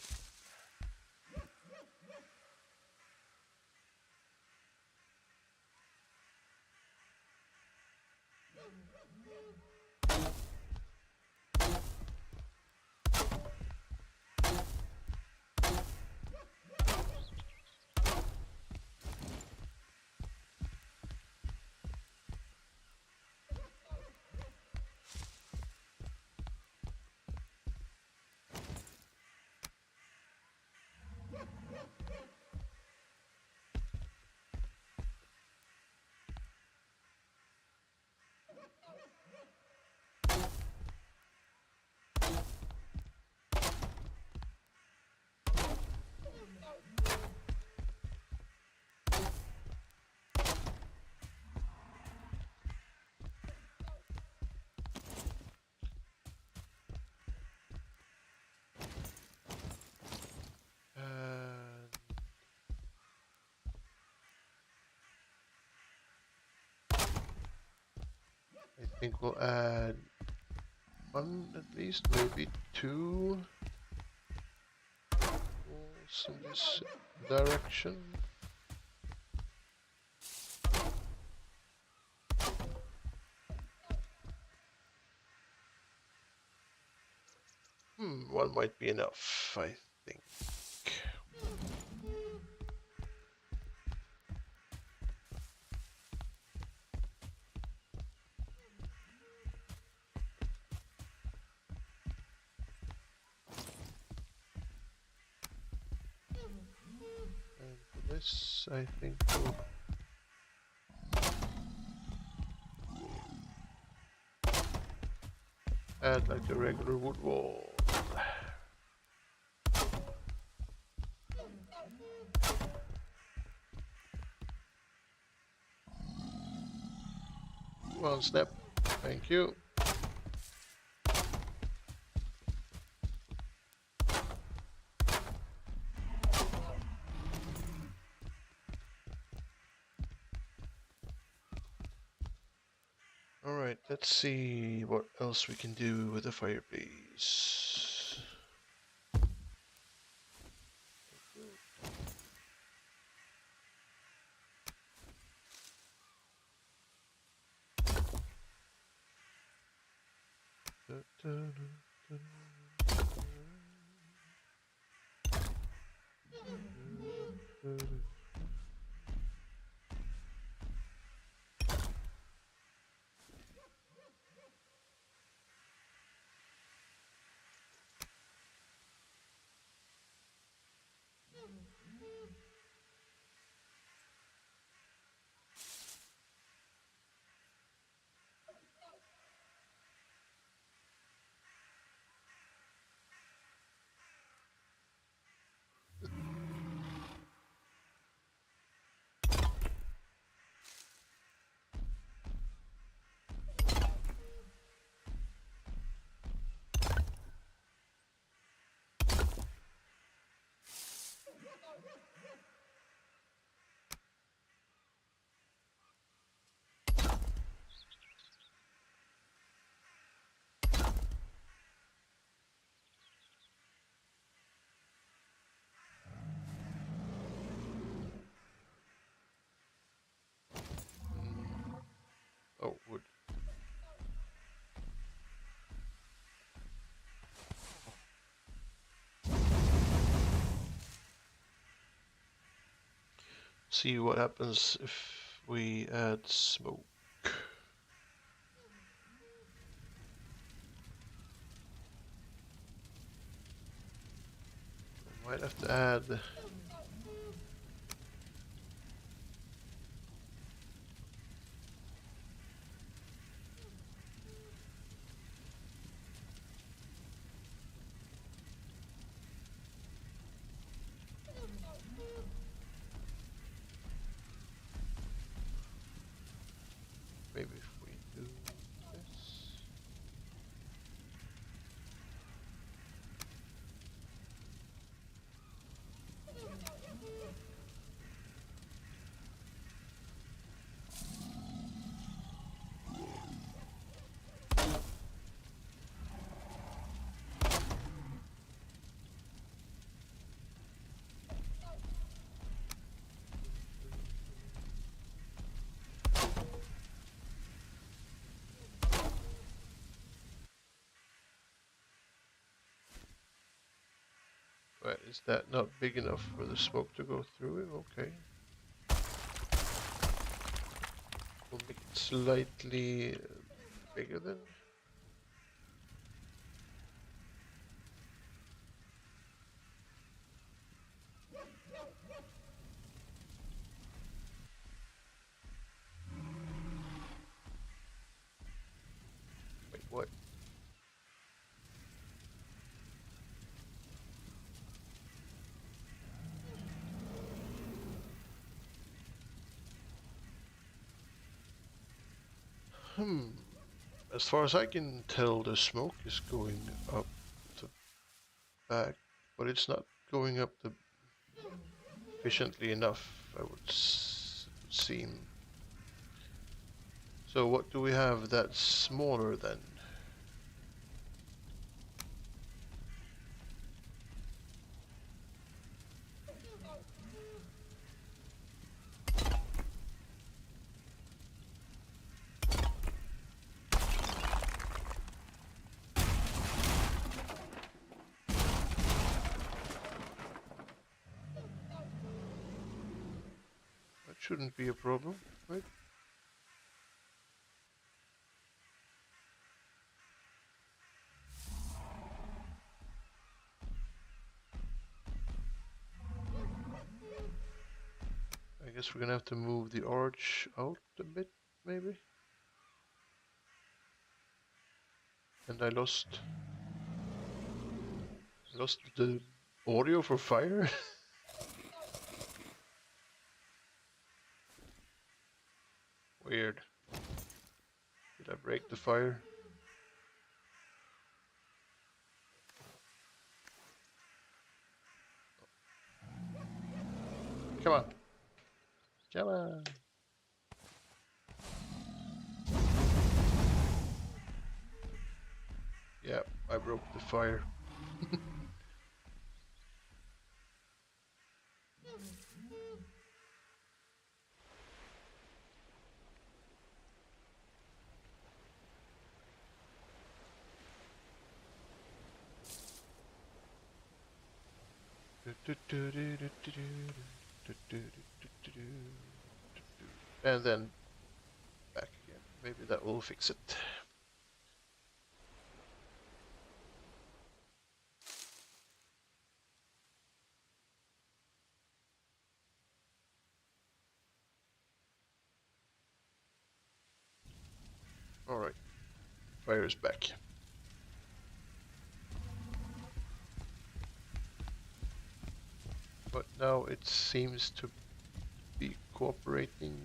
And I think we'll add one at least, maybe two walls in this direction. One might be enough, I think. And for this, I think we'll add like a regular wood wall. One step. Thank you. Alright, let's see what else we can do with the fireplace. see what happens if we add smoke. Might have to add. Maybe if we do this. Right, is that not big enough for the smoke to go through it? Okay. We'll make it slightly bigger then. Wait, what? As far as I can tell, the smoke is going up the back, but it's not going up the efficiently enough, I would seem. So what do we have that's smaller then? That shouldn't be a problem, right? I guess we're gonna have to move the arch out a bit, maybe. And I lost the audio for fire. Weird. Did I break the fire? Come on. Come on. Yeah, I broke the fire. And then back again. Maybe that will fix it. Alright, fire is back. But now it seems to be cooperating.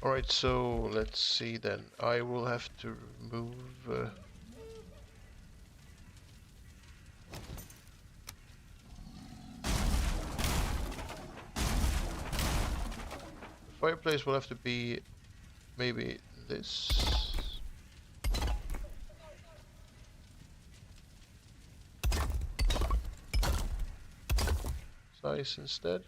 Alright, so let's see then. I will have to remove the fireplace will have to be maybe this size instead.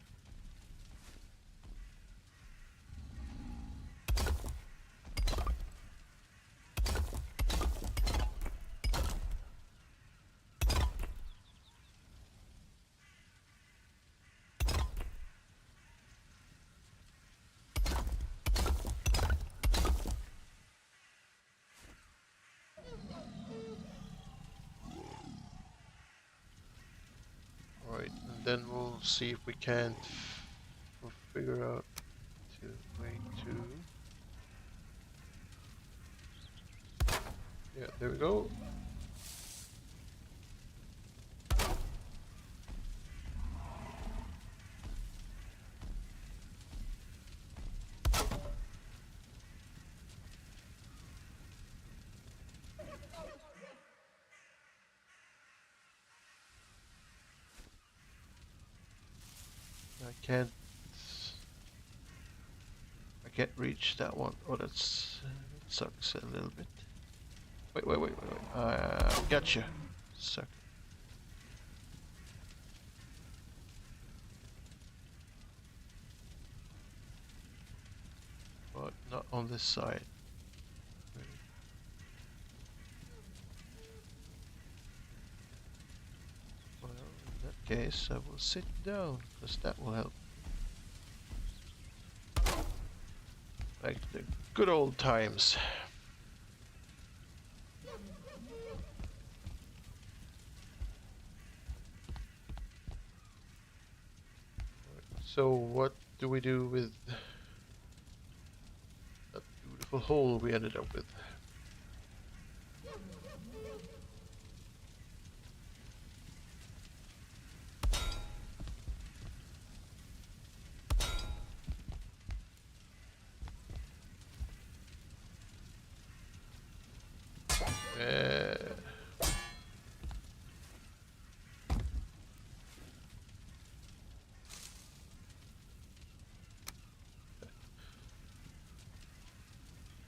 then we'll see if we can't we'll figure out way to. Yeah, there we go. I can't reach that one. Oh, that's that sucks a little bit. Wait. Gotcha. Suck. But not on this side. Well, in that case, I will sit down, because that will help. Like the good old times. So what do we do with that beautiful hole we ended up with?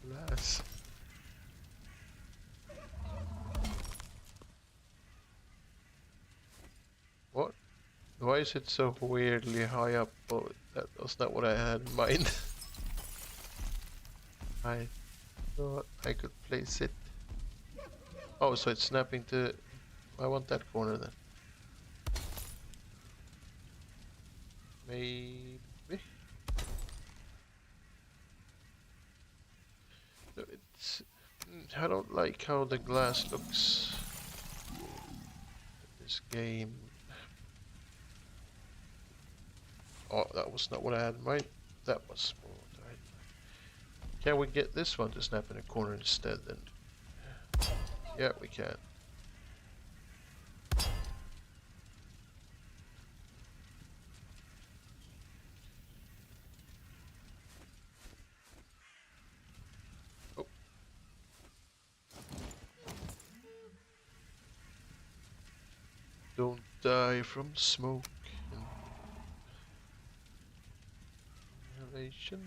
Glass. What? Why is it so weirdly high up? Oh, that was not what I had in mind. I thought I could place it. Oh, so it's snapping to... I want that corner then. Maybe? No, it's... I don't like how the glass looks in this game. Oh, that was not what I had in mind. That was more what I had in mind. Can we get this one to snap in a corner instead then? Yeah, we can. Oh. Don't die from smoke. Inhalation.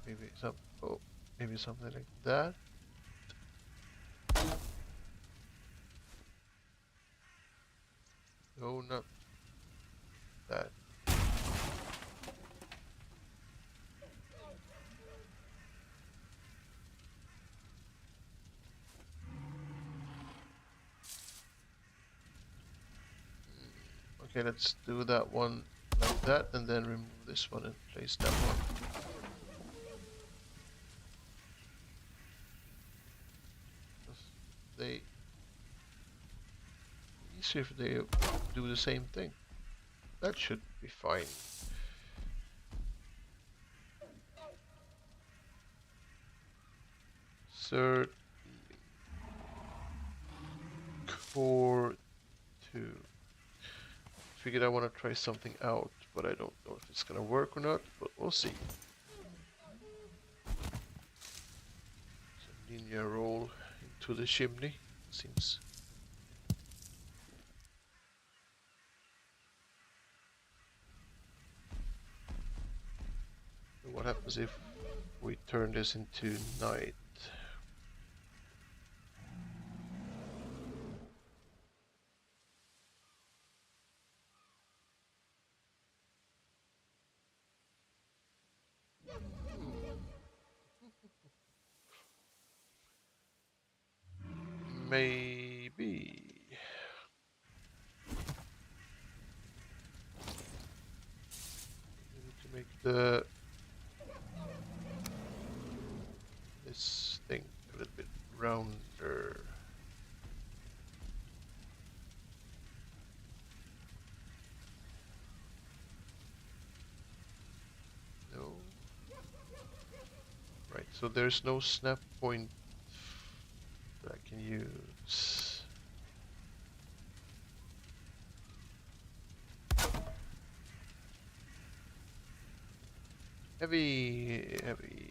Maybe some. Oh, maybe something like that. No, not that. Okay, let's do that one like that, and then remove this one and place that one. They easier if they do the same thing. That should be fine. Third core 2. Figured I want to try something out, but I don't know if it's gonna work or not, but we'll see. Some ninja roll into the chimney, seems. What happens if we turn this into night? Maybe. We need to make this thing a little bit rounder. So there's no snap point that I can use. Heavy, heavy.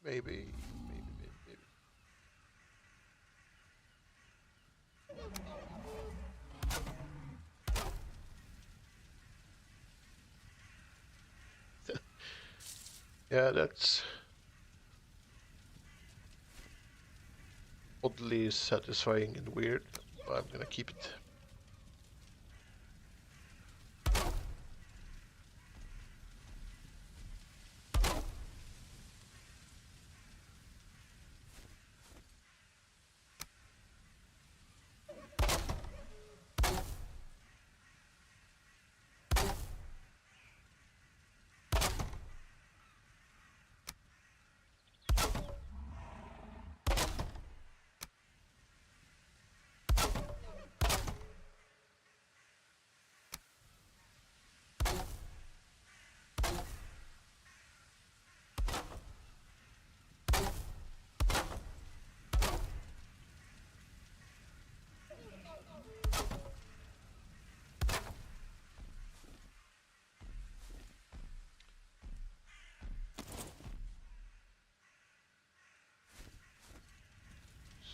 Maybe. Yeah, that's oddly satisfying and weird. I'm gonna keep it.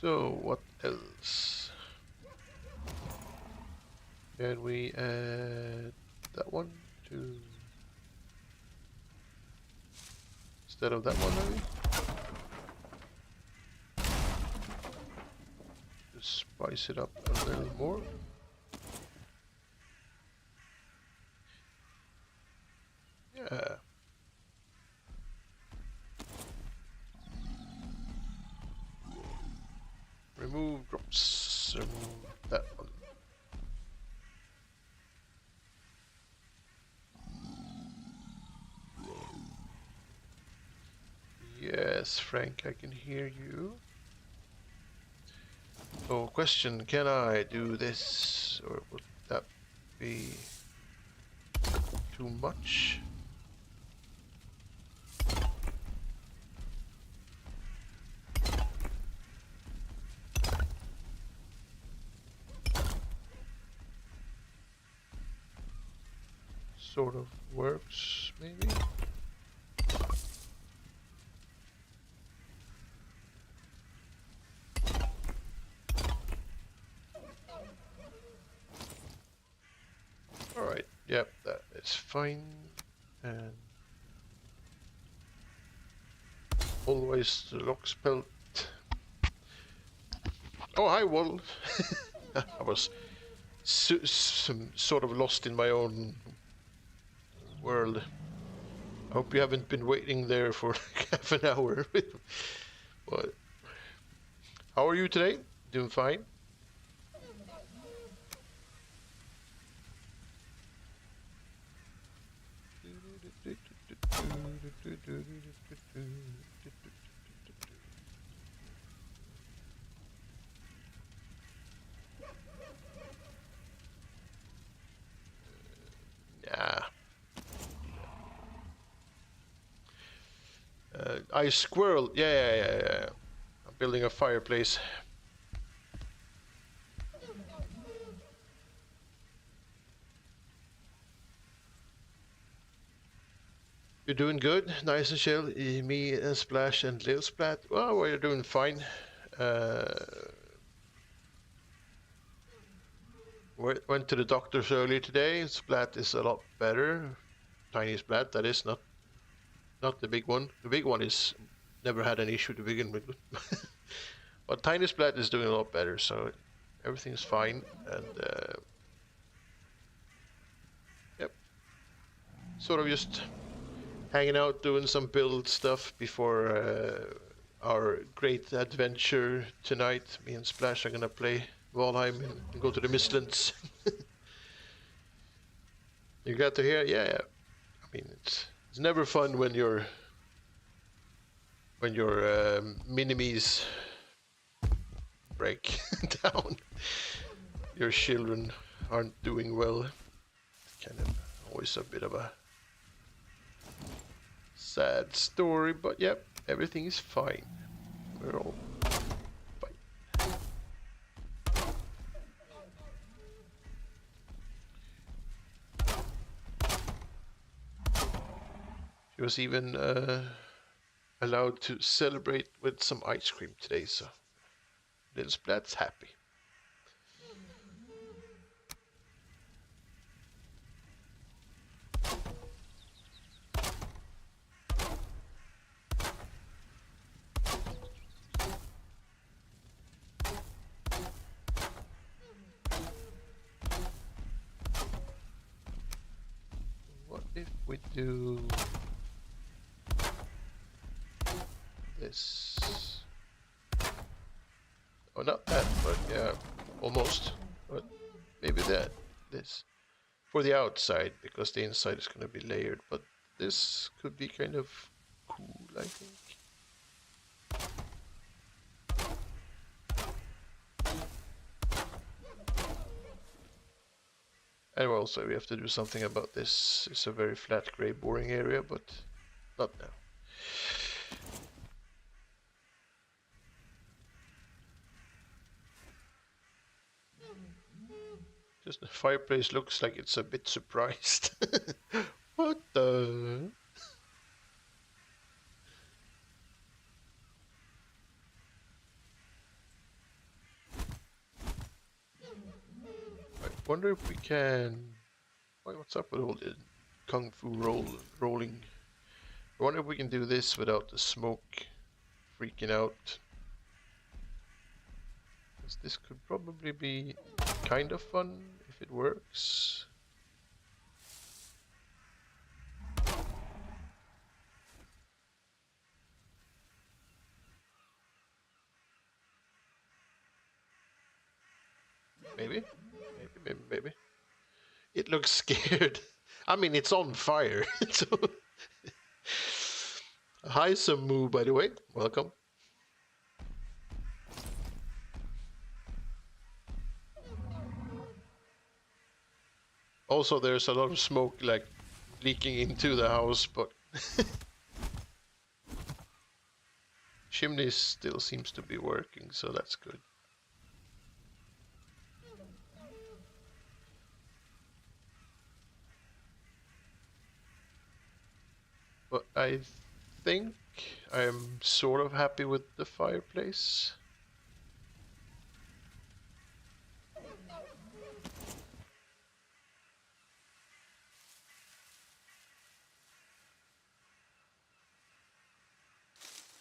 So what else? Can we add that one to instead of that one maybe? Just spice it up a little more. Yeah. Remove drops. Remove that one. Yes, Frank, I can hear you. So, question, can I do this, or would that be too much? Sort of works, maybe? Alright, yep, that is fine. And always the lock spelt. Oh, hi, Wall. I was sort of lost in my own world. I hope you haven't been waiting there for like half an hour. What? How are you today? Doing fine? Yeah. Ice squirrel. Yeah. I'm building a fireplace. You're doing good, nice and chill. Me and Splash and Lil Splat. Well, we're doing fine. Uh, went to the doctor's earlier today. Splat is a lot better. Tiny Splat, that is not the big one. The big one is never had an issue to begin with. But Tiny Splat is doing a lot better, so everything's fine. And yep, sort of just hanging out, doing some build stuff before our great adventure tonight. Me and Splash are gonna play Valheim and go to the Mistlands. You got to hear? Yeah, yeah. I mean, it's never fun when your minimes break down. Your children aren't doing well. Kind of always a bit of a sad story, but yep, everything is fine. We're all fine. She was even allowed to celebrate with some ice cream today, so little Splat's happy. What if we do this? Oh, not that, but yeah, almost. But maybe that. This. For the outside, because the inside is going to be layered, but this could be kind of cool, I think. And also we have to do something about this. It's a very flat, grey, boring area, but not now. Just the fireplace looks like it's a bit surprised. What the? I wonder if we can... What's up with all the kung fu rolling? I wonder if we can do this without the smoke freaking out. Because this could probably be kind of fun if it works. Maybe. Maybe. It looks scared. I mean, it's on fire. So... Hi, Samu, by the way. Welcome. Also, there's a lot of smoke, like, leaking into the house, but... Chimney still seems to be working, so that's good. But I think I'm sort of happy with the fireplace.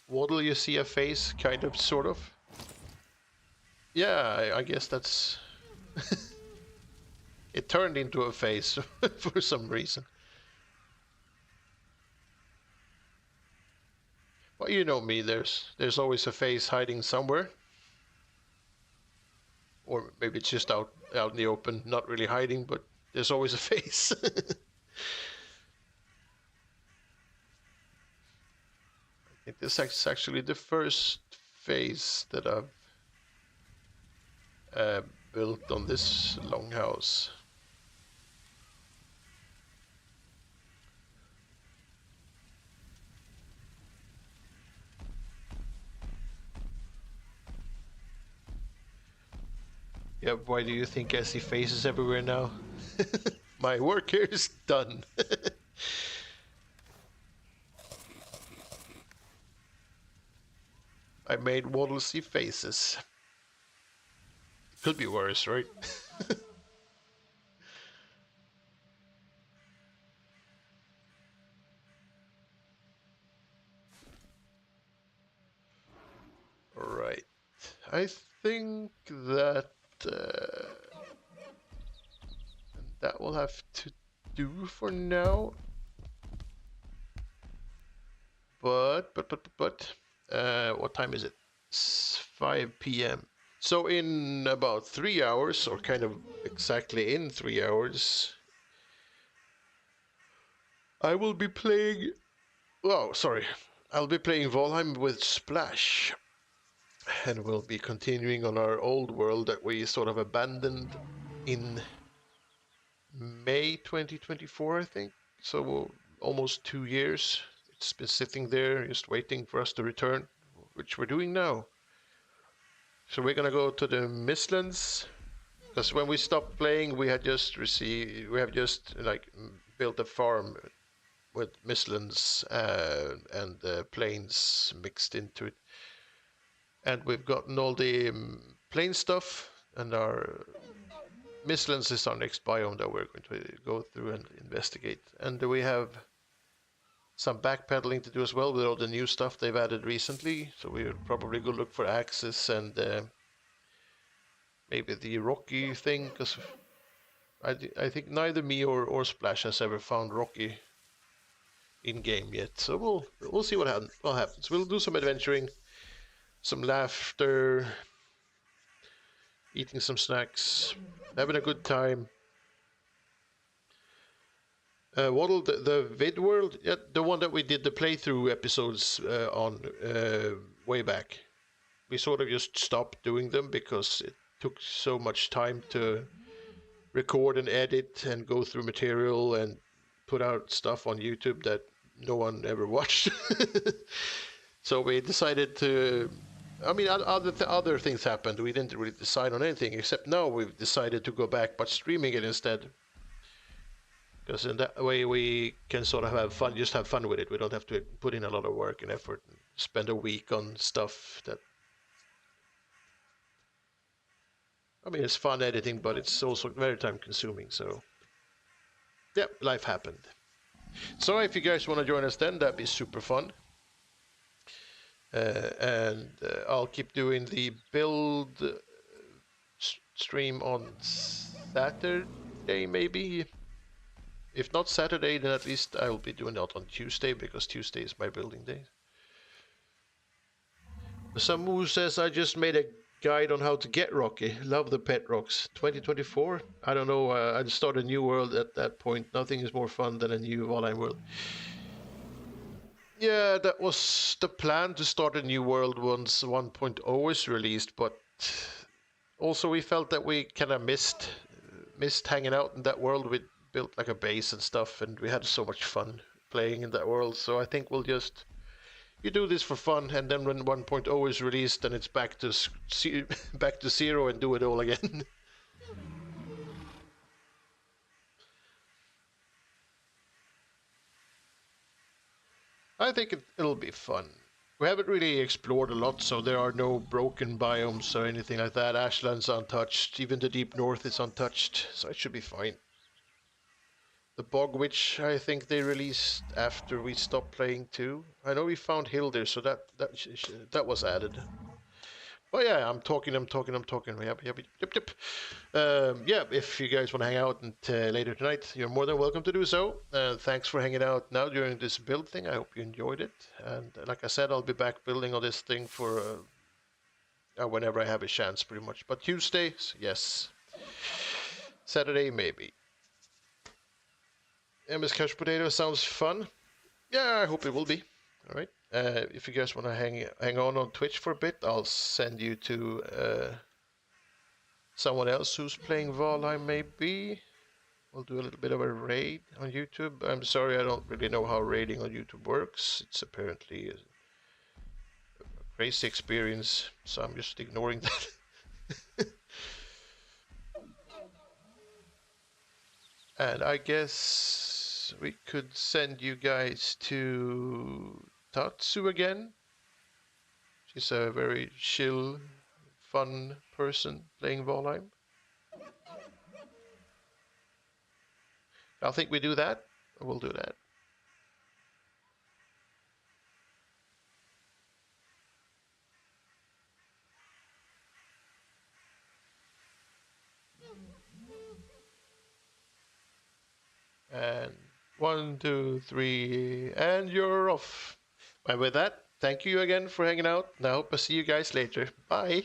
Waddle, you see a face, kind of, sort of. Yeah, I guess that's... It turned into a face for some reason. Well, you know me, there's always a face hiding somewhere. Or maybe it's just out in the open, not really hiding, but there's always a face. I think this is actually the first phase that I've built on this longhouse. Yeah, why do you think I see faces everywhere now? My work here is done. I made Waddle see faces. Could be worse, right? Right. I think that that will have to do for now. But what time is it? It's 5 p.m. So in about 3 hours, or kind of exactly in 3 hours, I will be playing. Oh, sorry. I'll be playing Valheim with Splash, and we'll be continuing on our old world that we sort of abandoned in May 2024, I think. So almost 2 years. It's been sitting there just waiting for us to return, which we're doing now. So we're gonna go to the Mistlands because when we stopped playing, we have just like built a farm with Mistlands and plains mixed into it, and we've gotten all the plain stuff, and our Mistlands is our next biome that we're going to go through and investigate. And we have some backpedaling to do as well with all the new stuff they've added recently. So we'll probably go look for axes and maybe the Rocky thing, because I think neither me or Splash has ever found Rocky in game yet. So we'll see what happens. We'll do some adventuring, some laughter, eating some snacks, having a good time. Waddle, the vid world, yeah, the one that we did the playthrough episodes on way back. We sort of just stopped doing them because it took so much time to record and edit and go through material and put out stuff on YouTube that no one ever watched. So we decided to. I mean, other things happened. We didn't really decide on anything, except now we've decided to go back, but streaming it instead. Because in that way we can sort of have fun, just have fun with it. We don't have to put in a lot of work and effort and spend a week on stuff that. I mean, it's fun editing, but it's also very time consuming. So, yeah, life happened. So if you guys want to join us then, that'd be super fun. And I'll keep doing the build stream on Saturday, maybe. If not Saturday, then at least I'll be doing it on Tuesday, because Tuesday is my building day. Samu says, I just made a guide on how to get Rocky. Love the pet rocks. 2024? I don't know. I'd start a new world at that point. Nothing is more fun than a new Valheim world. Yeah, that was the plan, to start a new world once 1.0 is released, but also we felt that we kind of missed hanging out in that world. We built like a base and stuff, and we had so much fun playing in that world. So I think we'll just you do this for fun, and then when 1.0 is released, then it's back to back to zero and do it all again. I think it'll be fun. We haven't really explored a lot, so there are no broken biomes or anything like that. Ashland's untouched. Even the deep north is untouched, so it should be fine. The Bog Witch, I think they released after we stopped playing too. I know we found Hildir, so that was added. Oh yeah, I'm talking. Yep. Yeah, if you guys want to hang out later tonight, you're more than welcome to do so. Thanks for hanging out now during this build thing. I hope you enjoyed it. And like I said, I'll be back building on this thing for whenever I have a chance, pretty much. But Tuesdays, yes. Saturday, maybe. MS Couch Potato sounds fun. Yeah, I hope it will be. All right. If you guys want to hang on Twitch for a bit, I'll send you to someone else who's playing Valheim, maybe. We'll do a little bit of a raid on YouTube. I'm sorry, I don't really know how raiding on YouTube works. It's apparently a crazy experience, so I'm just ignoring that. And I guess we could send you guys to Tatsu again. She's a very chill, fun person playing Valheim. I think we do that. We'll do that. And 1, 2, 3, and you're off. And with that, thank you again for hanging out. And I hope I see you guys later. Bye.